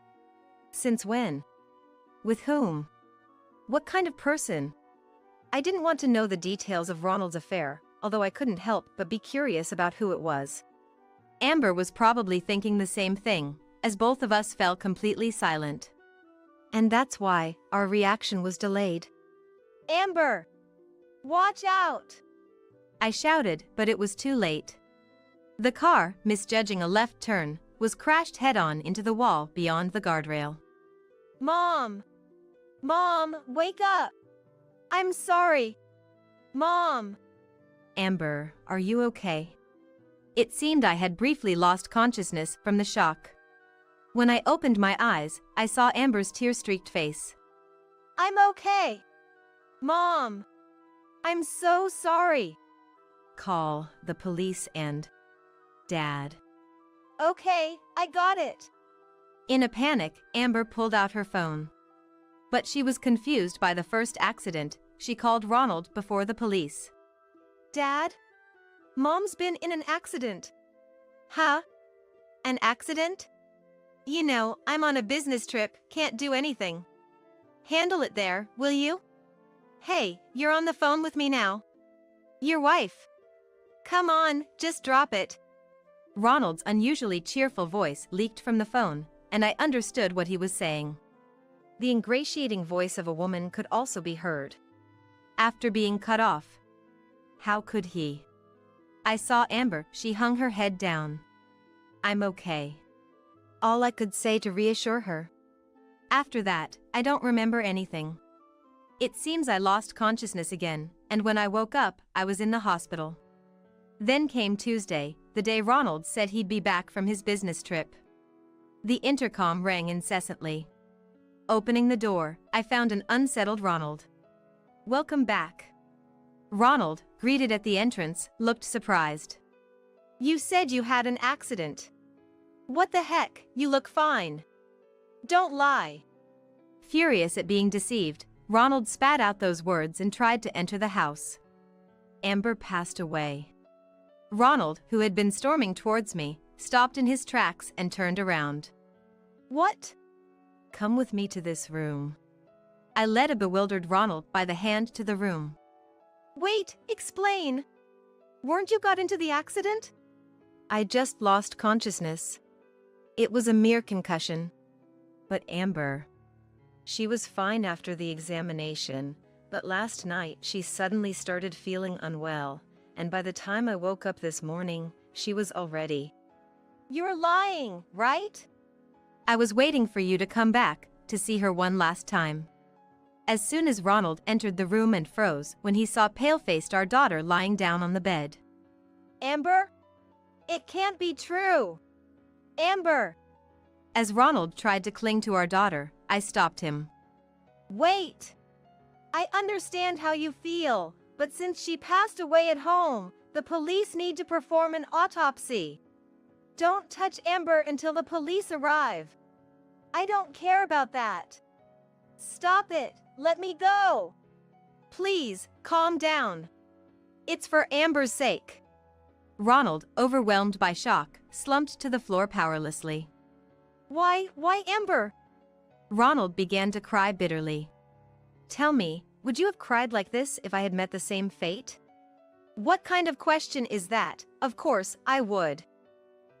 Since when? With whom? What kind of person? I didn't want to know the details of Ronald's affair, although I couldn't help but be curious about who it was. Amber was probably thinking the same thing, as both of us fell completely silent. And that's why our reaction was delayed. Amber! Watch out! I shouted, but it was too late. The car, misjudging a left turn, was crashed head-on into the wall beyond the guardrail. Mom! Mom, wake up! I'm sorry. Mom! Amber, are you okay? It seemed I had briefly lost consciousness from the shock. When I opened my eyes, I saw Amber's tear-streaked face. I'm okay. Mom! I'm so sorry. Call the police and Dad. Okay, I got it. In a panic, Amber pulled out her phone. But she was confused by the first accident. She called Ronald before the police. Dad? Mom's been in an accident. Huh? An accident? You know, I'm on a business trip, can't do anything. Handle it there, will you? Hey, you're on the phone with me now. Your wife. Come on, just drop it. Ronald's unusually cheerful voice leaked from the phone, and I understood what he was saying. The ingratiating voice of a woman could also be heard. After being cut off. How could he? I saw Amber, she hung her head down. I'm okay. All I could say to reassure her. After that, I don't remember anything. It seems I lost consciousness again, and when I woke up, I was in the hospital. Then came Tuesday, the day Ronald said he'd be back from his business trip. The intercom rang incessantly. Opening the door, I found an unsettled Ronald. Welcome back. Ronald, greeted at the entrance, looked surprised. You said you had an accident. What the heck, you look fine. Don't lie. Furious at being deceived, Ronald spat out those words and tried to enter the house. Amber passed away. Ronald, who had been storming towards me, stopped in his tracks and turned around. What? Come with me to this room. I led a bewildered Ronald by the hand to the room. Wait, explain. Weren't you got into the accident? I just lost consciousness. It was a mere concussion. But Amber, she was fine after the examination, but last night she suddenly started feeling unwell, and by the time I woke up this morning, she was already. You're lying, right? I was waiting for you to come back to see her one last time. As soon as Ronald entered the room and froze when he saw pale-faced our daughter lying down on the bed. Amber? It can't be true. Amber! As Ronald tried to cling to our daughter, I stopped him. Wait! I understand how you feel, but since she passed away at home, the police need to perform an autopsy. Don't touch Amber until the police arrive. I don't care about that. Stop it! Let me go! Please, calm down. It's for Amber's sake. Ronald, overwhelmed by shock, slumped to the floor powerlessly. Why Amber? Ronald began to cry bitterly. Tell me, would you have cried like this if I had met the same fate? What kind of question is that? Of course, I would.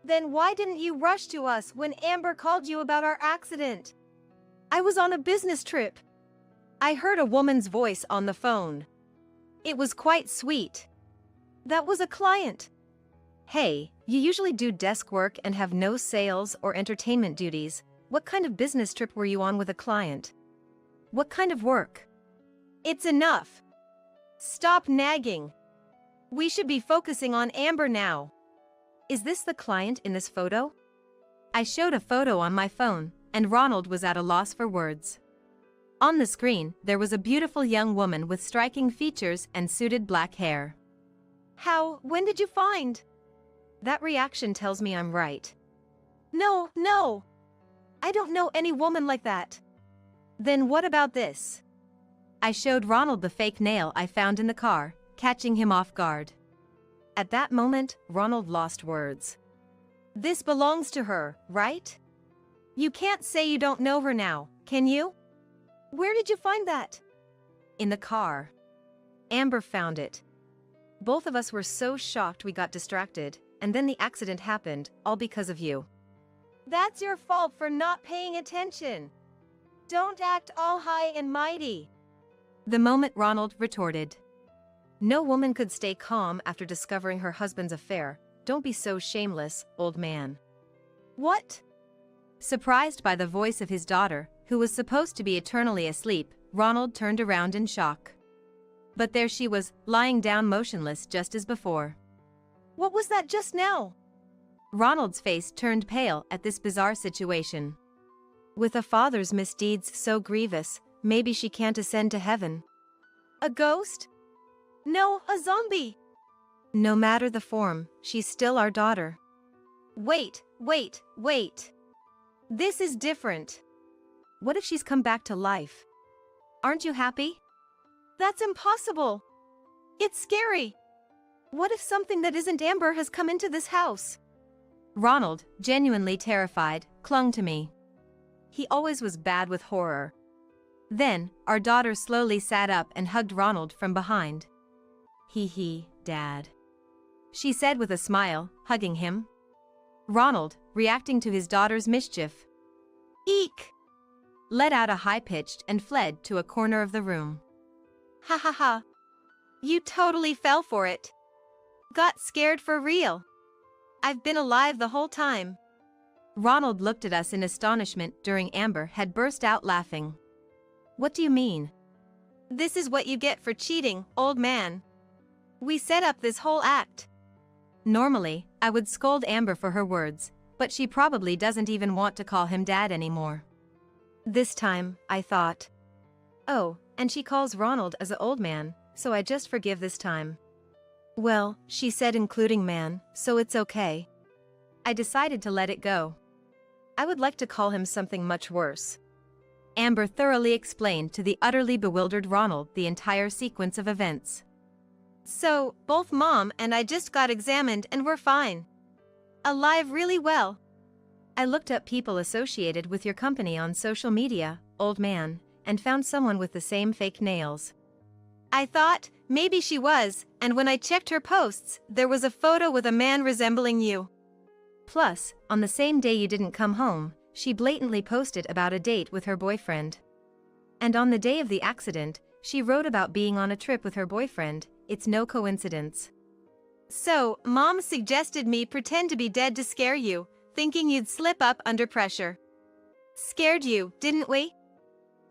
Then why didn't you rush to us when Amber called you about our accident? I was on a business trip. I heard a woman's voice on the phone. It was quite sweet. That was a client. Hey, you usually do desk work and have no sales or entertainment duties. What kind of business trip were you on with a client? What kind of work? It's enough. Stop nagging. We should be focusing on Amber now. Is this the client in this photo? I showed a photo on my phone, and Ronald was at a loss for words. On the screen, there was a beautiful young woman with striking features and suited black hair. When did you find? That reaction tells me I'm right. No. I don't know any woman like that. Then what about this? I showed Ronald the fake nail I found in the car, catching him off guard. At that moment, Ronald lost words. This belongs to her, right? You can't say you don't know her now, can you? Where did you find that? In the car. Amber found it. Both of us were so shocked we got distracted, and then the accident happened, all because of you. That's your fault for not paying attention. Don't act all high and mighty. The moment Ronald retorted. No woman could stay calm after discovering her husband's affair, Don't be so shameless, old man. What? Surprised by the voice of his daughter, who was supposed to be eternally asleep, Ronald turned around in shock. But there she was, lying down motionless just as before. What was that just now? Ronald's face turned pale at this bizarre situation. With a father's misdeeds so grievous, maybe she can't ascend to heaven. A ghost? No, a zombie. No matter the form, she's still our daughter. Wait. This is different. What if she's come back to life? Aren't you happy? That's impossible. It's scary. What if something that isn't Amber has come into this house? Ronald, genuinely terrified, clung to me. He always was bad with horror. Then, our daughter slowly sat up and hugged Ronald from behind. Hee, Dad. She said with a smile, hugging him. Ronald, reacting to his daughter's mischief, Eek! let out a high-pitched and fled to a corner of the room. Ha ha ha. You totally fell for it. Got scared for real. I've been alive the whole time. Ronald looked at us in astonishment during Amber had burst out laughing. What do you mean? This is what you get for cheating, old man. We set up this whole act. Normally, I would scold Amber for her words, but she probably doesn't even want to call him Dad anymore. This time, I thought. Oh, and she calls Ronald as an old man, so I just forgive this time. Well, she said including man, so it's okay. I decided to let it go. I would like to call him something much worse. Amber thoroughly explained to the utterly bewildered Ronald the entire sequence of events. So, both Mom and I just got examined and we're fine. Alive really well. I looked up people associated with your company on social media, old man, and found someone with the same fake nails. I thought, maybe she was, and when I checked her posts, there was a photo with a man resembling you. Plus, on the same day you didn't come home, she blatantly posted about a date with her boyfriend. And on the day of the accident, she wrote about being on a trip with her boyfriend. It's no coincidence. So, Mom suggested me pretend to be dead to scare you, thinking you'd slip up under pressure. Scared you, didn't we?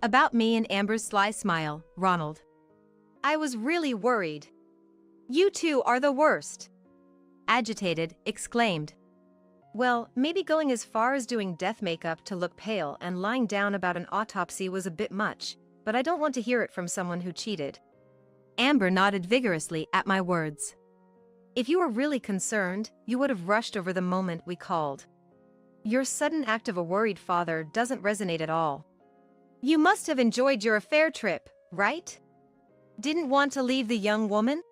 About me and Amber's sly smile, Ronald. I was really worried. You two are the worst. Agitated, exclaimed. Well, maybe going as far as doing death makeup to look pale and lying down about an autopsy was a bit much, but I don't want to hear it from someone who cheated. Amber nodded vigorously at my words. If you were really concerned, you would have rushed over the moment we called. Your sudden act of a worried father doesn't resonate at all. You must have enjoyed your affair trip, right? Didn't want to leave the young woman?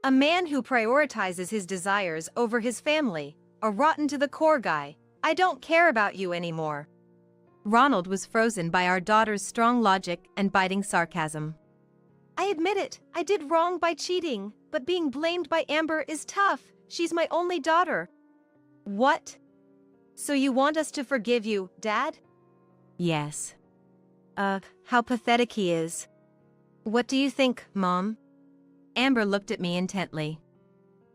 A man who prioritizes his desires over his family, a rotten to the core guy. I don't care about you anymore. Ronald was frozen by our daughter's strong logic and biting sarcasm. I admit it, I did wrong by cheating, but being blamed by Amber is tough. She's my only daughter. What? So you want us to forgive you, Dad? Yes. How pathetic he is. What do you think, Mom? Amber looked at me intently.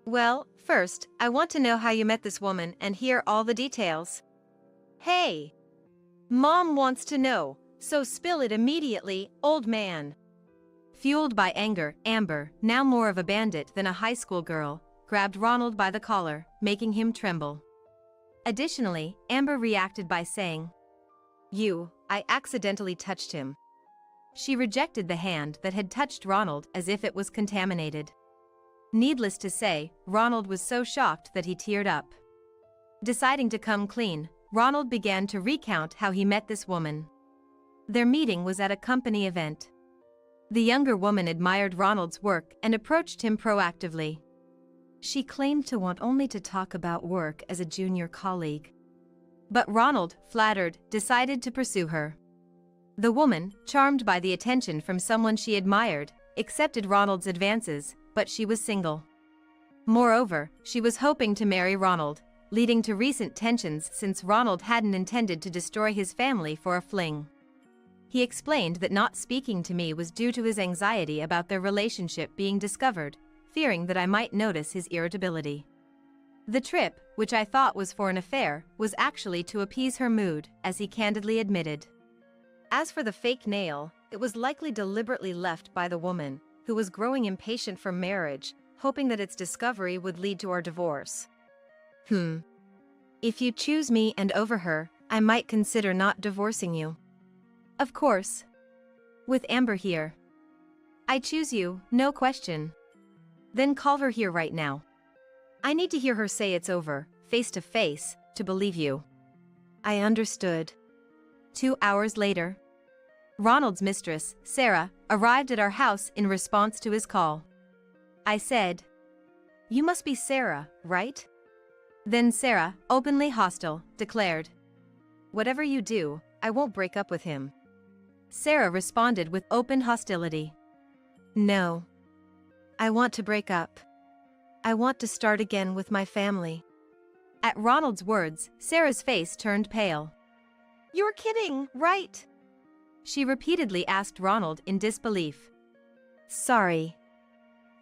Well, first, I want to know how you met this woman and hear all the details. Hey! Mom wants to know, so spill it immediately, old man. Fueled by anger, Amber, now more of a bandit than a high school girl, grabbed Ronald by the collar, making him tremble. Additionally, Amber reacted by saying, I accidentally touched him. She rejected the hand that had touched Ronald as if it was contaminated. Needless to say, Ronald was so shocked that he teared up. Deciding to come clean, Ronald began to recount how he met this woman. Their meeting was at a company event. The younger woman admired Ronald's work and approached him proactively. She claimed to want only to talk about work as a junior colleague. But Ronald, flattered, decided to pursue her. The woman, charmed by the attention from someone she admired, accepted Ronald's advances, but she was single. Moreover, she was hoping to marry Ronald, leading to recent tensions since Ronald hadn't intended to destroy his family for a fling. He explained that not speaking to me was due to his anxiety about their relationship being discovered, fearing that I might notice his irritability. The trip, which I thought was for an affair, was actually to appease her mood, as he candidly admitted. As for the fake nail, it was likely deliberately left by the woman, who was growing impatient for marriage, hoping that its discovery would lead to our divorce. If you choose me and over her, I might consider not divorcing you. Of course. With Amber here. I choose you, no question. Then call her here right now. I need to hear her say it's over, face to face, to believe you. I understood. 2 hours later, Ronald's mistress, Sarah, arrived at our house in response to his call. I said, "You must be Sarah, right?" Then Sarah, openly hostile, declared, "Whatever you do, I won't break up with him." Sarah responded with open hostility. "No. I want to break up. I want to start again with my family." At Ronald's words, Sarah's face turned pale. "You're kidding, right?" She repeatedly asked Ronald in disbelief. "Sorry.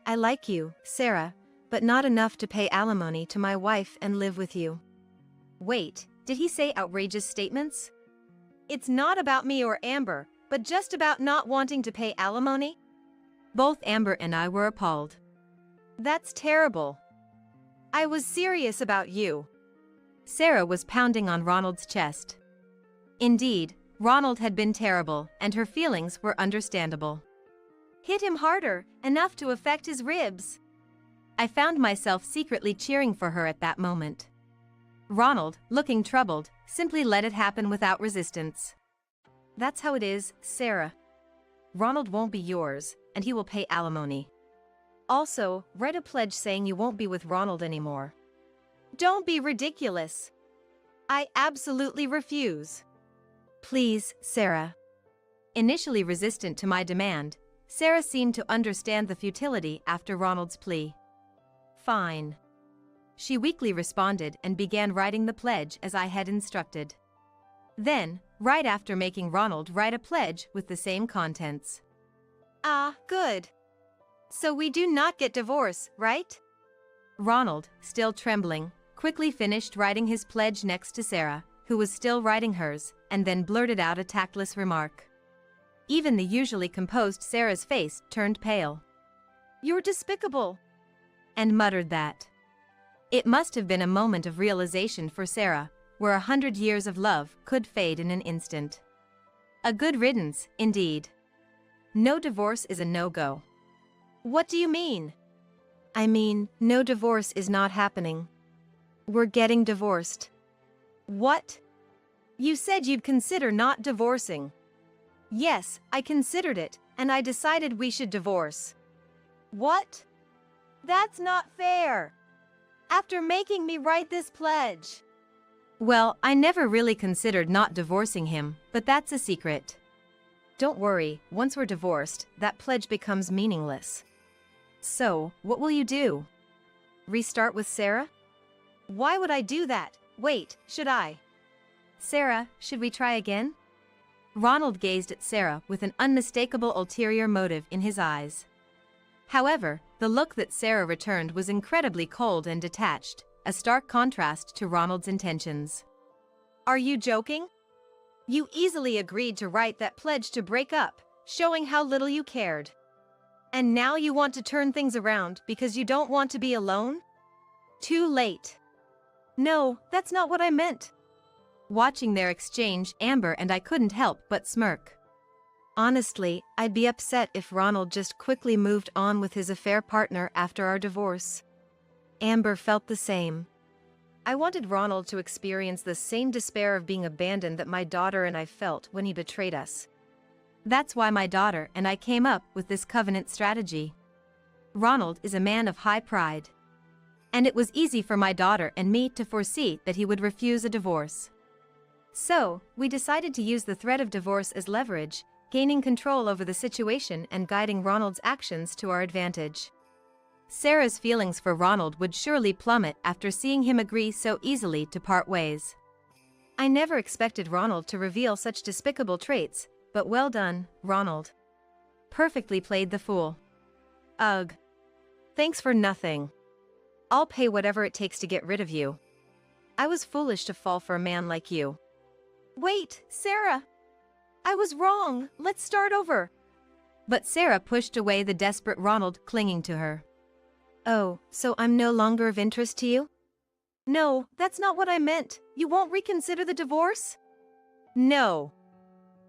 I like you, Sarah, but not enough to pay alimony to my wife and live with you." Wait, did he say outrageous statements? "It's not about me or Amber, but just about not wanting to pay alimony?" Both Amber and I were appalled. "That's terrible. I was serious about you." Sarah was pounding on Ronald's chest. Indeed, Ronald had been terrible, and her feelings were understandable. "Hit him harder, enough to affect his ribs." I found myself secretly cheering for her at that moment. Ronald, looking troubled, simply let it happen without resistance. "That's how it is, Sarah. Ronald won't be yours, and he will pay alimony. Also, write a pledge saying you won't be with Ronald anymore." "Don't be ridiculous. I absolutely refuse." "Please, Sarah." Initially resistant to my demand, Sarah seemed to understand the futility after Ronald's plea. "Fine." She weakly responded and began writing the pledge as I had instructed. Then, right after making Ronald write a pledge with the same contents. "Ah, good. So we do not get divorce, right?" Ronald, still trembling, quickly finished writing his pledge next to Sarah, who was still writing hers, and then blurted out a tactless remark. Even the usually composed Sarah's face turned pale. "You're despicable," and muttered that. It must have been a moment of realization for Sarah, where 100 years of love could fade in an instant. A good riddance, indeed. No divorce is a no-go. "What do you mean?" I mean, no divorce is not happening. We're getting divorced. "What? You said you'd consider not divorcing." "Yes, I considered it, and I decided we should divorce." "What? That's not fair. After making me write this pledge." Well, I never really considered not divorcing him, but that's a secret. Don't worry, once we're divorced, that pledge becomes meaningless. So, what will you do? Restart with Sarah? "Why would I do that? Wait, should I?" Sarah, should we try again? Ronald gazed at Sarah with an unmistakable ulterior motive in his eyes. However, the look that Sarah returned was incredibly cold and detached, a stark contrast to Ronald's intentions. "Are you joking? You easily agreed to write that pledge to break up, showing how little you cared. And now you want to turn things around because you don't want to be alone? Too late." "No, that's not what I meant." Watching their exchange, Amber and I couldn't help but smirk. Honestly, I'd be upset if Ronald just quickly moved on with his affair partner after our divorce. Amber felt the same. I wanted Ronald to experience the same despair of being abandoned that my daughter and I felt when he betrayed us. That's why my daughter and I came up with this covenant strategy. Ronald is a man of high pride. And it was easy for my daughter and me to foresee that he would refuse a divorce. So, we decided to use the threat of divorce as leverage, gaining control over the situation and guiding Ronald's actions to our advantage. Sarah's feelings for Ronald would surely plummet after seeing him agree so easily to part ways. I never expected Ronald to reveal such despicable traits, but well done, Ronald. Perfectly played the fool. Ugh. Thanks for nothing. I'll pay whatever it takes to get rid of you. I was foolish to fall for a man like you. Wait, Sarah. I was wrong. Let's start over. But Sarah pushed away the desperate Ronald, clinging to her. Oh, so I'm no longer of interest to you? No, that's not what I meant. You won't reconsider the divorce? No.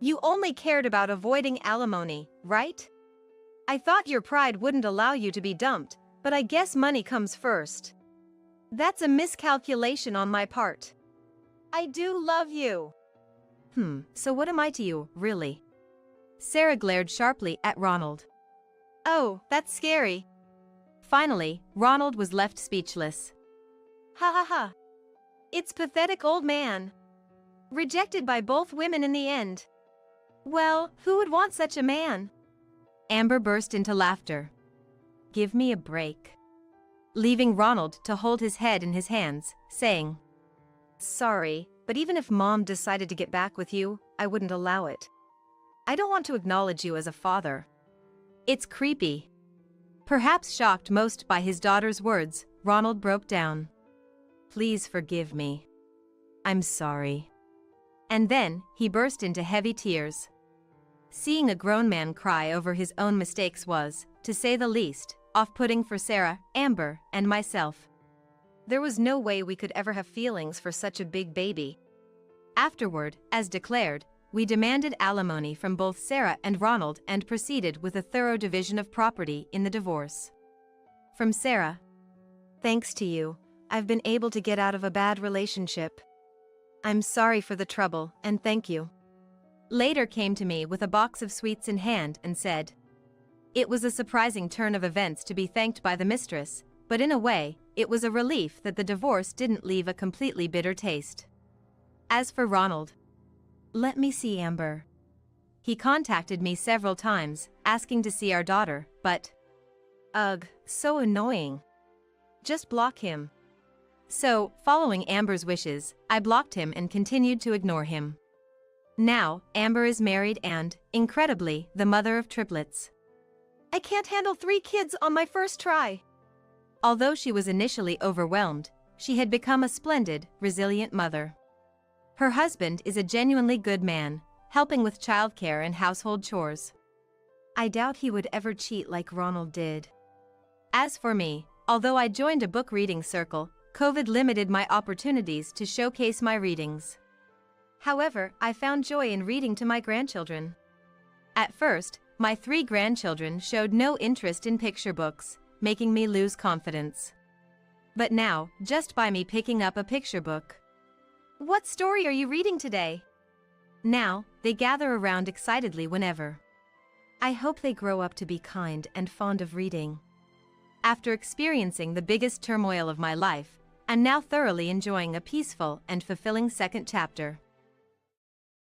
You only cared about avoiding alimony, right? I thought your pride wouldn't allow you to be dumped, but I guess money comes first. That's a miscalculation on my part. I do love you. So what am I to you, really? Sarah glared sharply at Ronald. Oh, that's scary. Finally, Ronald was left speechless. Ha ha ha. It's pathetic, old man. Rejected by both women in the end. Well, who would want such a man? Amber burst into laughter. Give me a break. Leaving Ronald to hold his head in his hands, saying, Sorry, but even if Mom decided to get back with you, I wouldn't allow it. I don't want to acknowledge you as a father. It's creepy. Perhaps shocked most by his daughter's words, Ronald broke down. Please forgive me. I'm sorry. And then, he burst into heavy tears. Seeing a grown man cry over his own mistakes was, to say the least, off-putting for Sarah, Amber, and myself. There was no way we could ever have feelings for such a big baby. Afterward, as declared, we demanded alimony from both Sarah and Ronald and proceeded with a thorough division of property in the divorce. From Sarah. Thanks to you, I've been able to get out of a bad relationship. I'm sorry for the trouble, and thank you. Later came to me with a box of sweets in hand and said, It was a surprising turn of events to be thanked by the mistress, but in a way, it was a relief that the divorce didn't leave a completely bitter taste. As for Ronald, let me see Amber. He contacted me several times, asking to see our daughter, but ugh, so annoying. Just block him. So, following Amber's wishes, I blocked him and continued to ignore him. Now, Amber is married and, incredibly, the mother of triplets. I can't handle 3 kids on my first try. Although she was initially overwhelmed, she had become a splendid, resilient mother. Her husband is a genuinely good man, helping with childcare and household chores. I doubt he would ever cheat like Ronald did. As for me, although I joined a book reading circle, COVID limited my opportunities to showcase my readings. However, I found joy in reading to my grandchildren. At first, my 3 grandchildren showed no interest in picture books, making me lose confidence. But now, just by me picking up a picture book. What story are you reading today? Now, they gather around excitedly whenever. I hope they grow up to be kind and fond of reading. After experiencing the biggest turmoil of my life, I'm now thoroughly enjoying a peaceful and fulfilling second chapter.